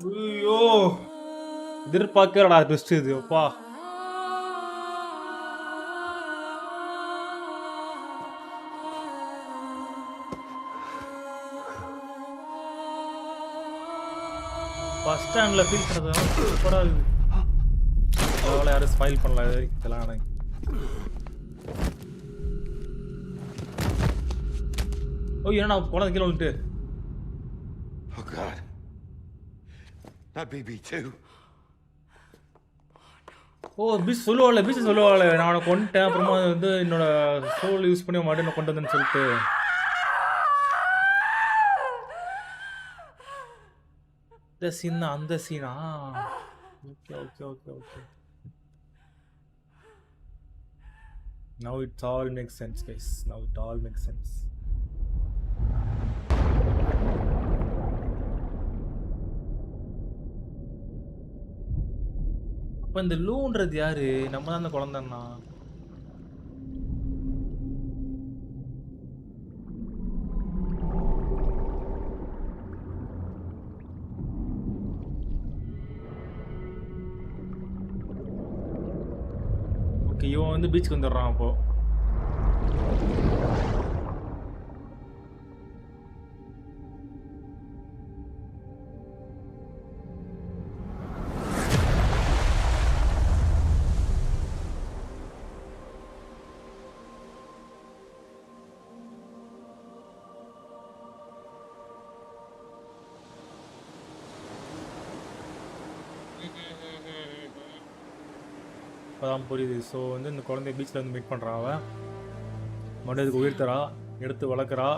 ஐயோ எதிர்பார்க்கலடா twist இது அப்பா. Bus ஸ்டாண்ட்ல feel பண்றது சூப்பரா இருக்கு. அதனால யாரும் ஸ்மைல் பண்ணல இதெல்லாம் எனக்கு. ஓ ஏன்னா குழந்தை கீழே வந்துட்டு. Oh God. Not BB2. Oh beach சொல்லுவாள் நான் அவனை கொண்டுட்டேன் அப்புறமா வந்து என்னோட சோல் யூஸ் பண்ணி மறுபடியும் நான் கொண்டு வந்தேன்னு சொல்லிட்டு. இந்த சீன் தான் அந்த சீனா. Okay okay okay okay. Now it all makes sense guys. Now it all makes sense. அப்ப இந்த லூன்றது யாரு? நம்ம தான் அந்த குழந்தைன்னா. ஓகே இவன் வந்து பீச்சுக்கு வந்துடுறான் அப்போ. இப்போதான் புரியுது. ஸோ வந்து இந்த குழந்தைய பீச்சில் வந்து மீட் பண்ணுறான். அவன் மறுபடியும் அதுக்கு உயிர்த்தரா எடுத்து வளர்க்குறா.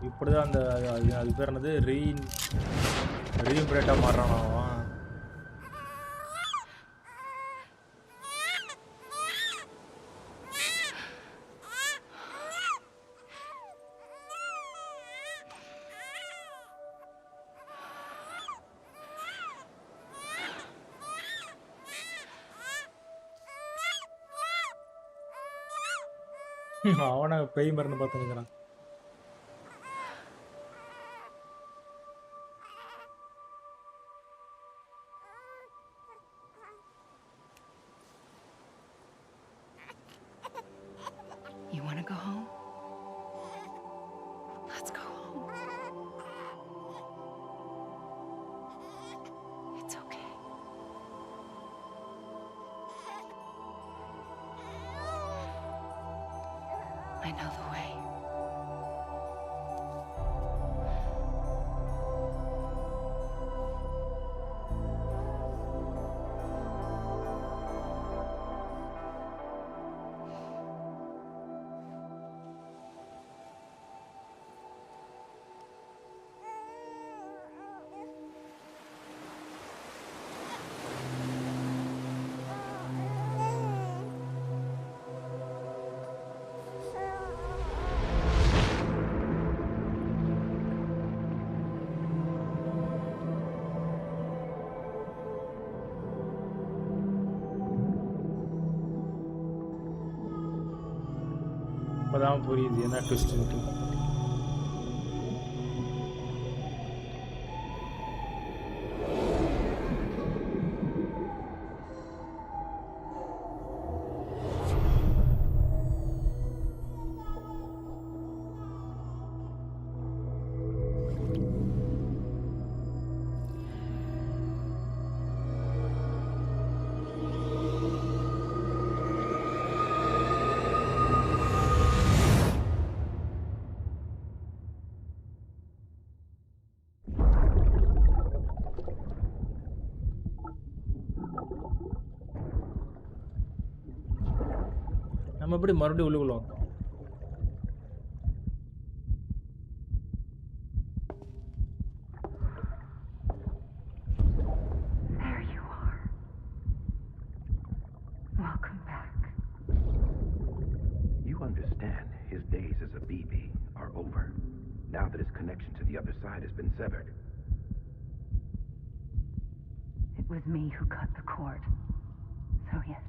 இப்படிதான் அந்த அது பேர் என்னது ரீபிரேட்டா மாறுறான் அவன். அவனை பேய் மருந்து பார்த்துக்கிறான். You want to go home? Let's go home. It's okay. I know the way. இப்போதான் புரியுது என்ன ட்விஸ்ட்ன்ட்டு. நம்ம எப்படி மறுபடியும் உள்ளுக்குள்ள வந்தோம்? Welcome back. You understand his days as a BB are over, now that his connection to the other side has been severed. It was me who cut the cord. So yes.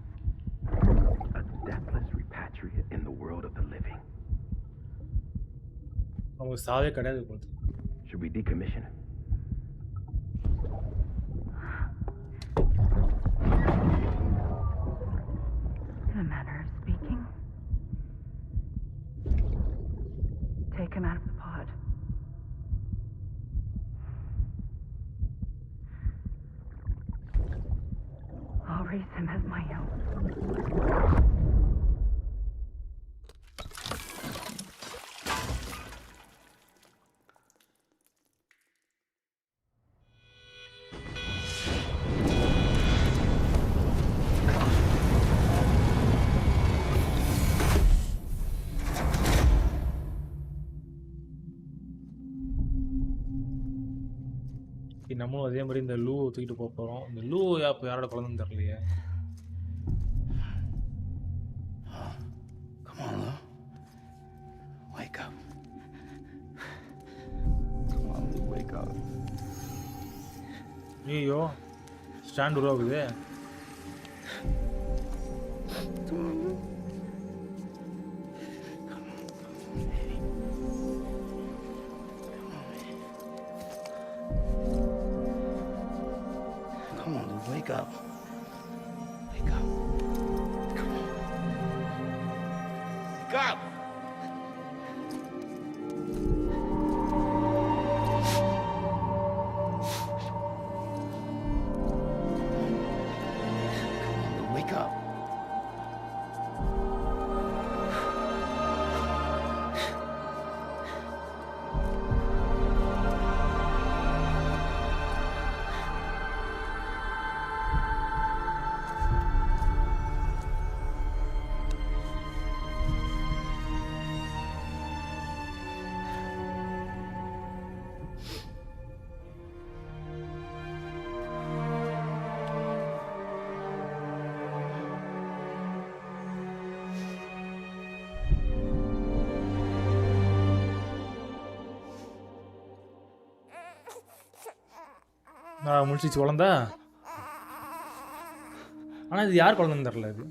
A deathless repatriate in the world of the living. Should we decommission it? In a manner of speaking. Take him out of the pod. I'll raise him as my own. நம்மளும் அதே மாதிரி இந்த லூ தூக்கிட்டு போக போகிறோம். இந்த லூ இப்போ யாரோட குழந்தைன்னு தெரியலையே. Come on, Lou. Wake up. Come on, Lou, wake up. ஐயோ ஸ்டாண்ட் உருவாகுது. Wake up. Wake up. Come on. Wake up! Come on, wake up. முடிச்சிச்சு குழந்த. ஆனால் இது யார் குழந்தைன்னு தெரில. இது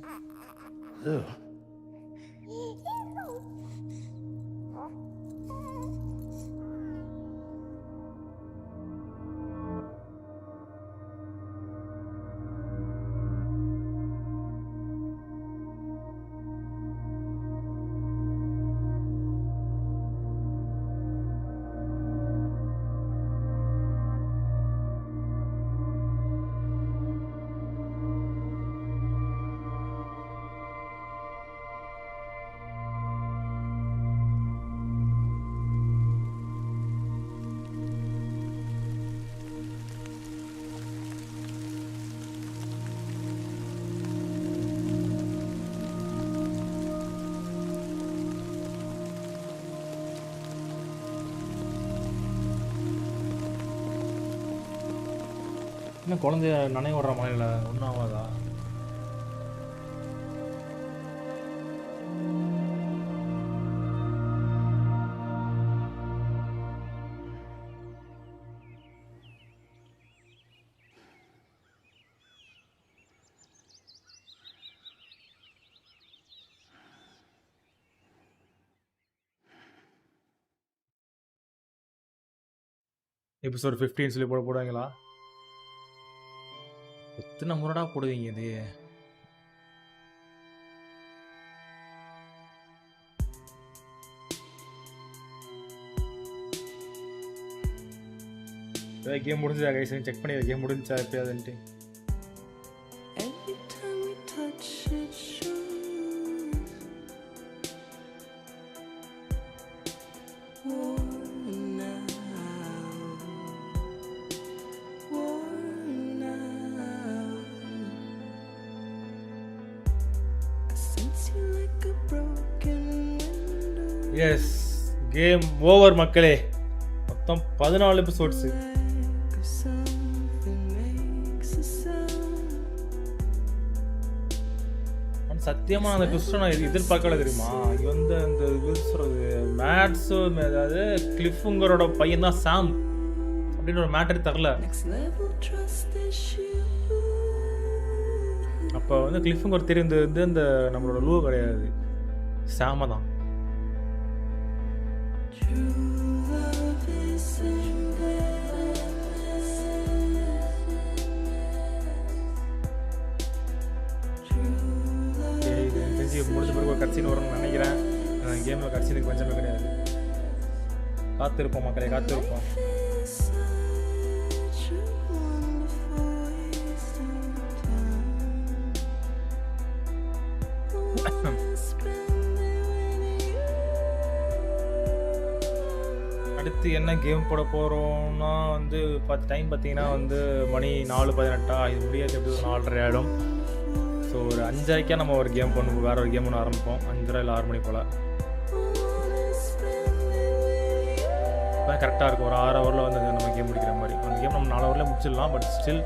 இன்னும் குழந்தைய நனைய விடுற மழையில் ஒன்றும் ஆகாதா? எபிசோட் 15 சொல்லி போடுவாங்களா? எத்தனை முறைடா போடுவீங்க இது? கேம் முடிஞ்சா கைஸ் செக் பண்ணி கேம் முடிஞ்சா எப்பயாதுன்ட்டு. எஸ் கேம் ஓவர் மக்களே. மொத்தம் 14 எபிசோட்ஸ். சத்தியமாக அந்த ட்விஸ்ட்டை நான் எதிர்பார்க்கல தெரியுமா. இங்கே வந்து அந்த இது சொல்கிறது மேட்ஸு, அதாவது கிளிஃபுங்கரோட பையன் தான் சாம் அப்படின்னு ஒரு மேட்டர் தரல. அப்போ வந்து கிளிஃபுங்கர் தெரிந்து வந்து அந்த நம்மளோட லூ கிடையாது, சாம தான். முடிச்ச பிறகு ஒரு கட்சின்னு வரும்னு நினைக்கிறேன். கேமில் கட்சினுக்கு கொஞ்சமே கிடையாது. காத்திருப்போம் மக்களே, காத்திருப்போம். அடுத்து என்ன கேம் போட போகிறோம்னா வந்து டைம் பார்த்தீங்கன்னா வந்து மணி 4:18. இது முடியாது, எப்படி ஒரு 4:30 ஆகிடும். ஸோ ஒரு 5:30 நம்ம ஒரு கேம் பண்ணுவோம், வேறு ஒரு கேம் ஒன்று ஆரம்பிப்போம். 5:30 இல்லை 6 மணி போல். கரெக்டாக இருக்கும். ஒரு 6 ஹவரில் வந்து நம்ம கேம் முடிக்கிற மாதிரி. அந்த கேம் நம்ம 4 ஹவரில் முடிச்சிடலாம். பட் ஸ்டில்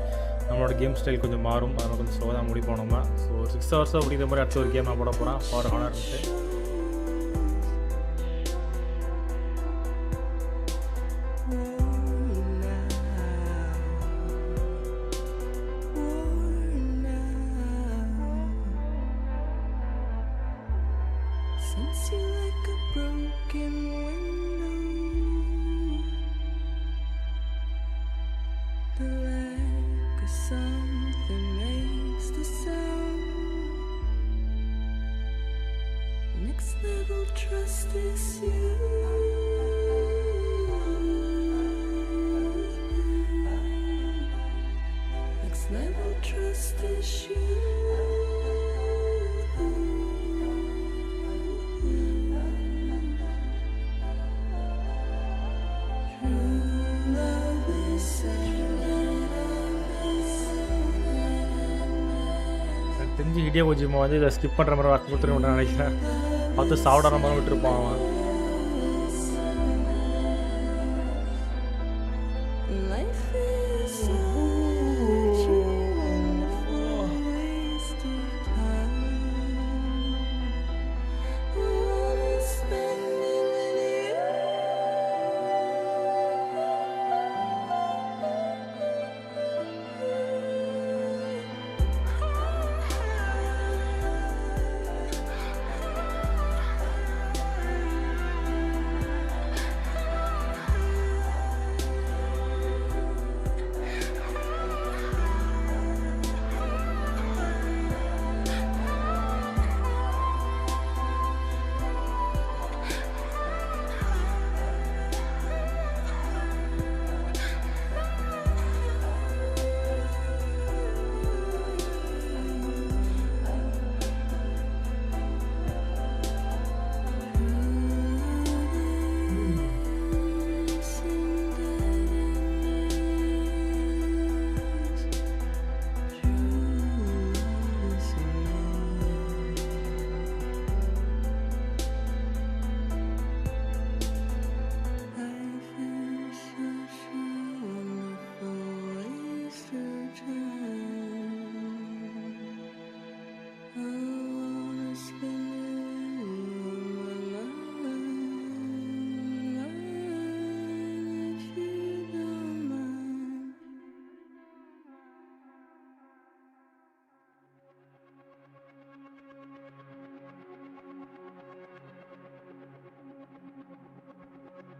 நம்மளோட கேம் ஸ்டைல் கொஞ்சம் மாறும், அதனால் கொஞ்சம் ஸ்லோவாக தான் முடிப்போம் நம்ம. ஸோ 6 ஹவர்ஸாக அப்படிங்கிற மாதிரி அடுத்த ஒரு கேம் நான் போட போகிறேன். ஃபார் ஹானர் இருந்துச்சு. தெரிஞ்சு இடியா கொஞ்சம் வந்து இதை ஸ்கிப் பண்ணுற மாதிரி வார்த்தை கொடுத்துருக்க நினைக்கிறேன். பார்த்து சாப்பிடாத மாதிரி விட்டுருப்பான் அவன்.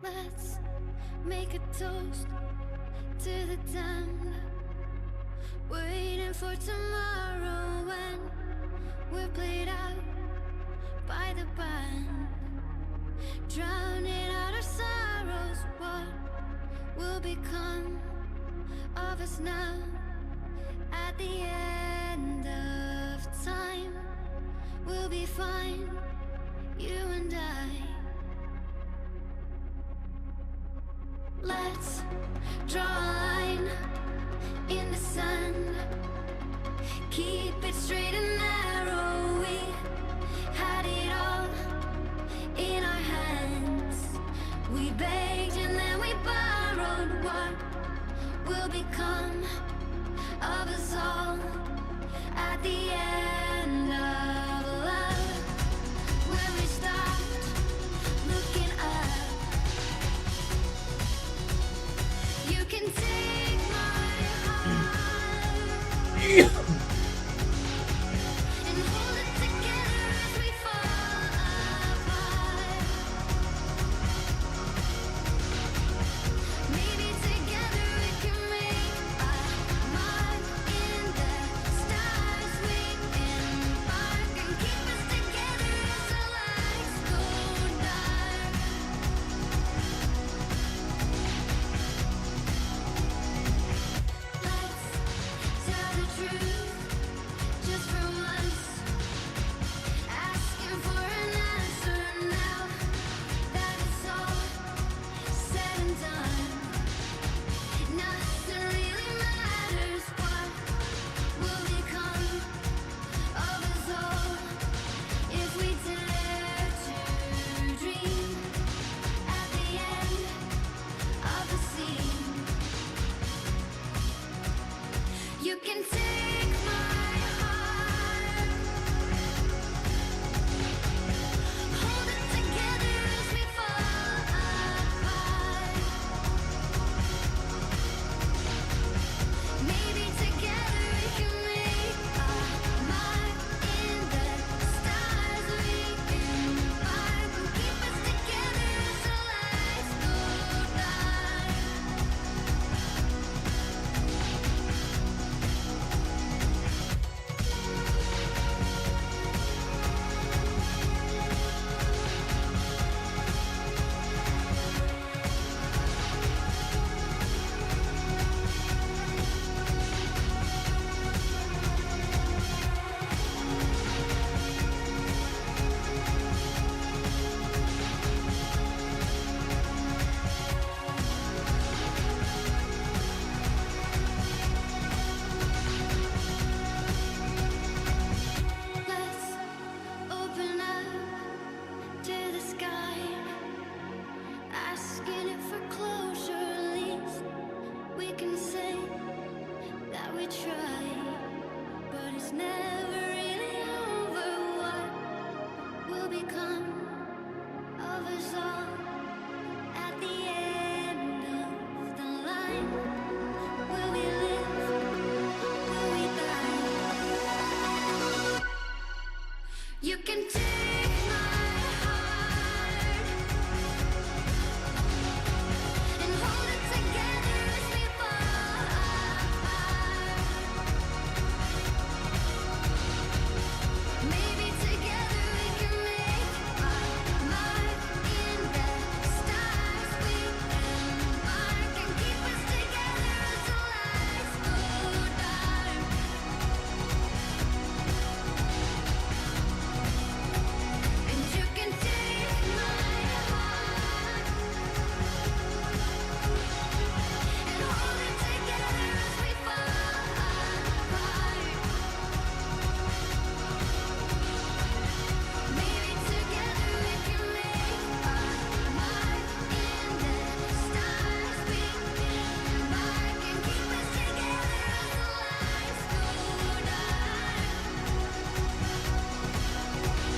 Let's make a toast to the damned, waiting for tomorrow when we're played out by the band, drowning out our sorrows. What will become of us now at the end of time? We'll be fine, you and I. Let's draw a line in the sand, keep it straight and narrow. We had it all in our hands. We begged and then we borrowed. What will become of us all at the end of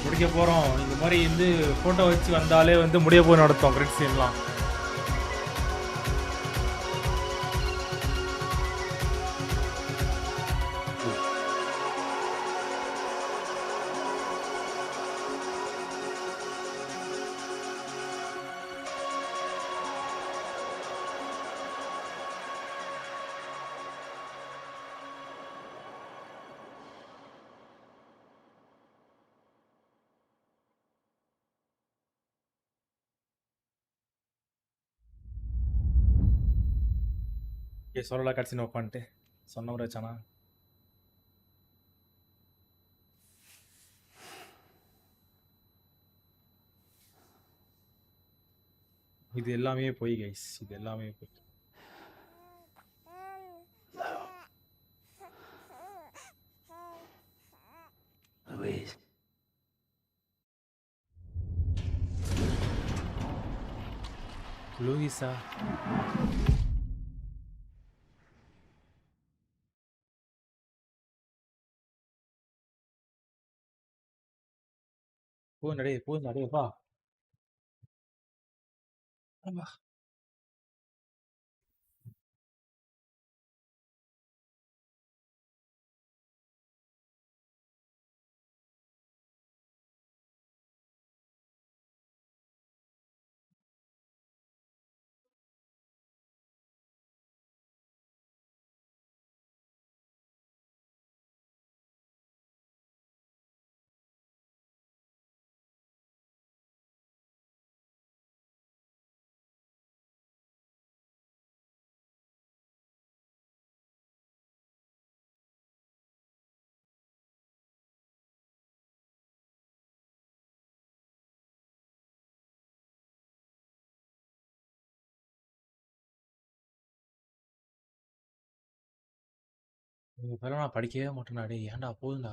முடிக்க போகிறோம். இந்த மாதிரி வந்து photo வச்சு வந்தாலே வந்து முடிய போய் நடத்தும் கிரெடிட் சீன்லாம். சொல்லலாம் கட்சி நோப்பான்ட்டு சொன்ன ஒரு வச்சானா. இது எல்லாமே போய் கைஸ், இது எல்லாமே போய். Louise. லூயிஸா? போய் வா. ஆமா. இதெல்லாம் நான் படிக்கவே மாட்டேன்டா. டேய் ஏன்டா போதும்டா.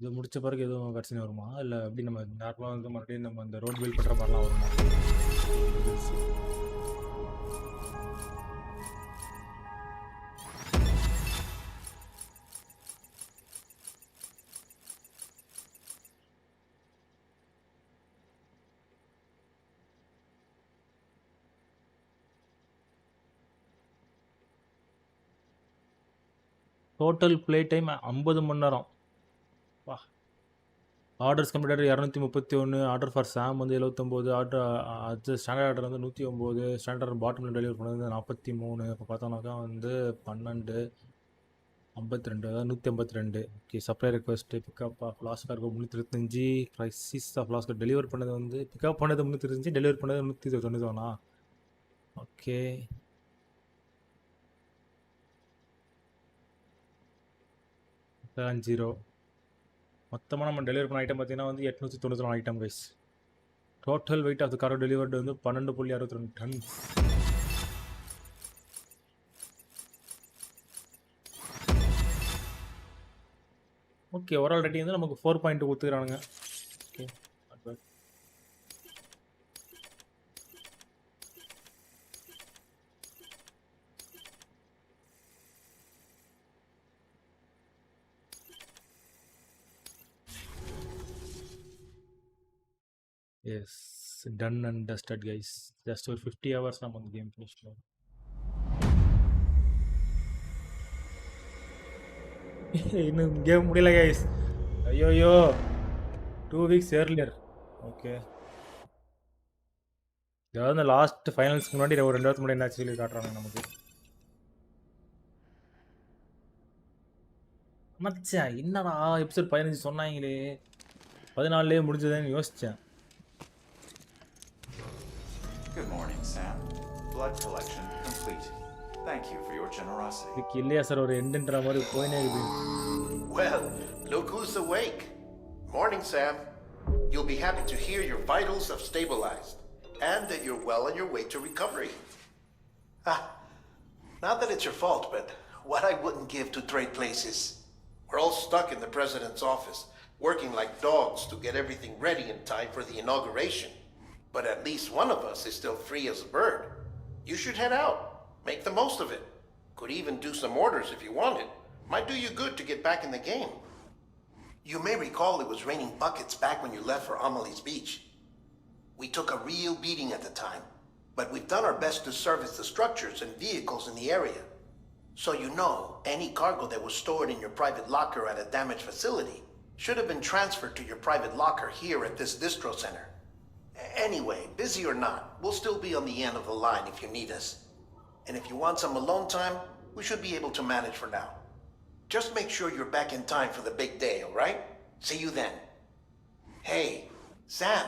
இது முடிச்ச பிறகு எதுவும் பிரச்சனை வருமா? இல்லை எப்படி நம்ம நார்மலாக வந்து மறுபடியும் நம்ம அந்த ரோட் பில்ட் பண்ணுற மாதிரிலாம் வருமா? டோட்டல் ப்ளே டைம் 50 மணி நேரம். வா. Orders completed 231. ஆர்டர் ஃபார் சாம் வந்து 79. ஆர்டர் அது ஸ்டாண்டர்ட் ஆர்டர் வந்து 109. ஸ்டாண்டர்ட் பாட்டம் டெலிவரி பண்ணது 43. இப்போ பார்த்தோம்னாக்கா வந்து 12 52, அதாவது 152. Okay. Supply request pickup of last cargo 325. Prices of last car deliver பண்ணது வந்து பிக்கப் பண்ணது 325, டெலிவரி பண்ணது 191. ஓகே. ஜீரோ. மொத்தமாக நம்ம டெலிவரி பண்ண ஐட்டம் பார்த்தீங்கன்னா வந்து 894 item guys. Total weight of the car delivered வந்து 12.62 டன். ஓகே. ஓவரால் ரேட்டிங் வந்து நமக்கு 4.2 கொடுத்துக்கிறானுங்க. Okay. Yes, done and dusted guys. Just for 50 hours I'm on the game finished. இன்னும் கேம் முடியல guys. ஐயோ 2 weeks earlier. ஓகே. இதாவது இந்த last ஃபைனல்ஸ்க்கு முன்னாடி ஒரு 2 வாரத்துக்கு முன்னாடி என்னாச்சு சொல்லி காட்டுறாங்க நமக்கு. மச்சான் என்னடா எபிசோட் 15 சொன்னாங்களே 14லேயே முடிஞ்சதுன்னு யோசித்தேன். Good morning, Sam. Blood collection complete. Thank you for your generosity. இதுக்கு இல்லையா சார் ஒரு எண்டுன்ற மாதிரி போயினே இருக்குது. Well, look who's awake. Morning, Sam. You'll be happy to hear your vitals have stabilized and that you're well on your way to recovery. Not that it's your fault, but what I wouldn't give to trade places. We're all stuck in the president's office, working like dogs to get everything ready in time for the inauguration. But at least one of us is still free as a bird. You should head out. Make the most of it. Could even do some orders if you wanted. Might do you good to get back in the game. You may recall it was raining buckets back when you left for Amelie's Beach. We took a real beating at the time, but we've done our best to service the structures and vehicles in the area. So you know, any cargo that was stored in your private locker at a damaged facility should have been transferred to your private locker here at this distro center. Anyway, busy or not, we'll still be on the end of the line if you need us. And if you want some alone time, we should be able to manage for now. Just make sure you're back in time for the big day, alright? See you then. Hey, Sam.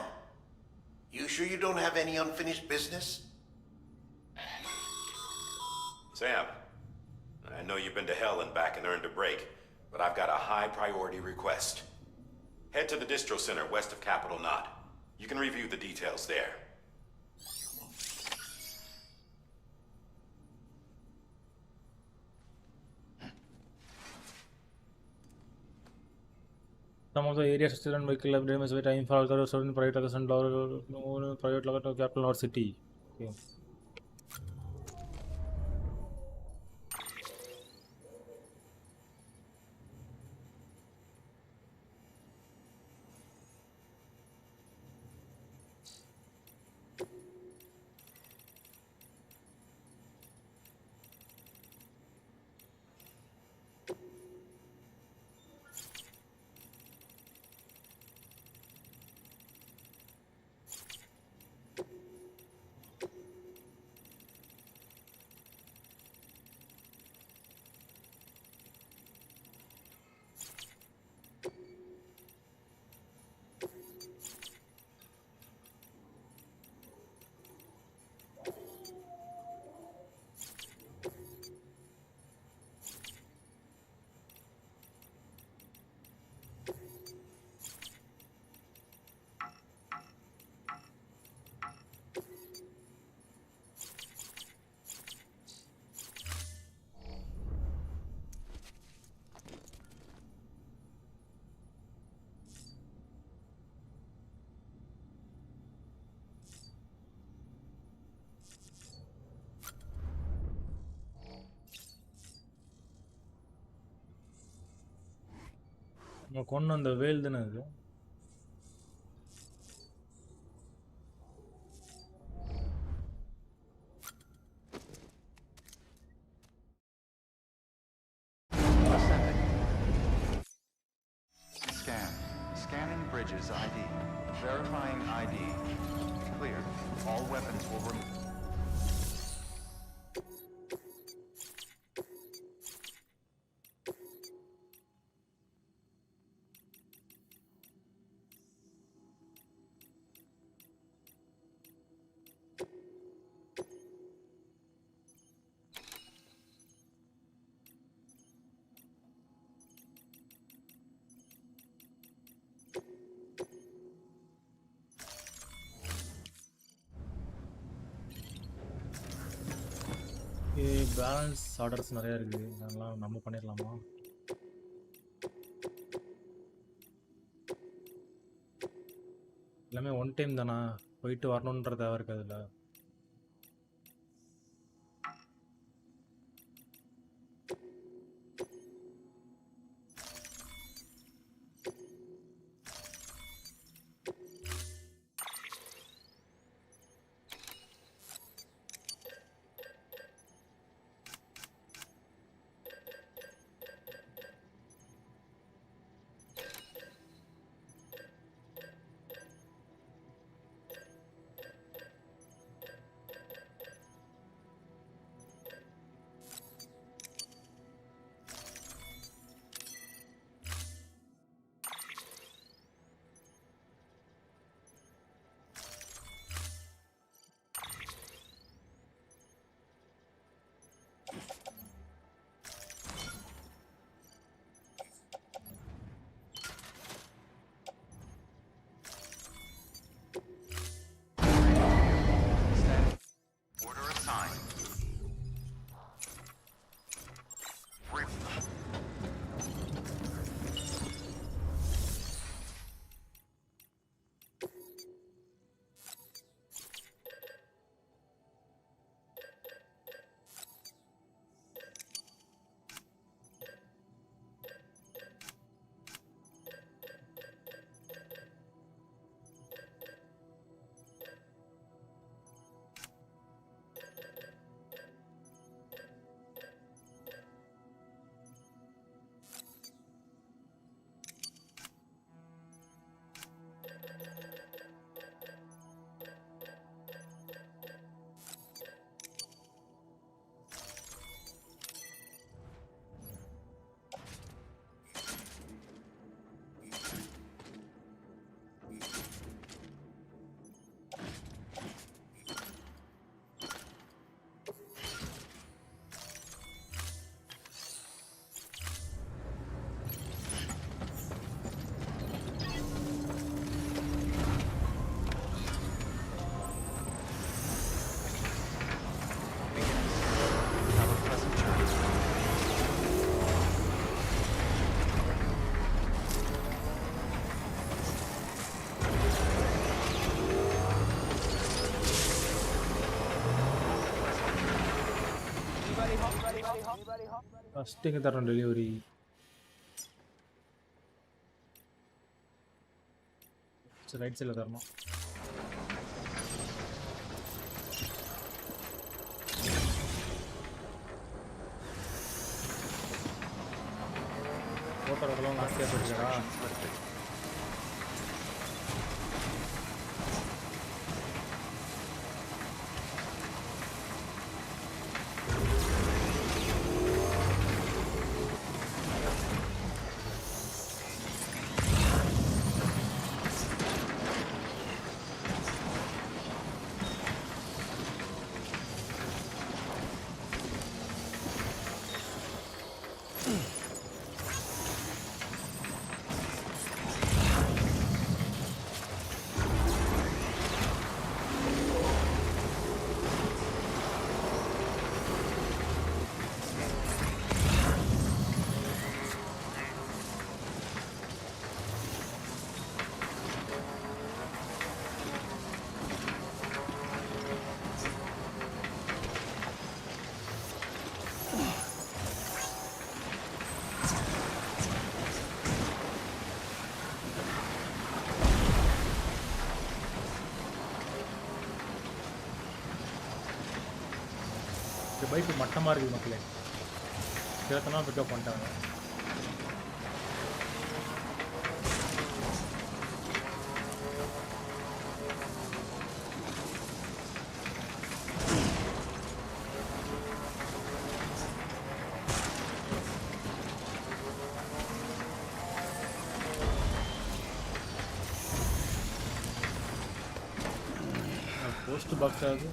You sure you don't have any unfinished business? Sam, I know you've been to hell and back and earned a break, but I've got a high priority request. Head to the distro center west of Capital Knot. You can review the details there. Some of the areas still on vehicle damage with time for certain private location, private location, capital or city. Okay. நம்ம கொண்டு வந்த வேல் தானே அது. Scanning bridges ID. Verifying ID. Clear. All weapons will remove. Balance orders நிறையா இருக்குது, அதெல்லாம் நம்ம பண்ணிடலாமா? எல்லாமே ஒன் டைம் தானா, போயிட்டு வரணுன்ற தேவை இருக்காதுல்ல. ஃபர்ஸ்ட் எங்க தரணும் டெலிவரி? ரைட் சைடில் தரணும். போட்டோலாம் நாஸ்தியாக போயிடுச்சா? பைக் மட்டமாக இருக்குது மக்களே. சிலத்தெல்லாம் பிக்கப் பண்ணிட்டாங்க. போஸ்ட் பாக்ஸ் ஆகுது.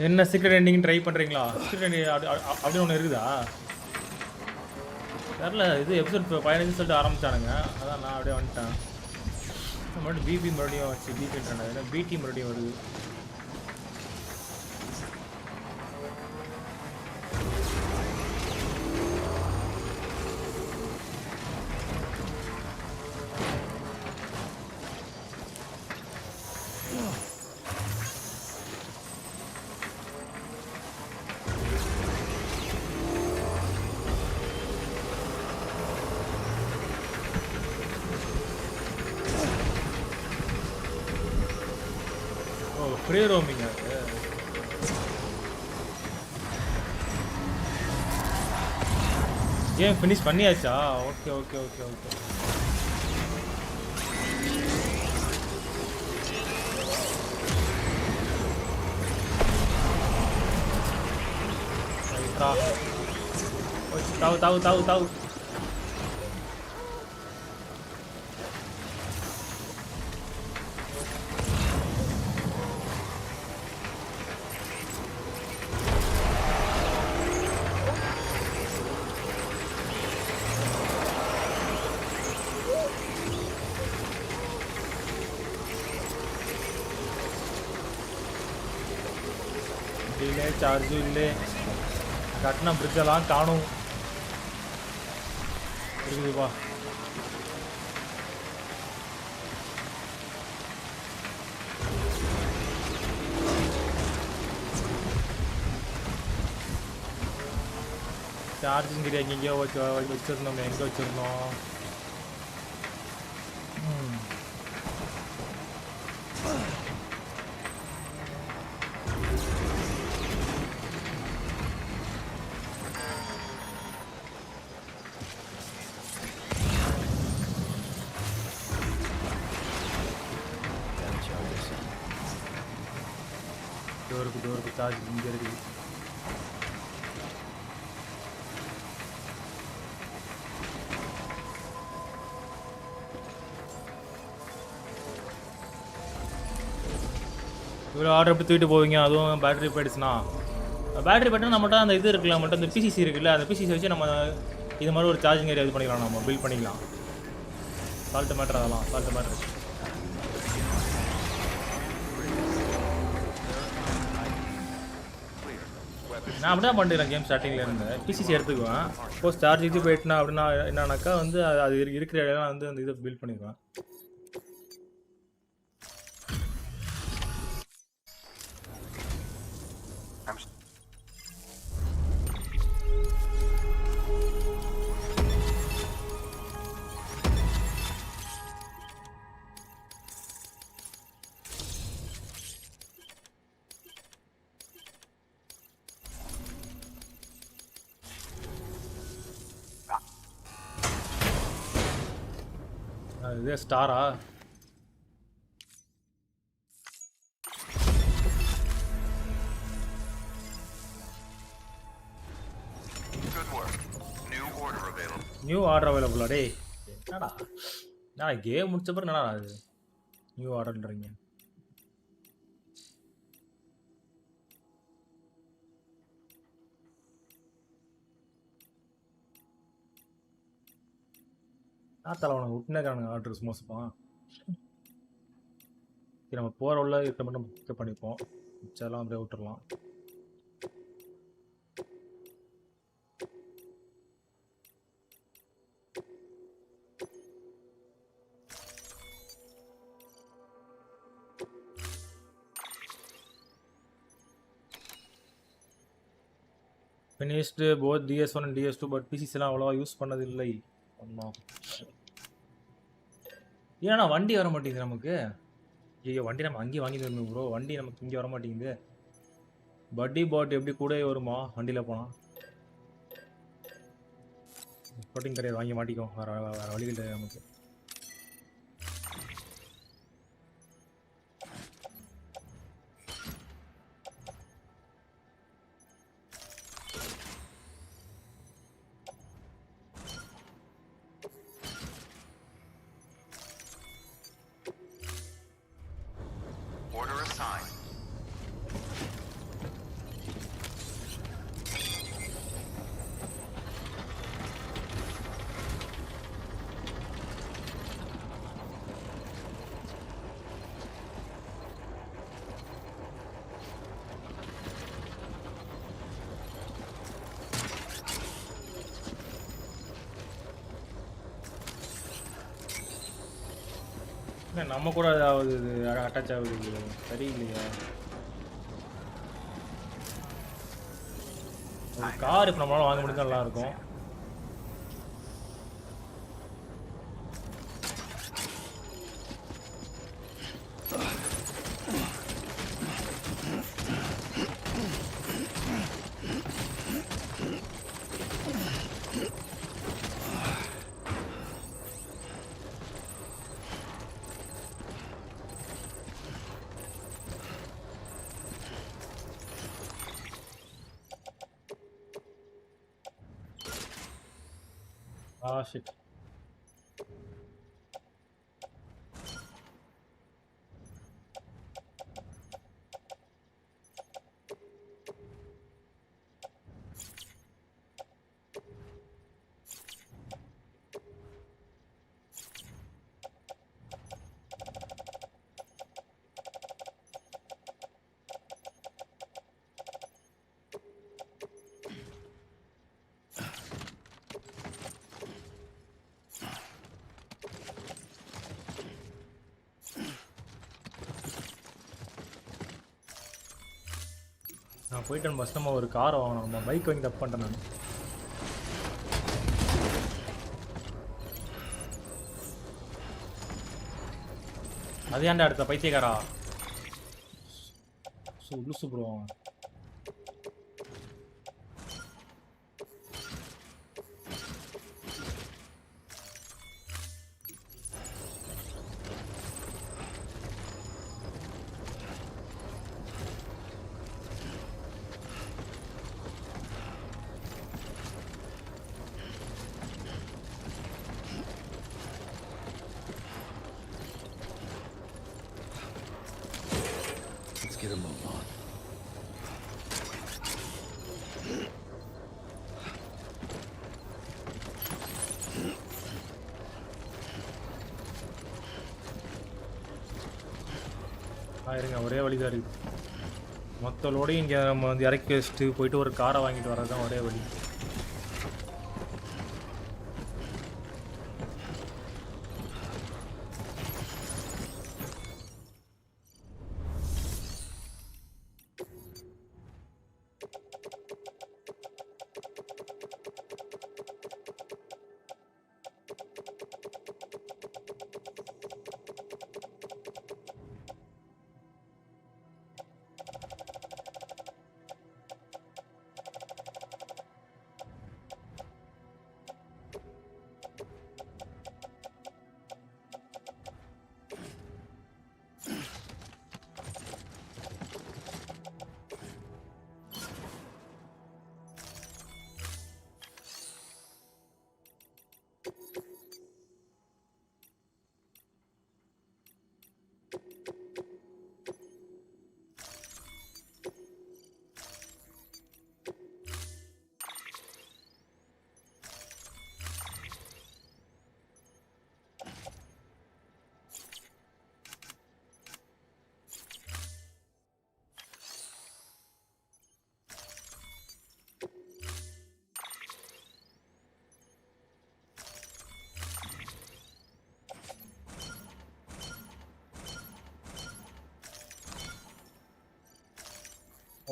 என்ன சீக்ரெட் எண்டிங் ட்ரை பண்ணுறீங்களா? சீக்ரெட் எண்டிங் அப்படின்னு ஒன்று இருக்குதா? தெரில. இது எபிசோட் 15 சொல்லிட்டு ஆரம்பித்தானுங்க. அதான் நான் அப்படியே வந்துட்டேன். மறுபடியும் பிபி மறுபடியும் வச்சு பிபின்றாங்க. பிடி மறுபடியும் வருது. ஃப்ரீ ரோமிங் அது. கேம் ஃபினிஷ் பண்ணியாச்சா? Okay okay okay okay. தாவு தாவு தாவு தாவு. சார்ஜும் இல்லை. கட்டின பிரிட்ஜெல்லாம் காணும் இருக்குதுப்பா. சார்ஜிங் கிடையாது. எங்கேயோ வச்சுருந்தோம். எங்கே வச்சுருந்தோம்? டோருக்கு சார்ஜ் இங்கே இருக்குது. இவ்வளோ ஆர்டர் எப்படி தூக்கிட்டு போவீங்க? அதுவும் பேட்டரி போயிடுச்சுன்னா பேட்டரி போய்ட்டு நம்மகிட்ட அந்த இது இருக்குல்ல, நம்மகிட்ட அந்த பிசிசி இருக்குல்ல, அந்த பிசிசி வச்சு நம்ம இது மாதிரி ஒரு சார்ஜிங் ஏரியா இது பண்ணிக்கலாம், நம்ம பில்ட் பண்ணிக்கலாம். சால்ட் மேட்டர் அதெல்லாம் சால்ட் மேட்டர். நான் அப்படி தான் பண்ணிடுறேன் கேம் ஸ்டார்டிங்கில் இருந்து. பிசிசி எடுத்துக்குவேன். சப்போஸ் சார்ஜ் இது போயிட்டுனா அப்படின்னா என்னன்னாக்கா வந்து அது இருக்கிற இடம்லாம் வந்து அந்த இதை பில்ட் பண்ணிடுவேன். இதே ஸ்டாரா? நியூ ஆர்டர் அவைலபிளா? டேய் என்னடா நான் கேம் முடிச்ச பிறகு என்னடா அது நியூ ஆர்டர்ன்றீங்க? ஆத்தால உனக்கு விட்டுனேக்கானுங்க ஆர்டர்ஸ் மோசமாக. சரி நம்ம போகிற உள்ள இருக்க மட்டும் பிக்கப் பண்ணிப்போம், மிச்செல்லாம் அப்படியே விட்டுடலாம். Finished both DS1 and DS2 but பிசிஸ்லாம் அவ்வளோவா யூஸ் பண்ணது இல்லை. ஆமாம், ஏன்னா வண்டி வர மாட்டேங்குது நமக்கு. ஐயோ வண்டி நம்ம அங்கேயே வாங்கி தரணும் ப்ரோ, வண்டி நமக்கு இங்கே வர மாட்டேங்குது. பட்டி பாட் எப்படி கூட வருமா வண்டியில் போனால்? ப்ரோட்டீன் கரையை வாங்கி மாட்டிக்கும், வேறு வழியில் நமக்கு. நம்ம கூட ஏதாவது அட்டாச் ஆகுது சரியில்லையா? ஒரு கார் இப்போ நம்மளால வாங்க முடிஞ்சா நல்லா இருக்கும். Ah, shit. நான் போயிட்டு பஸ் நம்ம ஒரு காரை வாங்கணும், நம்ம பைக் வாங்கி தப்பு பண்ணிட்டேன் நான். அது ஏன்டா அடுத்த பைத்தியக்காரா லூசு ப்ரோவான். Let's get a move on. இருங்க ஒரே வழி தான் இருக்குது. மொத்த லோடையும் இங்கே நம்ம வந்து இறக்கி வச்சுட்டு போயிட்டு ஒரு காரை வாங்கிட்டு வர்றது தான் ஒரே வழி.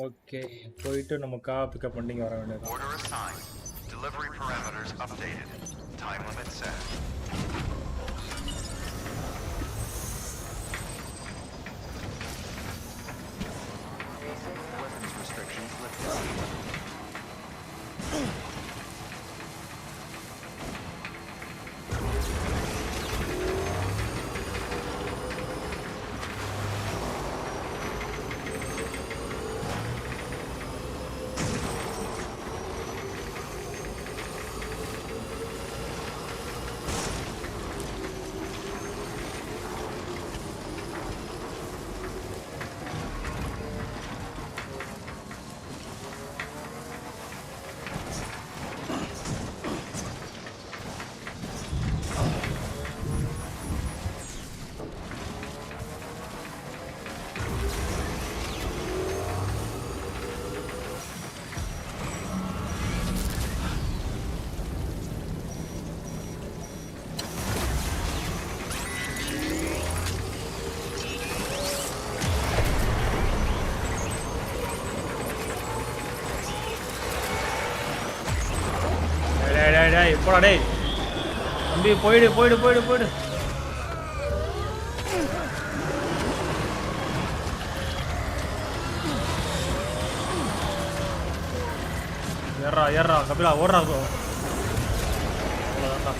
ஓகே போயிட்டு நம்ம கார் பிக்கப் பண்ணிங்க வர வேண்டியது. Order assigned. Delivery parameters updated. Time limit set. Weapons restrictions lifted. போடா டேய் தம்பி போயிடு போயிடு போயிடு போயிடு. ஏறா ஏறா கபிலா ஓடுறா. அவ்வளோதான்டா.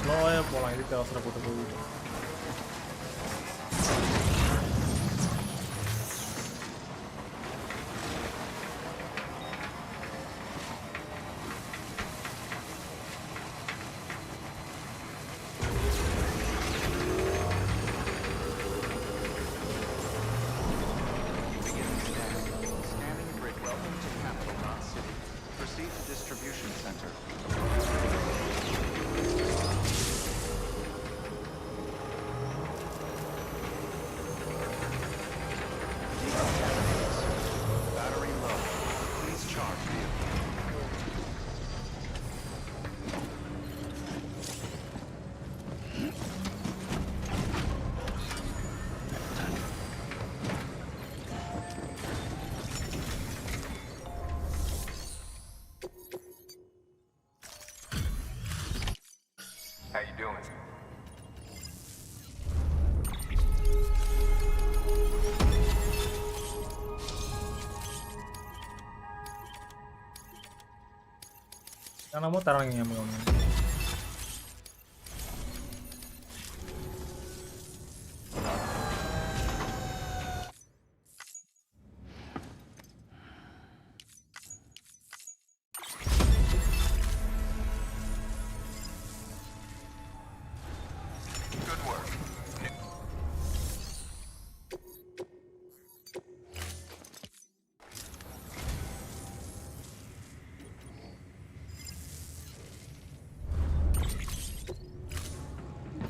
ஸ்லோவாக போகலாம், இதுக்கு அவசரப்பட்டு போய். என்னமோ தராங்க நமக்கு ஒன்று.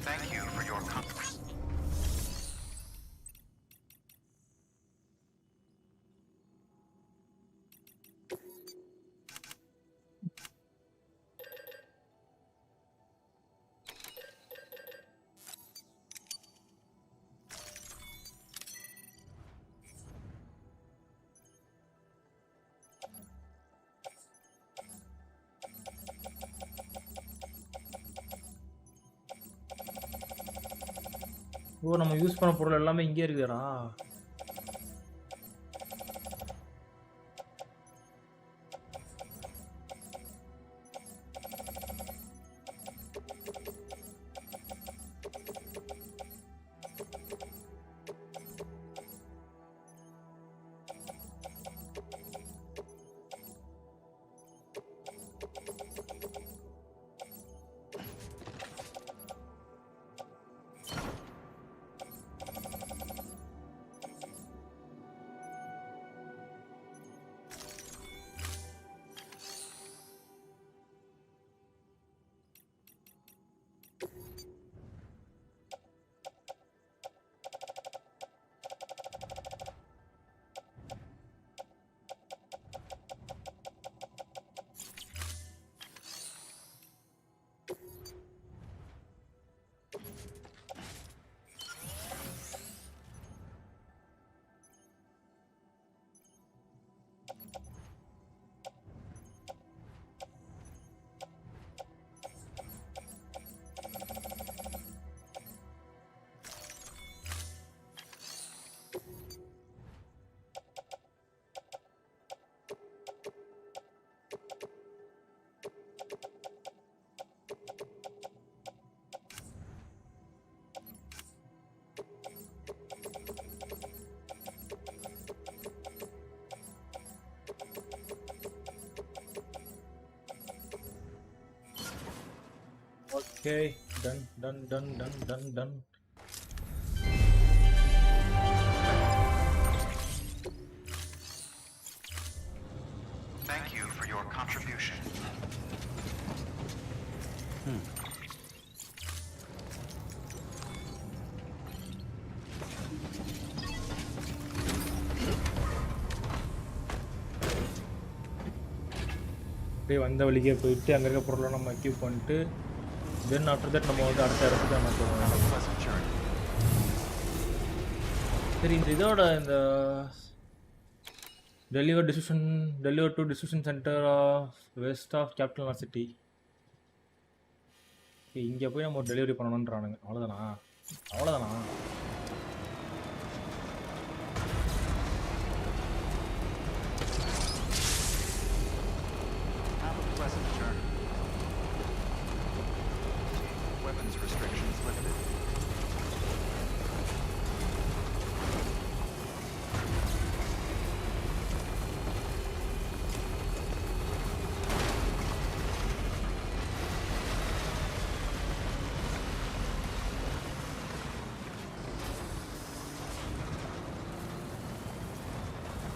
Thank you for your company. ஓ நம்ம யூஸ் பண்ண பொருள் எல்லாமே இங்கே இருக்குடா. Okay, done. Thank you for your contribution. அப்படியே வந்த வழிக்கே போயிட்டு அங்கே இருக்க பொருளை நம்ம அக்யூப் பண்ணிட்டு தென் ஆஃப்டர் தட் நம்ம வந்து அடுத்த இடத்துக்கு நம்ம போகணும். சரி இந்த இதோட இந்த deliver to distribution centre of west of capital city. இங்கே போய் நம்ம டெலிவரி பண்ணணுன்றானுங்க. அவ்வளோதானா? Pleasant journey. Weapons restrictions lifted.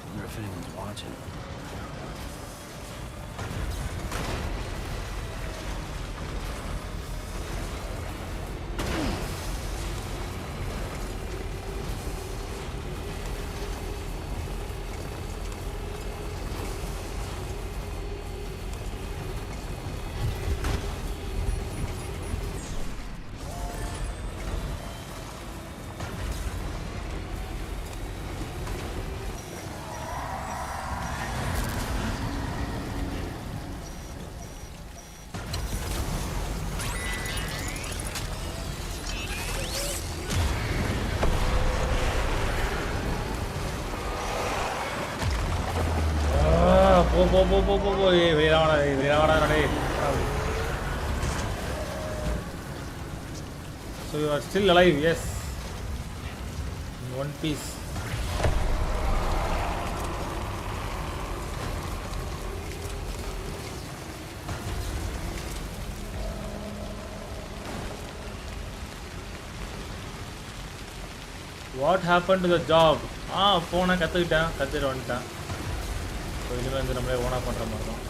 I wonder if anyone's watching. போ வெளியில வாடா டேய். So you are still alive, yes. In one piece. What happened to the job? Phone கத்துக்கிட்டேன், கத்துட்டு வந்துட்டேன். ஸோ இனிமேல் வந்து நம்மளே ஓனாக பண்ணுற மாதிரி தான்.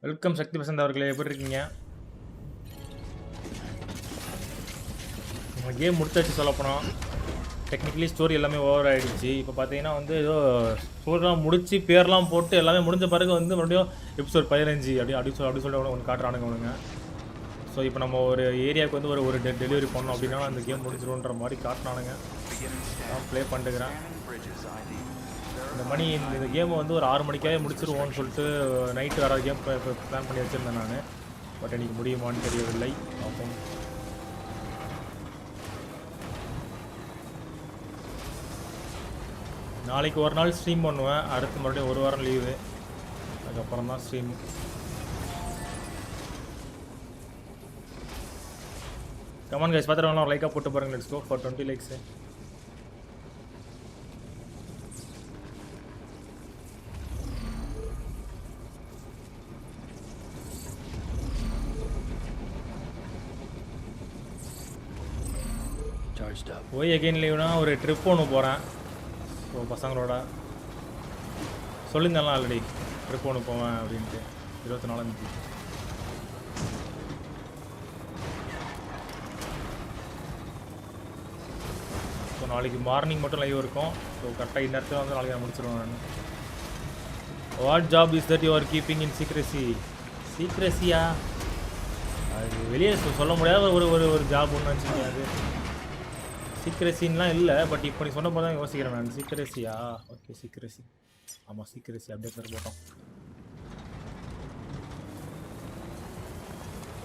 வெல்கம் சக்தி பிரசந்த் அவர்களே, எப்படி இருக்கீங்க? நம்ம கேம் முடிச்சாச்சு சொல்ல போனோம். டெக்னிக்கலி ஸ்டோரி எல்லாமே ஓவர் ஆகிடுச்சு. இப்போ பார்த்தீங்கன்னா வந்து ஏதோ ஸ்டோரிலாம் முடிச்சு பேர்லாம் போட்டு எல்லாமே முடிஞ்ச பிறகு வந்து மறுபடியும் எபிசோட் 15 அப்படி சொல்லி ஒன்று காட்டுறானுங்க ஒன்றுங்க. ஸோ இப்போ நம்ம ஒரு ஏரியாவுக்கு வந்து ஒரு டெலிவரி பண்ணோம் அப்படின்னா அந்த கேம் முடிஞ்சிடும்ன்ற மாதிரி காட்டினானுங்க. நான் ப்ளே பண்ணிட்டுக்கிறேன். இந்த மணி இந்த கேமை வந்து ஒரு 6 மணிக்காவே முடிச்சிருவோன்னு சொல்லிட்டு நைட்டு வேறு கேம் பிளான் பண்ணி வச்சுருந்தேன் நான். பட் எனக்கு முடியுமான்னு தெரியவில்லை. பார்ப்போம். நாளைக்கு ஒரு நாள் ஸ்ட்ரீம் பண்ணுவேன். அடுத்து மறுபடியும் ஒரு வாரம் லீவு. அதுக்கப்புறம் தான் ஸ்ட்ரீம். கமான் கைஸ், பார்த்துட்டு ஒரு லைக்காக போட்டு பாருங்க. Let's go for 20 likes. போய் அகெயின் லீவ்னா ஒரு ட்ரிப் ஒன்று போகிறேன். ஸோ பசங்களோட சொல்லியிருந்தேன்லாம் ஆல்ரெடி ட்ரிப் ஒன்று போவேன் அப்படின்ட்டு 24 ஸோ நாளைக்கு மார்னிங் மட்டும் லைவ் இருக்கும். ஸோ கரெக்டாக இந்நேரத்தில் வந்து நாளைக்கு நான் முடிச்சிடுவேன் நான். What job is that you are keeping in secrecy? சீக்ரெசியா? அது வெளியே சொல்ல முடியாத ஒரு ஜாப் ஒன்று வச்சுக்கோங்க. அது சீக்ரெசின்லாம் இல்லை. பட் இப்போ நீ சொன்ன போது தான் யோசிக்கிறேன் நான். சீக்ரெசியா? ஓகே சீக்ரெசி. ஆமாம் சீக்ரெசி அப்படியே பேர் போட்டோம்.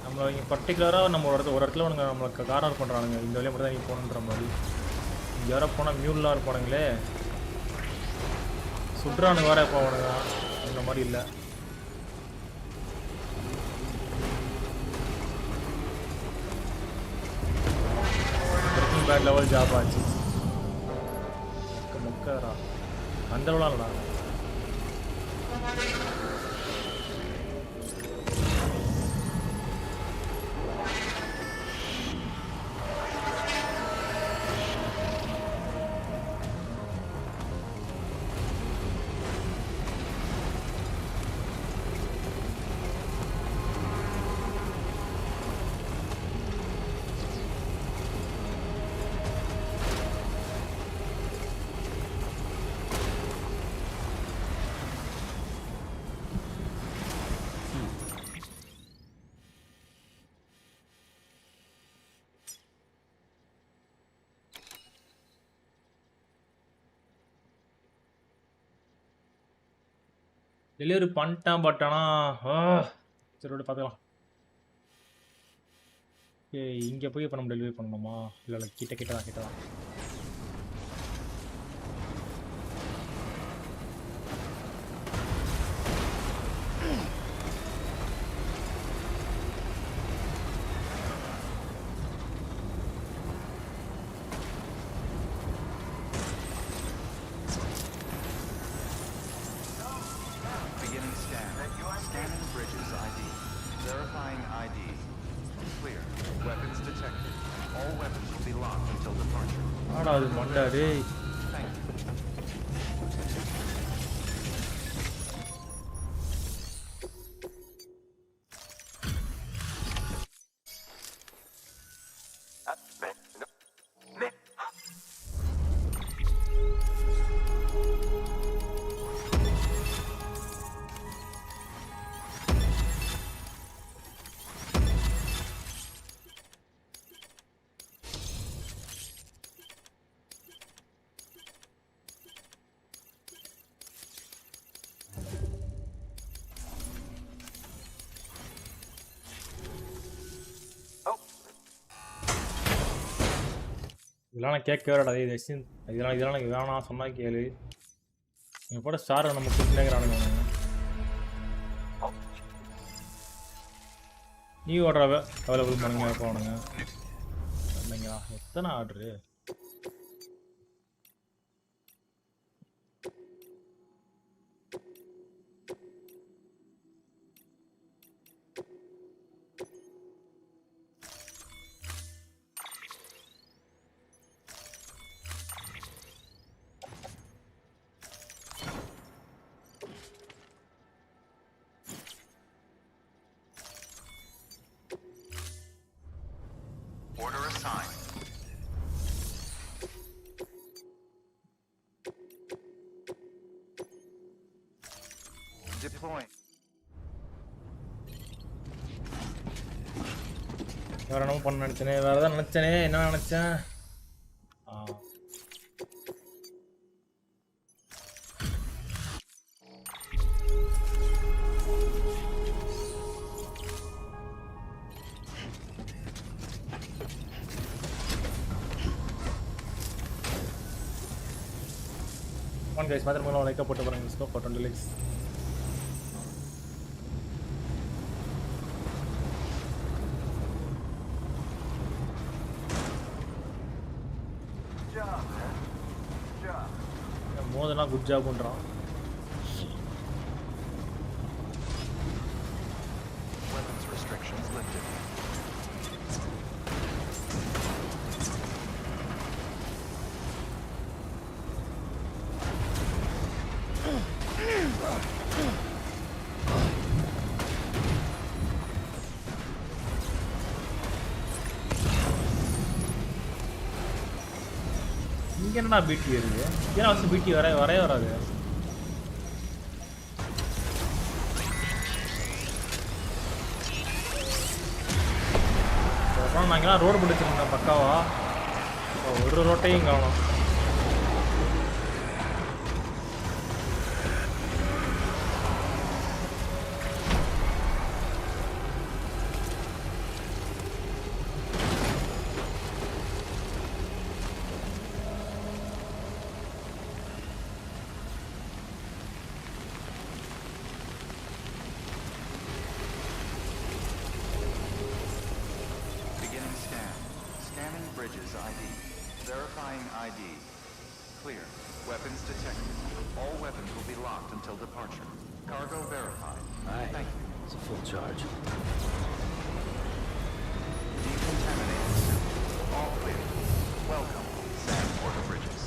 நம்மளை இங்கே பர்டிகுலராக நம்ம ஒரு இடத்துல ஒன்று நம்மளுக்கு கார்னர் பண்ணுறானுங்க. இந்த வழியாக மட்டும் தான் நீங்கள் போகணுன்ற மாதிரி. இங்கே யாரோ போனால் மியூல்லாம் இருப்பானுங்களே, சுற்றுறானுங்க வேறு போவானுங்க. அந்த மாதிரி இல்லை. பேட் லெவல் ஜாப் ஆச்சு. முக்கரா அந்த அளவுலாம் இல்லை. டெலிவரி பண்ணிட்டேன். பட் ஆனால் சரி விட பார்த்துக்கலாம். இங்கே போய் இப்போ நம்ம டெலிவரி பண்ணணுமா? இல்லை கிட்ட தான். scan. Scanning bridges ID. Verifying ID. Clear. Weapons detected. All weapons will be locked until departure. ஆடா அது மண்டா டேய். Thank you. இதெல்லாம் நான் கேட்க வேறடா டேய் ஜஸ்டின். இதெல்லாம் எனக்கு வேணாம் சொன்னா கேளு. நீ போட ஸ்டார் நம்ம கூப்பிட்டுனேங்கறானுங்க. நீ ஆர்டர் அவைலபிள் பண்ணுங்க போணுங்க. என்னங்கடா எத்தனை ஆர்டர்? Order assigned. Deploying. வேற என்ன பண்ண நினைச்சனே? வேற ஏதாவது நினைச்சனே? என்ன நினைச்சேன்? Come on guys, matter more like போட்டு பாருங்க. Let's go for 20 likes. மோதனா குட் ஜாப் பண்றான். Weapons restrictions lifted. இங்க என்னடா பிடி வருது? ஏன் வந்து பிடி வரவே வராது? அப்புறம் நாங்களாம் ரோடு பிடிச்சிருந்தோம் பக்காவா. ஒரு ரோட்டையும் காணோம். Bridges ID. Verifying ID. Clear. Weapons detected. All weapons will be locked until departure. Cargo verified. Aye. Thank you. It's a full charge. Decontaminated. All clear. Welcome, San Porter Bridges.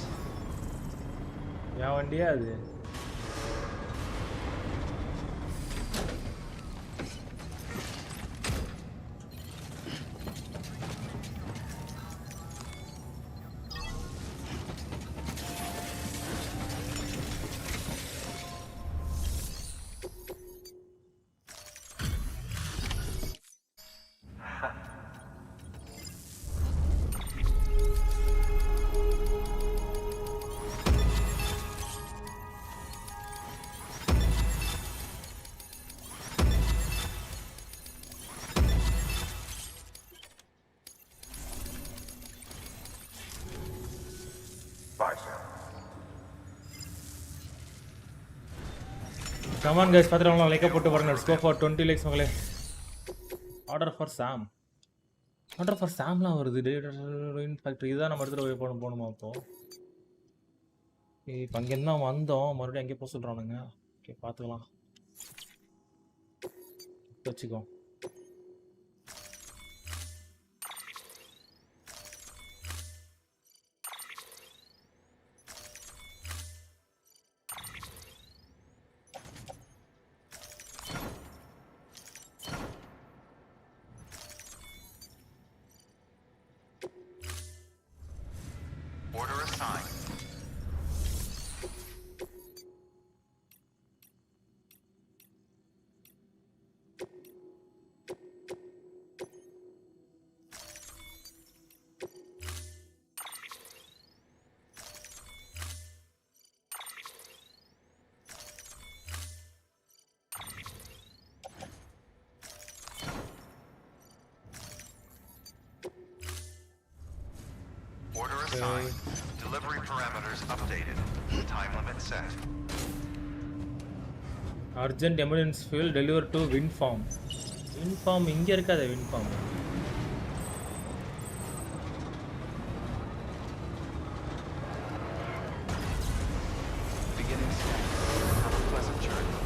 யா வண்டியா அது? Come on guys, பாத்துறவங்க like போட்டு பாருங்க. Let's go for 20 likes மகளே. Order for Sam. Order for Samலாம் வருது. Factory இதான் நம்ம எடுத்துட்டு போய் போணுமா அப்போ? இப்போ அங்க என்ன வந்தோம் மறுபடியும் அங்கே போக சொல்றானுங்க. ஓகே பாத்துக்கலாம். எடுத்து வச்சுக்கோ. Order assigned. Order assigned. Delivery parameters updated. Time limit set. Urgent emergency fuel delivered to WinForm. WinForm இங்க இருக்காத WinForm. Beginning set. Have a pleasant journey.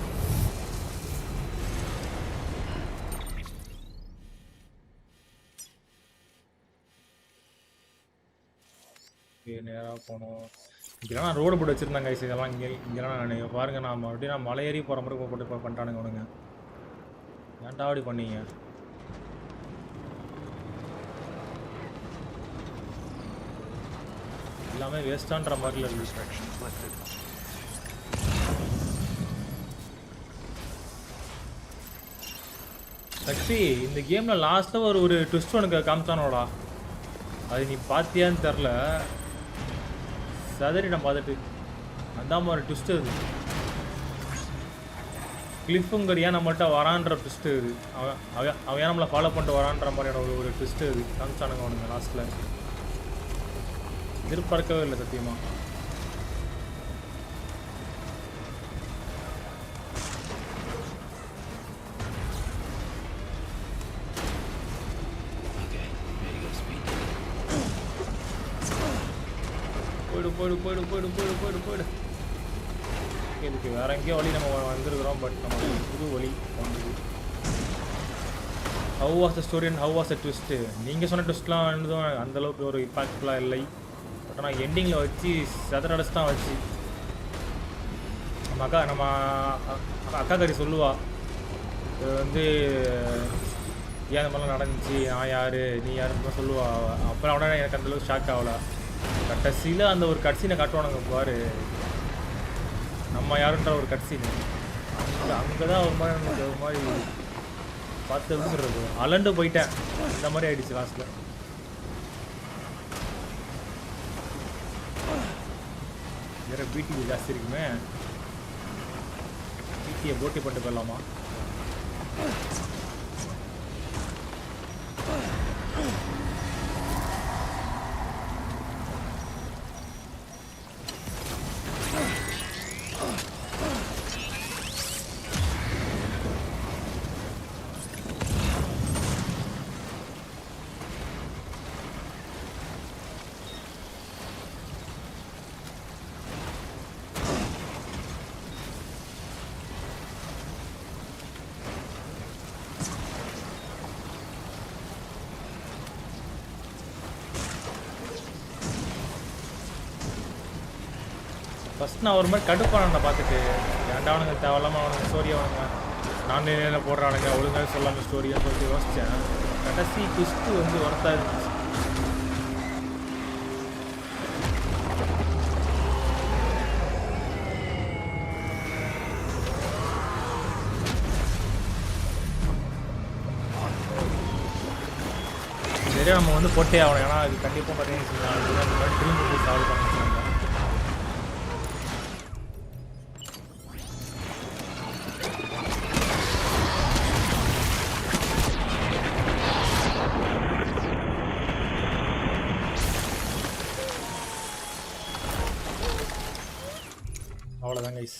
நேராக போனோம். இங்கெல்லாம் ரோடு போட்டு வச்சுருந்தாங்க கைஸ். இதெல்லாம் இங்கெல்லாம் நான் பாருங்க, நான் மறுபடியும் நான் மலை ஏறி போகிற மாதிரி போட்டு பண்ணிட்டானுங்க அவனுங்க. ஏன்டா அப்படி பண்ணீங்க? எல்லாமே வேஸ்டான்ற மாதிரி இருக்கு. சக்தி, இந்த கேமில் லாஸ்ட்டில் ஒரு ட்விஸ்ட் உனக்கு காமிச்சானோடா, அது நீ பார்த்தியான்னு தெரில. சதறிடம் பார்த்துட்டு அதான் ஒரு ட்விஸ்ட்டு இது. கிளிஃபுங்கர் ஏன் நம்மள்கிட்ட வரான்ற ட்விஸ்ட்டு இது. அவன் ஏன் நம்மளை ஃபாலோ பண்ணிட்டு வரான்ற மாதிரியான ஒரு ட்விஸ்ட்டு இது காமிச்சானுங்க அவனுங்க லாஸ்ட்டில். எதிர்பார்க்கவே இல்லை சத்தியமாக. போயிடு. இதுக்கு வேற எங்கேயோ வழி நம்ம வந்துருக்குறோம். பட் நம்ம புது வழி வந்தது. How was the story and how was the twist? நீங்கள் சொன்ன ட்விஸ்ட்லாம் இருந்ததும் அந்தளவுக்கு ஒரு இம்பாக்ட்ஃபுல்லாக இல்லை. பட் ஆனால் எண்டிங்கில் வச்சு செதறடிச்சு தான் வச்சு நம்ம அக்கா கறி சொல்லுவா, இது வந்து ஏன் இந்த மாதிரிலாம் நடந்துச்சு, நான் யார் நீ யாருன்னு சொல்லுவா. அப்புறம் உடனே எனக்கு அந்தளவுக்கு ஷாக் ஆகலை. கடைசியில் அந்த ஒரு கட்சீனை காட்டுவானுங்க பாரு, நம்ம யாருன்ற ஒரு கட்சீன். அங்கே தான் ஒரு மாதிரி எனக்கு ஒரு மாதிரி பார்த்து எப்படி சொல்கிறது, அலண்டு போயிட்டேன். இந்த மாதிரி ஆயிடுச்சு லாஸ்ட்டில். வேறு பிடி ஜாஸ்தி இருக்குமே. பிடியை போட்டி பண்ணிட்டு போயிடலாமா? ஃபஸ்ட் நான் ஒரு மாதிரி கடுப்பான பார்த்துட்டு, ஏன்டா அவனுங்க தேவையில்லாமல் அவனுங்க ஸ்டோரியை அவனுங்க ஆன்லைனில் போடுறானுங்க, ஒழுங்காக சொல்லாமல் ஸ்டோரியாக சொல்லிட்டு யோசித்தேன். கடைசி ட்விஸ்ட்டு வந்து ஒர்த்தாக இருந்துச்சு. சரியா நம்ம வந்து போட்டே ஆகணும். ஏன்னா அது கண்டிப்பாக பார்த்தீங்கன்னா ட்ரீம் மூவி சால்வ் பண்ணிச்சுனாங்க. அவ்வளோதான் கைஸ்.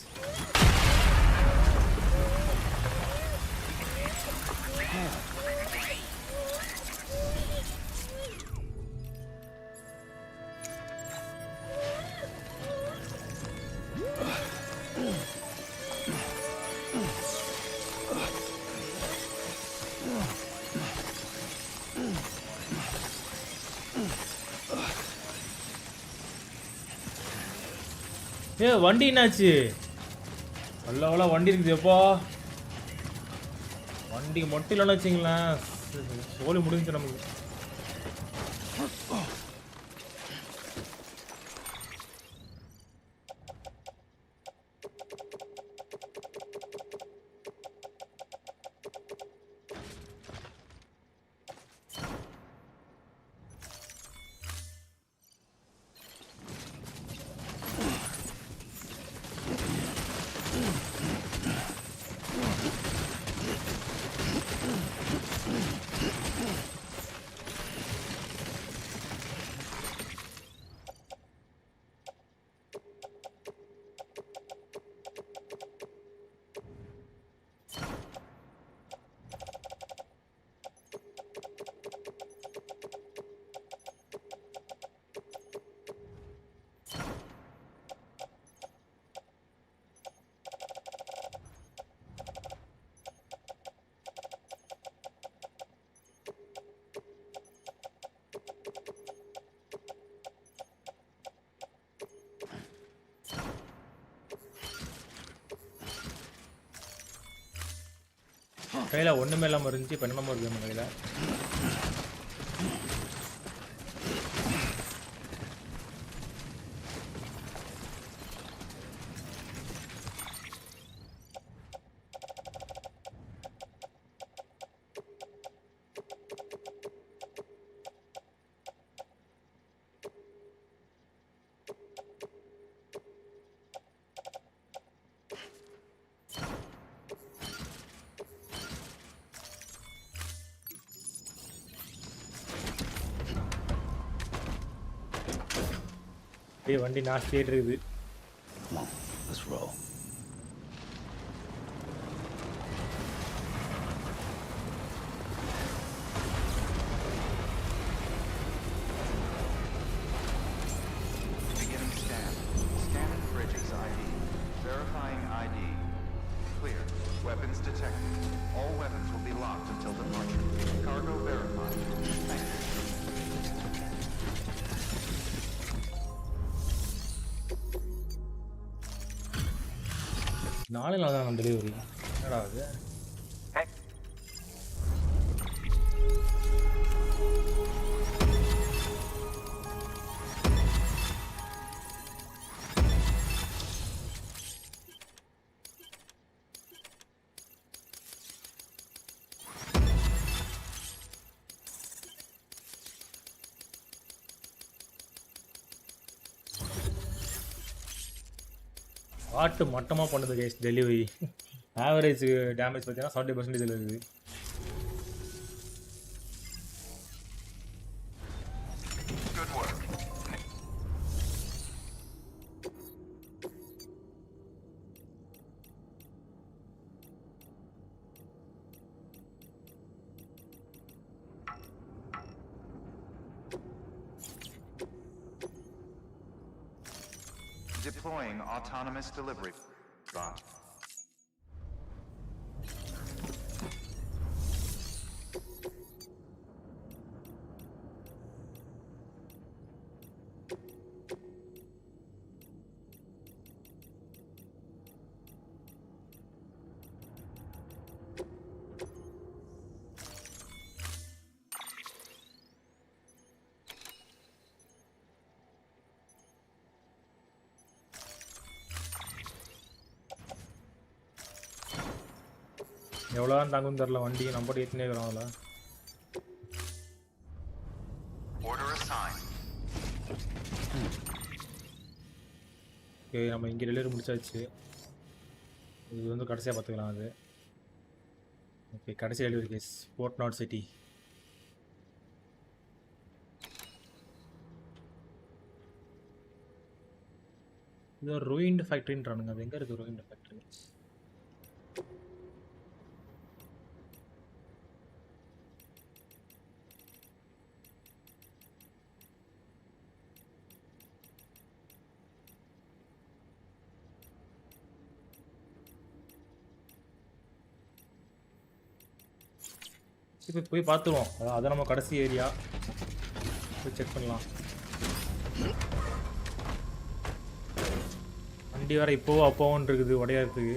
ஏ வண்டி என்னாச்சு? அவ்வளோ வண்டி இருக்குது எப்போ வண்டி மட்டும் இல்லைன்னு வச்சிங்களேன் சோழி முடிஞ்சு நமக்கு. கையில் ஒன்றுமே இல்லாமல் இருந்துச்சு. இப்போ என்னமோ இருக்குது நம்ம கையில். வண்டி நாஸ்தியே இருக்குது. Let's roll. Beginning scan. Scanning bridges ID. Verifying ID. Clear. Weapons detected. All weapons will be locked until departure. Cargo verified. Thank you. நாளைக்கு தான் டெலிவரி. என்னடா அது? வாட்டு மட்டமாக பண்ணுது கைஸ் டெலிவரி. ஆவரேஜ் டேமேஜ் பார்த்தீங்கன்னா 70% இதில் இருக்குது. Deploying autonomous delivery bot. எவ்வளோ தான் தாங்கும் தெரில வண்டி நம்ம ஏற்றினே இருக்கிறோம்ல. ஓகே நம்ம இங்கே டெலிவரி முடிச்சாச்சு. இது வந்து கடைசியாக பார்த்துக்கலாம். அது ஓகே கடைசி delivery case port not city. இது ஒரு ரூயின்டு ஃபேக்ட்ரின்றானுங்க. அது எங்கே இருக்குது ரூயின்டு ஃபேக்ட்ரி? இப்போ போய் பார்த்துருவோம். அதை நம்ம கடைசி ஏரியா போய் செக் பண்ணலாம். வண்டி வேற இப்போவும் அப்போவும் இருக்குது உடையறதுக்கு.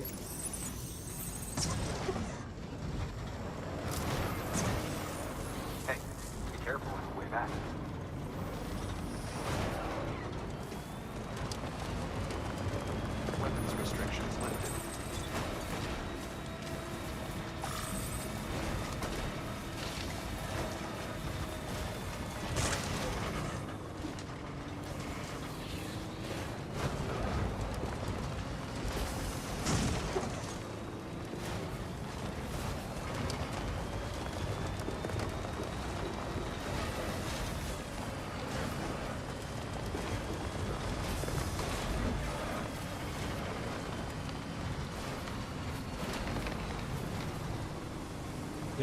Hey, be careful on the way back. Weapons restrictions lifted.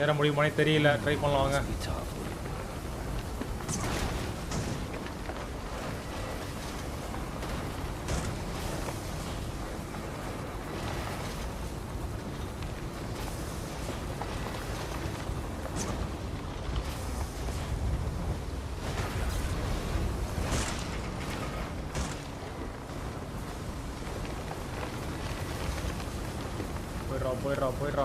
ஏற முடியுமானே தெரியல. ட்ரை பண்ணலாம் வாங்க. போயிடுறா.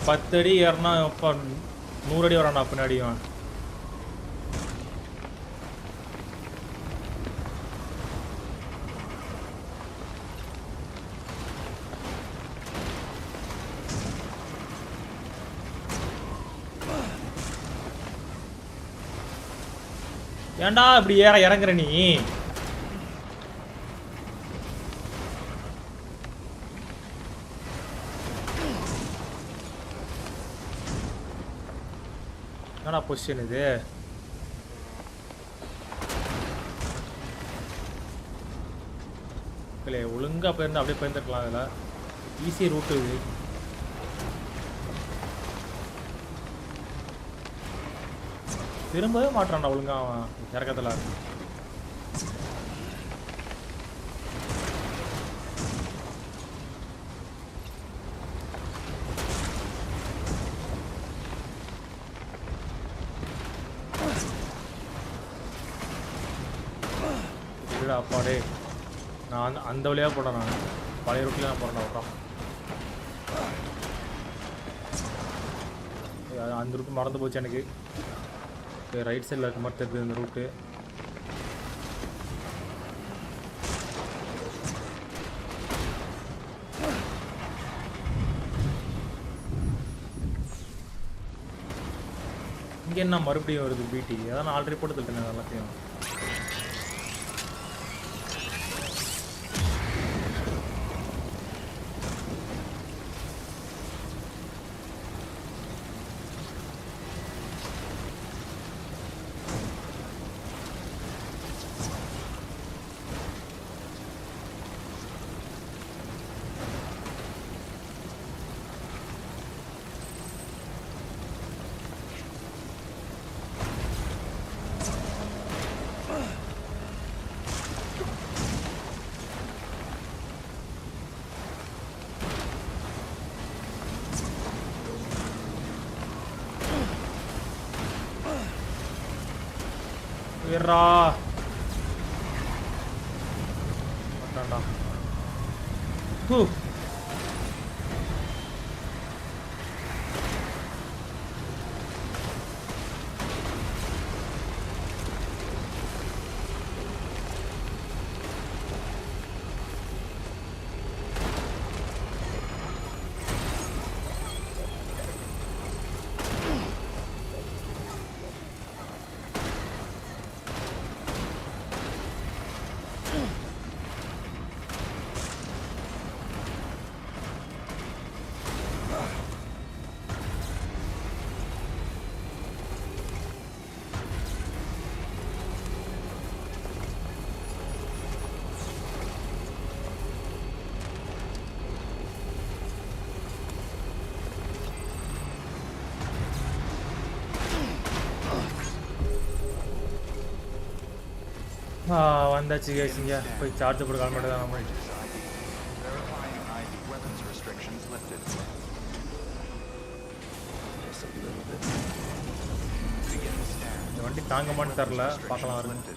பத்து அடி ஏறினா அப்பா 100 அடி வரானா பின்னாடியும். ஏன்டா இப்படி இறங்குற நீ? என்னடா பொசிஷன் இது? இல்லை ஒழுங்கா போயிருந்து அப்படியே போயிருந்துருக்கலாம். அதில் ஈஸி ரூட்டு இது. திரும்பவே மாட்டான்டா ஒழுங்கா அவன் இறக்கத்தில். அப்பாடே நான் அந்த வழியாக போட்டேன். நான் பழைய ரூட்லேயே நான் போகிறேன். அப்புறம் அந்த ரூட்டு மறந்து போச்சு எனக்கு. ரைட் சைடில் இருக்க மாதிரி தெரியுது இந்த ரூட்டு. இங்கே என்ன மறுபடியும் வருது பிடி? அதான் நான் ஆல்ரெடி போட்டு தட்டேன் எல்லாத்தையும். ஏறா மாட்டான்டா. வந்தாச்சு guys இங்க போய் சார்ஜ் போட கால் தான் நம்ம Verifying ID. Weapons restrictions lifted. Just a little bit. Begin the scan. இந்த வண்டி தாங்கமான்னு தெரியல பார்க்கலாம் வருங்க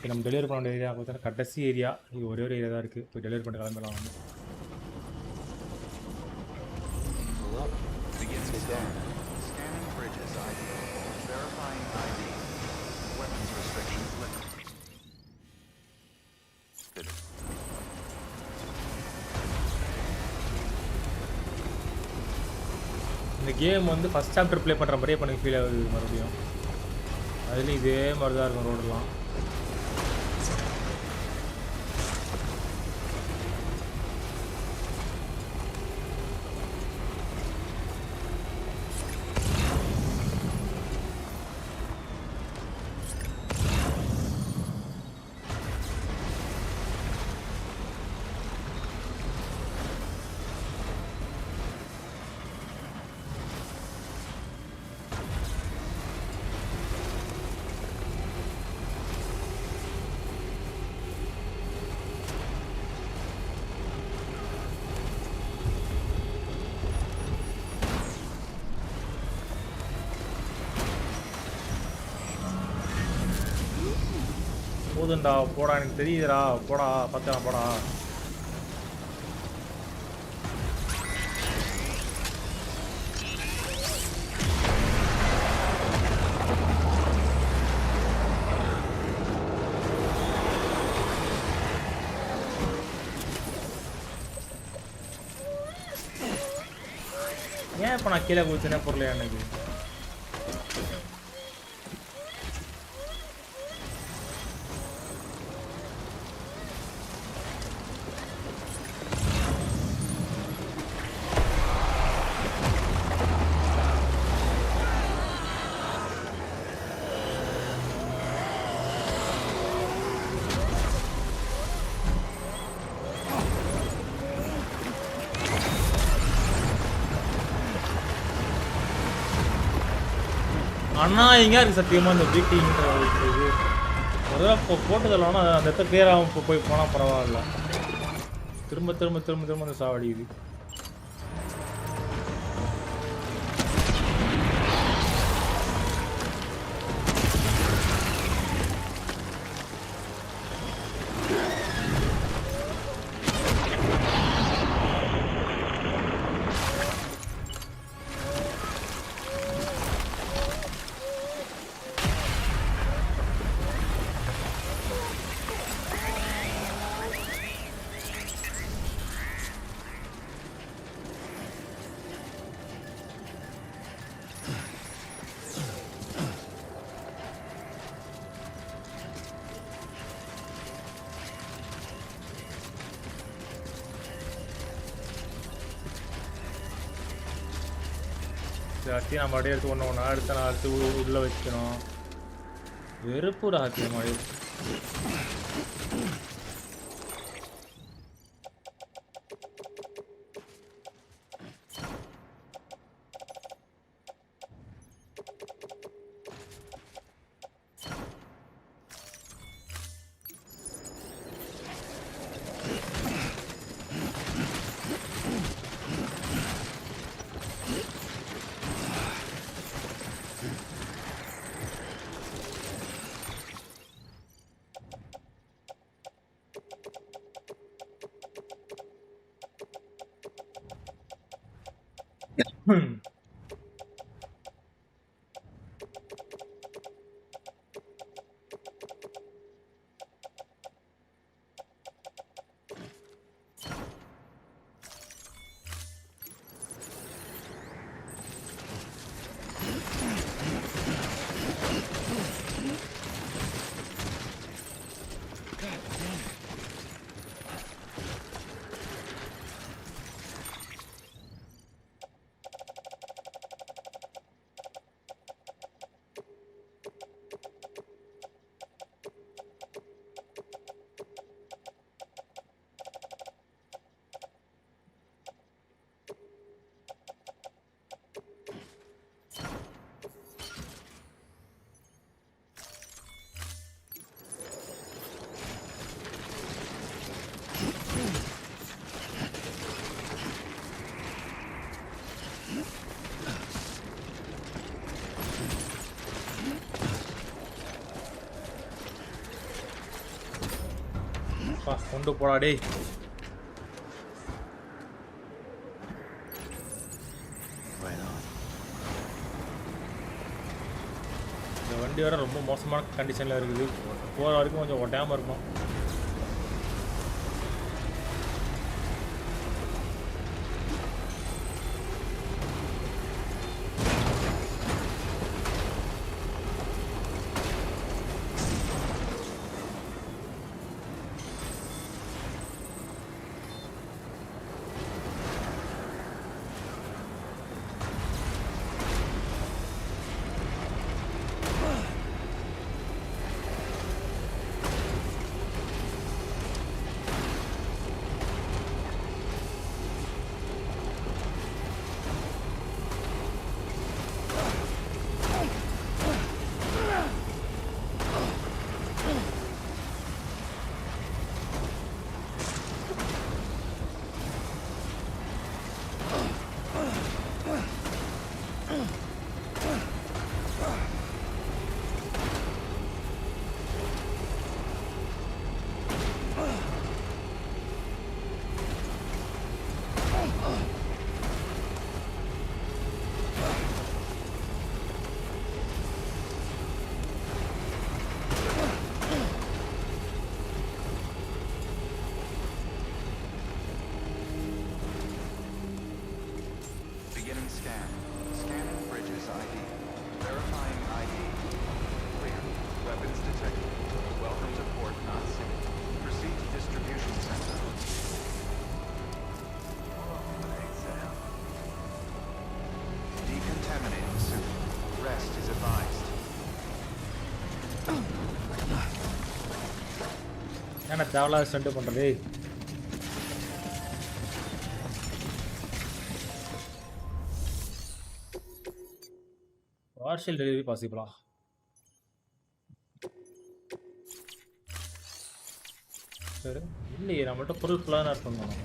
நம்ம டெலிவரி பண்ண வேண்டிய ஏரியா பார்த்தா கடைசி ஏரியா இது ஒரே ஒரு ஏரியா தான் இருக்கு போய் டெலிவரி பண்ண கிளம்பலாம் வந்து Begin the scan. Scanning bridges ID. Verifying ID. Weapons restrictions lifted. இந்த கேம் வந்து ஃபர்ஸ்ட் சாப்டர் ப்ளே பண்ணுற மாதிரியே எனக்கு ஃபீல் ஆகுது மறுபடியும் அதுலேயும் இதே மாதிரி தான் இருக்கும் ரோடெல்லாம் போதுண்டா போடா எனக்கு தெரியுதுடா போடா பார்த்தா போடா ஏன் இப்போ நான் கீழே குதிச்சேனே பொருள் எனக்கு அண்ணா எங்கே இருக்குது சத்தியமாக இந்த பீட்டிங்கிற இது முதல்ல போட்டதில்ல ஆனால் அந்த இடத்த கிளியராக போய் போனால் பரவாயில்ல திரும்ப திரும்ப திரும்ப திரும்ப அந்த சாவடிக்குது ஹத்தியை நம்ம அப்படியே எடுத்து ஒன்று அடுத்த நான் அடுத்து உள்ளே வைக்கணும் வெறுப்புடா ஹத்தியை மாதிரி கொண்டு போடா டேய். இந்த வண்டி வேற ரொம்ப மோசமான கண்டிஷனில் இருக்குது. போகிற வரைக்கும் கொஞ்சம் ஒட்டாமல் இருக்கும். என்ன தேவையில்லாத ஸ்டண்ட் பண்ணுறது. பார்ஷியல் டெலிவரி பாசிபிளா? சரி இல்லையே, நம்மள்ட்ட பொருள் ஃபுல்லாக தான் இருக்கணும்.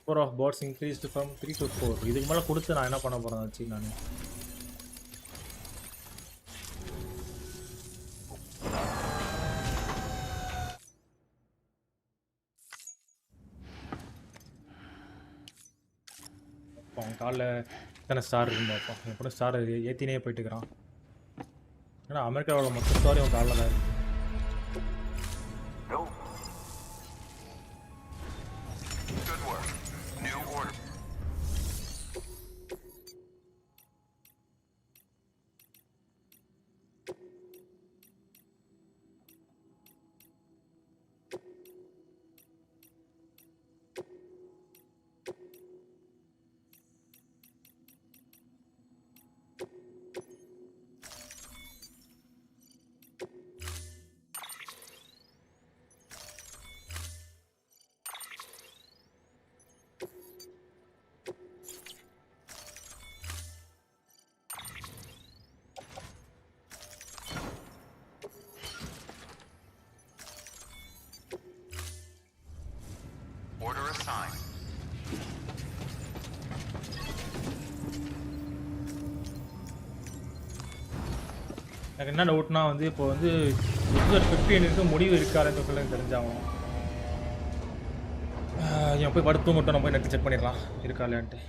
Number of bots increased from 3 to 4. இதுக்கு மேல கொடுத்து நான் என்ன பண்ண போறேன் வச்சு நான். காலைல எத்தனை ஸ்டார் இருக்குன்னு பார்ப்போம். எப்போ ஸ்டார் ஏற்றினே போயிட்டு இருக்கிறான். ஏன்னா அமெரிக்காவோட மொத்த ஸ்டாரி அவன் காலில் தான் இருக்குது. எனக்கு என்ன டவுட்னா வந்து இப்போ வந்து 15 முடிவு இருக்காதுன்னு சொல்லி தெரிஞ்சாகும். என் போய் படுத்து மட்டும் நம்ம போய் நெட் செக் பண்ணிடலாம் இருக்கா இல்லையான்ட்டு.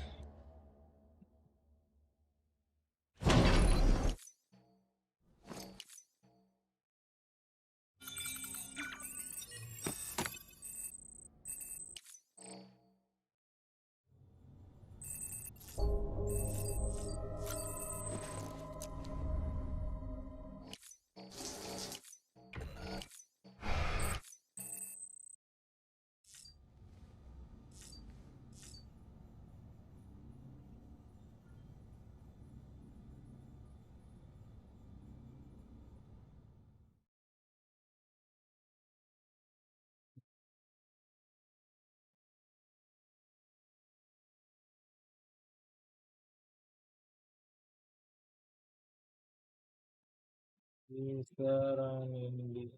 Is there an ending?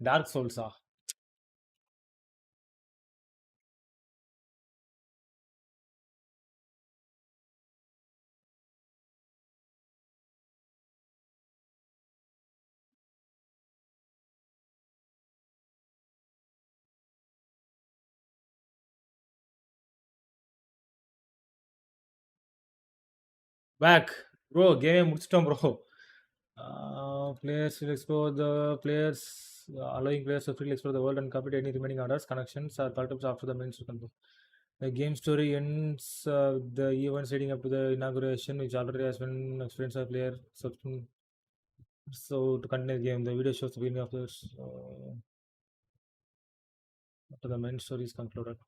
Dark சோல்ஸா? பேக் ப்ரோ கேமே முடிச்சிட்டோம் bro. Players will explore the players, allowing players to freely explore the world and complete any remaining orders, connections, or collectibles after the main story. The game story ends with the events leading up to the inauguration, which already has been experienced by player. So to continue the game, the video shows the beginning of this after the main story is concluded.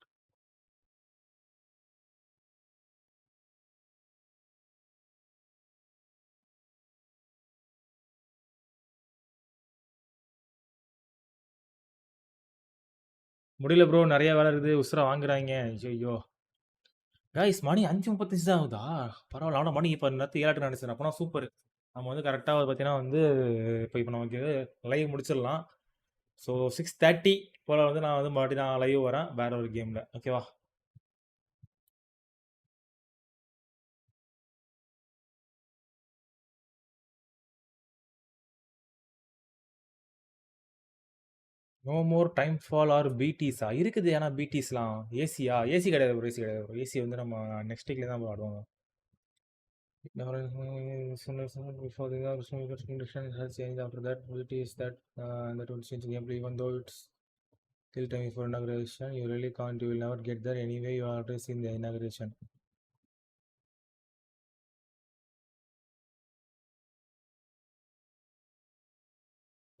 முடியல bro, நிறைய வேலை இருக்குது, உசுரை வாங்குறாங்க. ஐயோ guys, மணி 5:35 தான் ஆகுதா? பரவாயில்ல. ஆனால் மணி இப்போ நேரத்து 7 நினைச்சேன். அப்போனா சூப்பர். நம்ம வந்து கரெக்டாக பார்த்தீங்கன்னா வந்து இப்போ நமக்கு லைவ் முடிச்சிடலாம். ஸோ 6:30 போல் வந்து நான் வந்து மறுபடியும் நான் லைவ் வரேன் வேற ஒரு கேமில். ஓகேவா? No more time fall or பிடிஸா இருக்குது. ஏன்னா பிடிஸ்லாம் ஏசியா? ஏசி கிடையாது ப்ரோ, ஏசி கிடையாது ப்ரோ. ஏசி வந்து நம்ம நெக்ஸ்ட் வீக்ல தான் ஆடுவோம். Before the condition has changed after that, it is that that will change the gameplay. Even though it's still time for inauguration, you really can't. You will never get there anyway. You are already in the inauguration.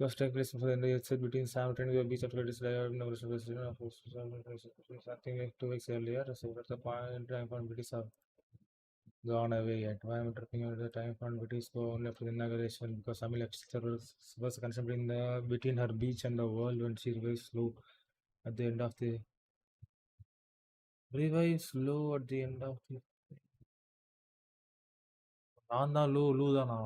Just take place for the exit between Sam and the beach after it is inauguration. Something like 2 weeks earlier. So that's the point. Time for British have gone away yet. Why am I tripping over the time for British go only after the inauguration? Because Samil was considering the between her beach and the world when she revives slow at the end of the at the end of the. நான் தான் லூ தானா?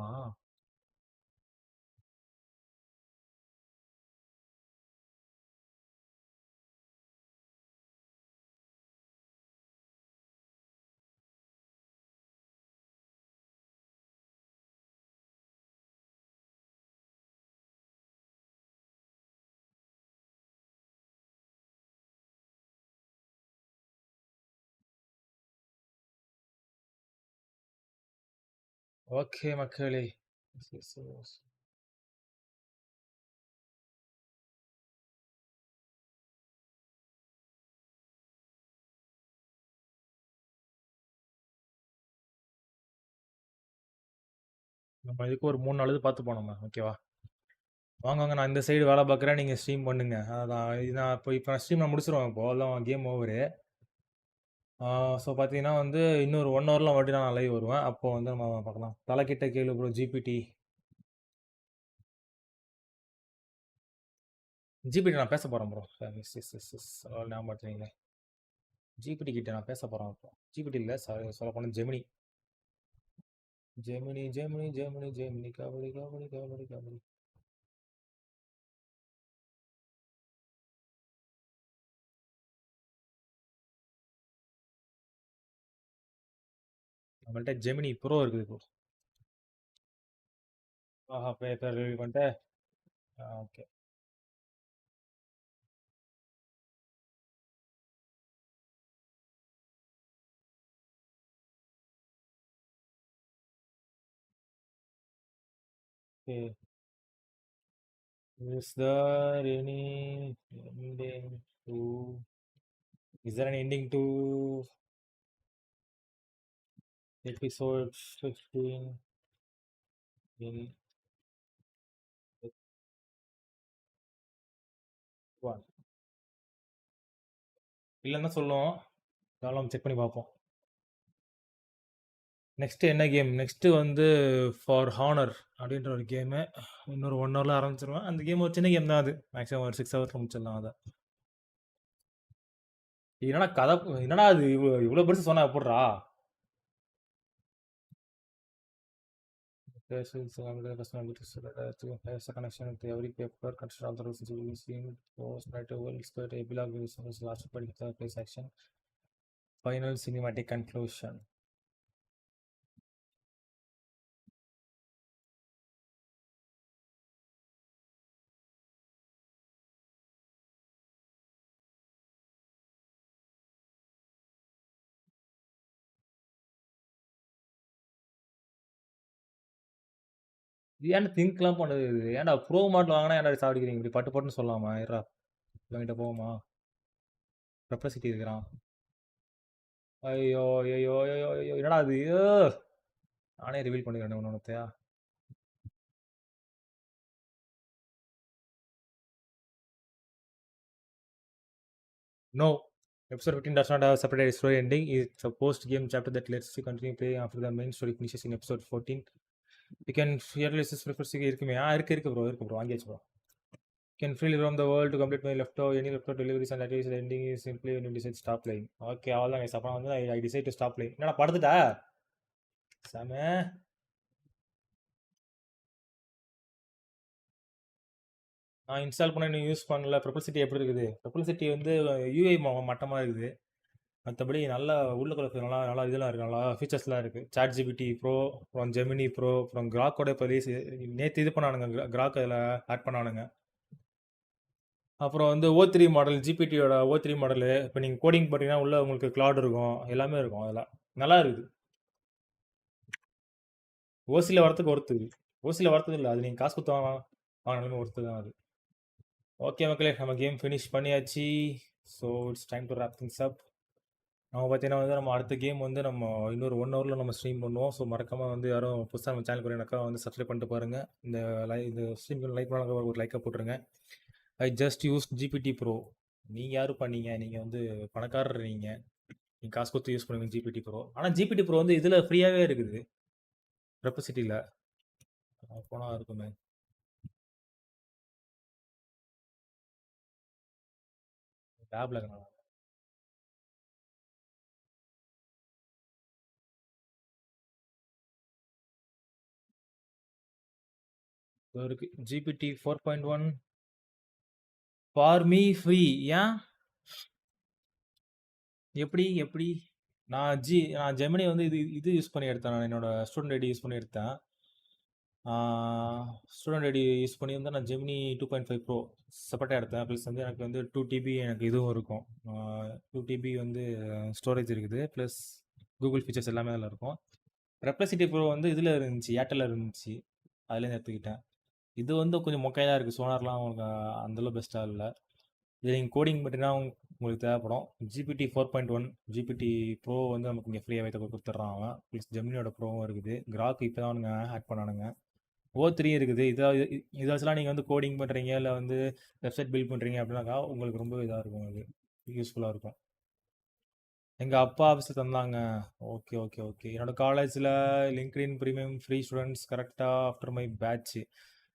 Okay மக்களே, நம்ம இதுக்கு ஒரு 3 நாள் பார்த்து போனோம். ஓகேவா? வாங்க வாங்க, நான் இந்த சைடு வேலை பார்க்குறேன், நீங்கள் ஸ்ட்ரீம் பண்ணுங்க. அதான் நான் இப்போ ஸ்ட்ரீம் நான் முடிச்சிருவேன். இப்போ அதான் கேம் ஓவரு. ஸோ பார்த்தீங்கன்னா வந்து இன்னொரு 1 ஹவரில் மறுபடியும் நான் லைவ் வருவேன். அப்போ வந்து நம்ம பார்க்கலாம். தலைக்கிட்ட கேளு ப்ரோ. ஜிபிடி நான் பேச போகிறேன் ப்ரோ. ஞாபகம் பார்த்தீங்களே, ஜிபிடி கிட்ட நான் பேச போகிறேன். இப்போ ஜிபிடி இல்லை, சொல்ல போனால் ஜெமினி. ஜெமினி ஜெமினி ஜெமினி ஜெமினி கபடி கபடி கபடி கபடி. நம்மள்ட்ட ஜெமினி ப்ரோ இருக்குது இப்போ. ஆஹா, பேப்பர் ரிவ்யூ பண்ணிட்டு. Okay. Okay. Is there any ending to? Is there an ending to episode 15? In one. இல்லைன்னா சொல்லுவோம். அதெல்லாம் செக் பண்ணி பார்ப்போம். நெக்ஸ்ட் என்ன கேம்? நெக்ஸ்ட் வந்து ஃபார் ஹானர் அப்படின்ற ஒரு கேமு. இன்னொரு 1 ஹவர்ல ஆரம்பிச்சிருவேன். அந்த கேம் ஒரு சின்ன கேம் தான் அது. மேக்ஸிமம் ஒரு 6 ஹவர்ஸ்ல முடிச்சிடலாம் அத. என்னடா கதை என்னடா அது இவ்வளோ பெருசு சொன்னா எப்புட்றா? connection with every paper, consider all the rules to be seen, post, narrative, skirt, epilogue, last part, place action, final cinematic conclusion. இது ஏன்டா திங்க்லாம் பண்ணுது இது? ஏன்டா ப்ரோ மாடல் வாங்கினா ஏன்டா சாவடிக்கிறீங்க இப்படி பட்டு பட்டுன்னு சொல்லாமா? இருடா இவன்கிட்ட போவோமா? ரெப்ரசிட்டி இருக்கிறான். ஐயோ ஐயோ ஐயோ ஐயோ என்னடா அது? ஐயோ! நானே ரிவீல் பண்ணிக்கிறேன் ஒன்னொன்னுத்தையா. No. Episode 15 does not have a separate story ending. It's a post-game chapter that lets you continue playing after the main story finishes in episode 14. You can freely இருக்குமே இருக்கு ப்ரோ வாங்கியாச்சு bro. You can freely roam the world to complete my any leftover deliveries and activities. The ending is simply when you decide to stop playing. Okay, அவ்வளோதான் guys. அப்புறம் வந்து I decide to stop playing. என்னடா படுத்துட்டா? சாமே நான் install பண்ண இன்னும் use பண்ணல. ப்ரொபல்சிட்டி எப்படி இருக்குது? ப்ரொபல்சிட்டி வந்து யூஐ மட்டமாக இருக்குது. மற்றபடி நல்லா உள்ளுக்குள்ள நல்லா நல்லா இதெல்லாம் இருக்குது. நல்லா ஃபீச்சர்ஸ்லாம் இருக்குது. சாட் ஜிபிடி ப்ரோ, அப்புறம் ஜெமினி ப்ரோ, அப்புறம் கிராக்கோட இப்போ நேற்று இது பண்ணானுங்க. கிராக் அதில் ஆட் பண்ணானுங்க. அப்புறம் வந்து O3 மாடல், ஜிபிடியோட O3 மாடலு. இப்போ நீங்கள் கோடிங் பார்த்தீங்கன்னா உள்ள உங்களுக்கு கிளாட் இருக்கும், எல்லாமே இருக்கும். அதெல்லாம் நல்லா இருக்குது. ஓசியில் வரத்துக்கு ஒருத்து. ஓசியில் வரத்துக்கு இல்லை, அது நீங்கள் காசு கொடுத்து வாங்கினாலுமே ஒருத்து தான் அது. ஓகே மக்களே, நம்ம கேம் ஃபினிஷ் பண்ணியாச்சு. So it's time to wrap things up. நம்ம பார்த்தீங்கன்னா வந்து நம்ம அடுத்த கேம் வந்து நம்ம இன்னொரு 1 ஹவரில் நம்ம ஸ்ட்ரீம் பண்ணுவோம். ஸோ மறக்காமல் வந்து யாரும் புதுசாக நம்ம சேனல் வரீங்கனாக்கா வந்து சப்ஸ்கிரைப் பண்ணிட்டு பாருங்கள். இந்த ஸ்ட்ரீம் லைக் பண்ணாங்க ஒரு லைக்கை போட்டுருங்க. I just use GPT bro. நீங்கள் யாரும் பண்ணீங்க? நீங்கள் வந்து பணக்காரர். நீங்கள் காசு கொடுத்து யூஸ் பண்ணுவீங்க ஜிபிடி ப்ரோ. ஆனால் ஜிபிடி ப்ரோ வந்து இதில் ஃப்ரீயாகவே இருக்குது. ரெப்ரசிட்டியில் போனால் இருக்குமே. டேப்ல இருக்கா? இருக்கு ஜிபிடி 4.1 ஃபார் மீ ஃப்ரீ. ஏன் எப்படி நான் ஜெமினி வந்து இது யூஸ் பண்ணி எடுத்தேன். நான் என்னோட ஸ்டூடெண்ட் ஐடி யூஸ் பண்ணி எடுத்தேன். ஸ்டூடெண்ட் ஐடி யூஸ் பண்ணி வந்து நான் ஜெமினி 2.5 ப்ரோ செப்பரேட்டாக எடுத்தேன். ப்ளஸ் வந்து எனக்கு வந்து 2 டிபி எனக்கு இதுவும் இருக்கும். 2 டிபி வந்து ஸ்டோரேஜ் இருக்குது. ப்ளஸ் கூகுள் ஃபீச்சர்ஸ் எல்லாமே அதில் இருக்கும். ரெப்ரசிட்டி ப்ரோ வந்து இதில் இருந்துச்சு, ஏர்டெல்லில் இருந்துச்சு. அதுலேருந்து எடுத்துக்கிட்டேன். இது வந்து கொஞ்சம் மொக்கையாக இருக்குது. சோனார்லாம் உங்களுக்கு அந்தளவு பெஸ்ட்டாக இல்லை. இது நீங்கள் கோடிங் பண்ணினா உங்களுக்கு தேவைப்படும். ஜிபிடி 4.1 ஜிபிடி ப்ரோ வந்து நமக்கு இங்கே ஃப்ரீயாக வைத்து கொடுத்துட்றான் அவன். ப்ளஸ் ஜெமினியோட ப்ரோவும் இருக்குது. கிராக் இப்போ தான் அவனுங்க ஆட் பண்ணானுங்க. O3 இருக்குது. இதை வச்சுலாம் நீங்கள் வந்து கோடிங் பண்ணுறீங்க, இல்லை வந்து வெப்சைட் பில்ட் பண்ணுறீங்க அப்படின்னாக்கா உங்களுக்கு ரொம்ப இதாக இருக்கும். அது யூஸ்ஃபுல்லாக இருக்கும். எங்கள் அப்பா ஆஃபீஸில் தந்தாங்க. Okay okay okay. என்னோட காலேஜில் லிங்க்டின் ப்ரீமியம் ஃப்ரீ ஸ்டூடெண்ட்ஸ் கரெக்டாக after my batch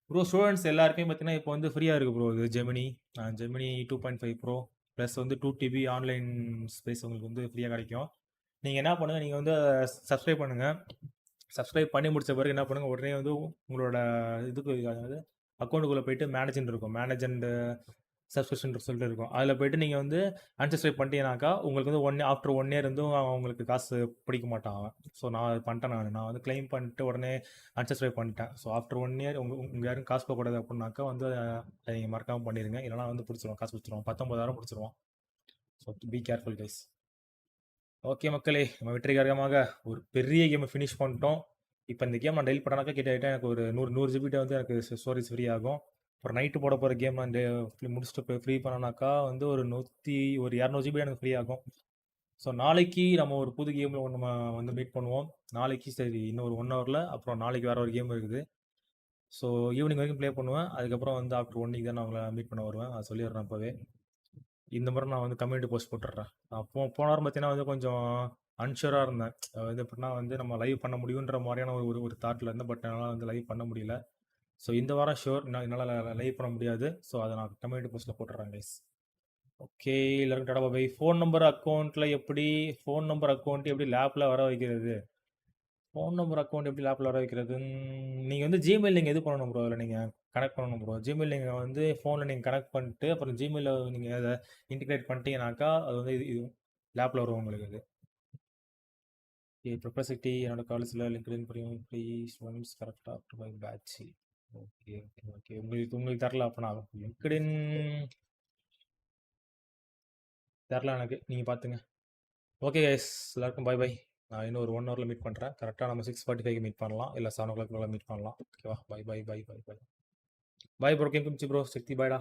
bro. Students எல்லாருக்குமே பார்த்தீங்கன்னா இப்போ வந்து ஃப்ரீயாக இருக்குது ப்ரோ. இது ஜெமினி 2.5 ப்ரோ ப்ளஸ் வந்து 2 டிபி ஆன்லைன் ஸ்பேஸ் உங்களுக்கு வந்து ஃப்ரீயாக கிடைக்கும். நீங்கள் என்ன பண்ணுங்கள், நீங்கள் வந்து சப்ஸ்கிரைப் பண்ணுங்கள். சப்ஸ்கிரைப் பண்ணி முடிச்ச பிறகு என்ன பண்ணுங்கள், உடனே வந்து உங்களோட இதுக்கு அதாவது அக்கௌண்ட்டுக்குள்ளே போய்ட்டு மேனேஜ்னு இருக்கும். மேனேஜ் அண்ட் சப்ஸ்கிரிப்ஷன் சொல்லிட்டு இருக்கும். அதில் போய்ட்டு நீங்கள் வந்து அன்சப்ஸ்கிரைப் பண்ணிட்டீங்கனாக்கா உங்களுக்கு வந்து ஆஃப்டர் 1 இயர் வந்து அவங்களுக்கு காசு பிடிக்க மாட்டான் அவன். ஸோ நான் அது பண்ணிட்டேன். நான் வந்து கிளைம் பண்ணிட்டு உடனே அன்சப்ஸ்கிரைப் பண்ணிட்டேன். ஸோ ஆஃப்டர் 1 இயர் உங்கள் யாரும் காசு போகக்கூடாது அப்படின்னாக்கா வந்து அதை நீங்கள் மறக்காமல் பண்ணிடுங்க. இல்லைனா வந்து பிடிச்சிருவோம், காசு பிடிச்சிருவோம். 19,000 பிடிச்சிருவோம். So be careful guys. Okay மக்களே, நம்ம வெற்றிகரமாக ஒரு பெரிய கேமை ஃபினிஷ் பண்ணிட்டோம். இப்போ இந்த கேம் நான் டெலிட் பண்ணாக்கா கிட்ட எனக்கு ஒரு 100 ஜிபிட்ட வந்து எனக்கு ஸ்டோரேஜ் ஃப்ரீ ஆகும். ஒரு நைட்டு போட போகிற கேம் நான் முடிச்சுட்டு ஃப்ரீ பண்ணனாக்கா வந்து ஒரு 200 ஜிபி எனக்கு ஃப்ரீ ஆகும். ஸோ நாளைக்கு நம்ம ஒரு புது கேமில் நம்ம வந்து மீட் பண்ணுவோம். நாளைக்கு சரி இன்னும் ஒரு 1 ஹவரில். அப்புறம் நாளைக்கு வேறு ஒரு கேம் இருக்குது. ஸோ ஈவினிங் வரைக்கும் ப்ளே பண்ணுவேன். அதுக்கப்புறம் வந்து ஆஃப்டர் 1 வீக் தான் நான் உங்களை மீட் பண்ண வருவேன். அதை சொல்லிடுறேன் அப்போவே. இந்த மாதிரி நான் வந்து கம்யூனிட்டி போஸ்ட் போட்டுடுறேன். போன வாரம் பார்த்தீங்கன்னா வந்து கொஞ்சம் அன்ஷூராக இருந்தேன். இது எப்படின்னா வந்து நம்ம லைவ் பண்ண முடியுன்ற மாதிரியான ஒரு ஒரு தாட்டில் இருந்தேன். பட் என்னால் வந்து லைவ் பண்ண முடியல. ஸோ இந்த வாரம் ஷூர் என்னால் லைவ் பண்ண முடியாது. ஸோ அதை நான் கம்யூனிட்டி போஸ்ட்டில் போட்டுறேன் கைஸ். ஓகே, எல்லாருக்கும் டாடா பாய். ஃபோன் நம்பர் அக்கௌண்ட்டில் எப்படி லேப்பில் வர வைக்கிறது? ஃபோன் நம்பர் அக்கௌண்ட் எப்படி லேப்பில் வர வைக்கிறது? நீங்கள் வந்து ஜிமெயில் நீங்கள் இது பண்ணணும் ப்ரோ. அதில் நீங்கள் கனெக்ட் பண்ணணும் ப்ரோ. ஜிமெயில் நீங்கள் வந்து ஃபோனில் நீங்கள் கனெக்ட் பண்ணிட்டு அப்புறம் ஜிமெயிலில் நீங்கள் அதை இன்டிகிரேட் பண்ணிட்டீங்கனாக்கா அது வந்து இது லேப்பில் வரும் உங்களுக்கு. அது ப்ரொபசிட்டி என்னோட காலேஜில் லிங்க்டின் ப்ளீஸ் ஒன்ஸ் கரெக்டாக after by batch. Okay okay okay உங்களுக்கு தரல அப்போ நான் லிங்க்டின் தரல எனக்கு. நீங்கள் பார்த்துங்க. ஓகே கைஸ், எல்லாருக்கும் பை பை. நான் இன்னும் ஒரு 1 ஹவரில் மீட் பண்ணுறேன். கரெக்டாக நம்ம 6:45 மீட் பண்ணலாம், இல்லை 7 o'clock மீட் பண்ணலாம். ஓகேவா? Bye bye bye bye bye bye bro. Game bro Shakti பாய்டா.